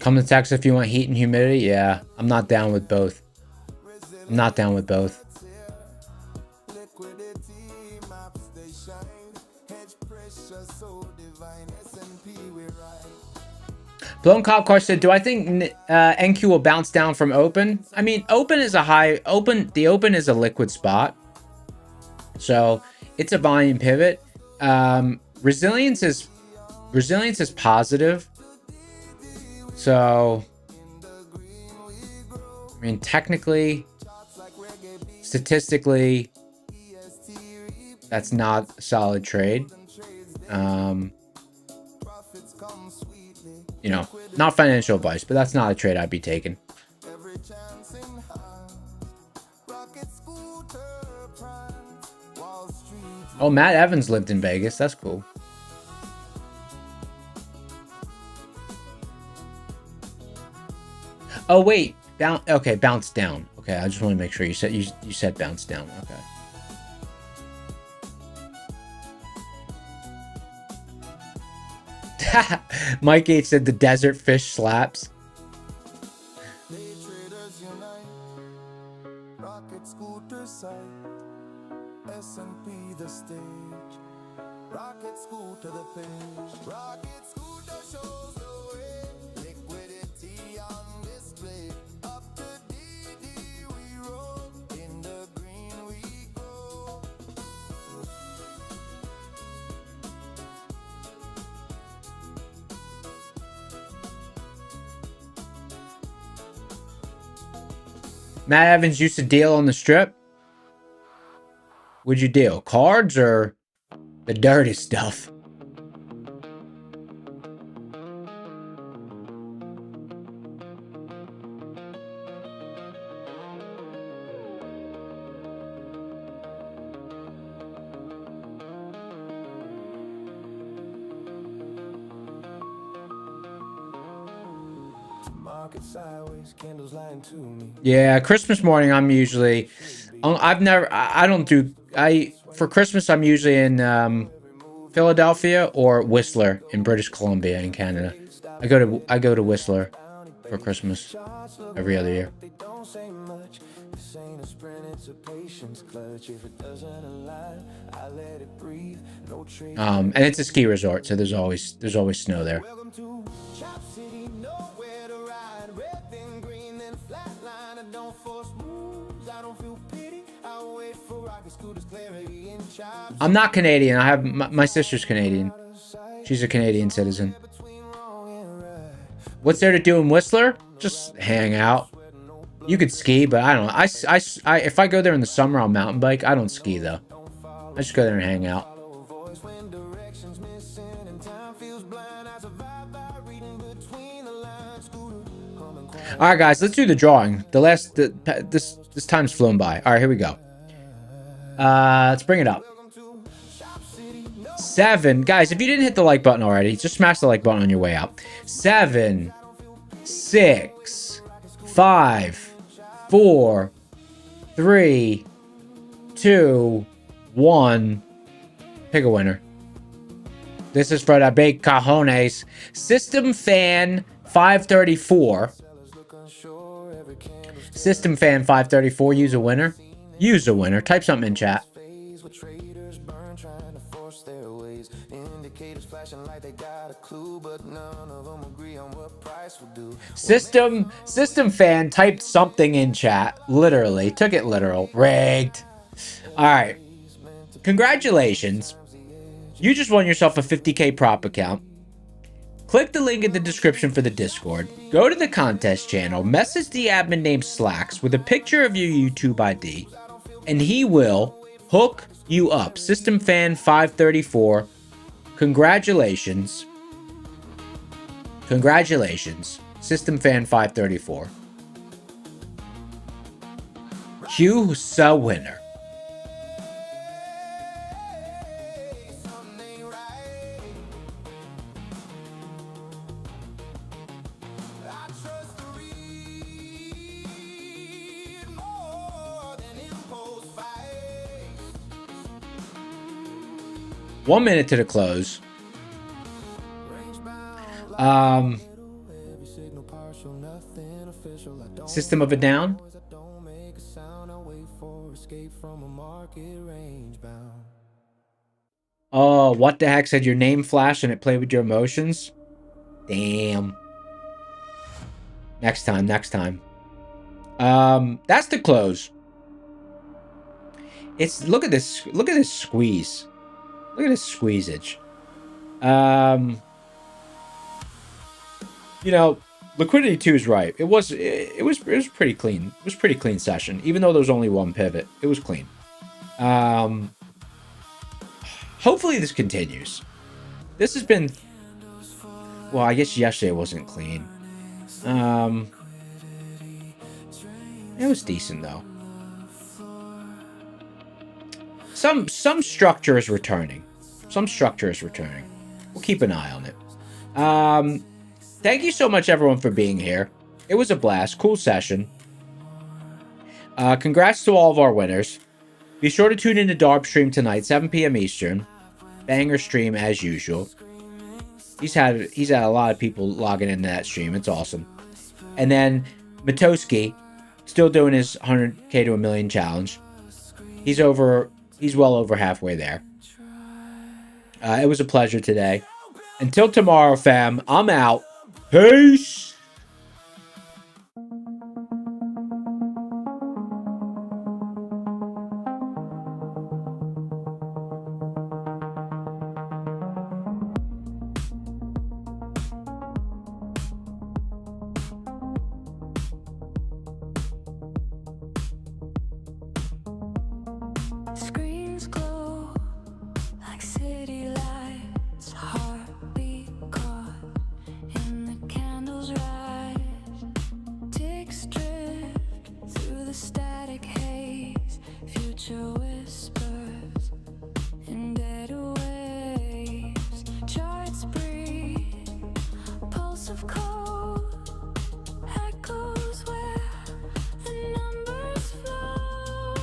Come to Texas if you want heat and humidity. Yeah, I'm not down with both. I'm not down with both. Blown Cop Car said, do I think NQ will bounce down from open? I mean, open is a high open. The open is a liquid spot. So it's a volume pivot. Resilience is positive. So, I mean, technically, statistically, that's not a solid trade. You know, not financial advice, but that's not a trade I'd be taking. Oh, Matt Evans lived in Vegas. That's cool. Oh wait, okay, bounce down. Okay, I just want to make sure you said bounce down. Okay. Mike H said the desert fish slaps. Day traders unite. Rocket scooter side. S&P the stage. Rocket scooter the page. Rocket scooter shows the way. Liquidity on display. Up to DD we roll. In the green we go. Matt Evans used to deal on the strip. Would you deal cards or the dirty stuff? Market sideways, candles lying to me. Yeah, Christmas morning I'm usually I don't do for Christmas I'm usually in Philadelphia or Whistler in British Columbia in Canada. I go to Whistler for Christmas every other year. They don't say much. This ain't a sprint, it's a patience clutch. If it doesn't align, I let it breathe. No trace. And it's a ski resort, so there's always snow there. Welcome to Chop City, nowhere to ride. Red, then green, then flatline. I don't force moves, I don't feel pity. I wait for rocket scooters, clarity in Chop. I'm not Canadian. I have my sister's Canadian. She's a Canadian citizen. Between wrong and right. What's there to do in Whistler? Just hang out. You could ski, but I don't know. I if I go there in the summer, I'll mountain bike. I don't ski though. I just go there and hang out. Follow a voice when direction's missing and time feels blind. I survive by reading between the lines. Scooter, humming quiet. All right, guys, let's do the drawing. This time's flown by. All right, here we go. Let's bring it up. Welcome to Chop City, 7, guys. If you didn't hit the like button already, just smash the like button on your way out. 7, 6, 5, 4, 3, 2, 1. Pick a winner. This is for the big cajones. System Fan 534. System Fan 534. Use a winner. Use a winner. Type something in chat. phase where traders burn trying to force their ways. Indicators flashing like they got a clue, but none of them agree on what price will do. System Fan typed something in chat. Literally. Took it literal. Rigged. All right. Congratulations. You just won yourself a 50K prop account. Click the link in the description for the Discord. Go to the contest channel. Message the admin named Slacks with a picture of your YouTube ID. And he will hook you up. System Fan 534. Congratulations. Congratulations. System Fan 534. Q's a winner. Something ain't right. I trust the read more than impulse buys. 1 minute to the close. Every signal partial, nothing official. I don't System of a Down. noise, I don't make a sound. I wait for escape from a market range bound. Oh, what the heck said your name flash and it played with your emotions? Damn. Next time, next time. That's the close. It's look at this squeeze. Look at this squeezage. You know, Liquidity 2 is right. It was pretty clean. It was a pretty clean session, even though there was only one pivot. It was clean. Hopefully this continues. This has been, well, I guess yesterday wasn't clean. It was decent though. Some structure is returning. Some structure is returning. We'll keep an eye on it. Thank you so much, everyone, for being here. It was a blast. Cool session. Congrats to all of our winners. Be sure to tune in to Darb stream tonight, 7 p.m. Eastern. Banger stream as usual. He's had a lot of people logging into that stream. It's awesome. And then Matoski, still doing his 100K to a million challenge. He's well over halfway there. It was a pleasure today. Until tomorrow, fam, I'm out. Peace. Screens glow like city lights, heartbeat caught in the candles rise. Ticks drift through the static haze, future whispers in dead waves. Charts breathe, pulse of cold, echoes where the numbers float.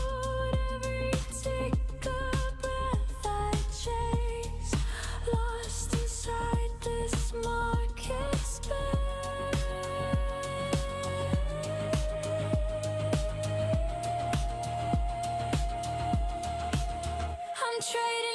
Every tick a breath I chase, lost inside this market space. I'm trading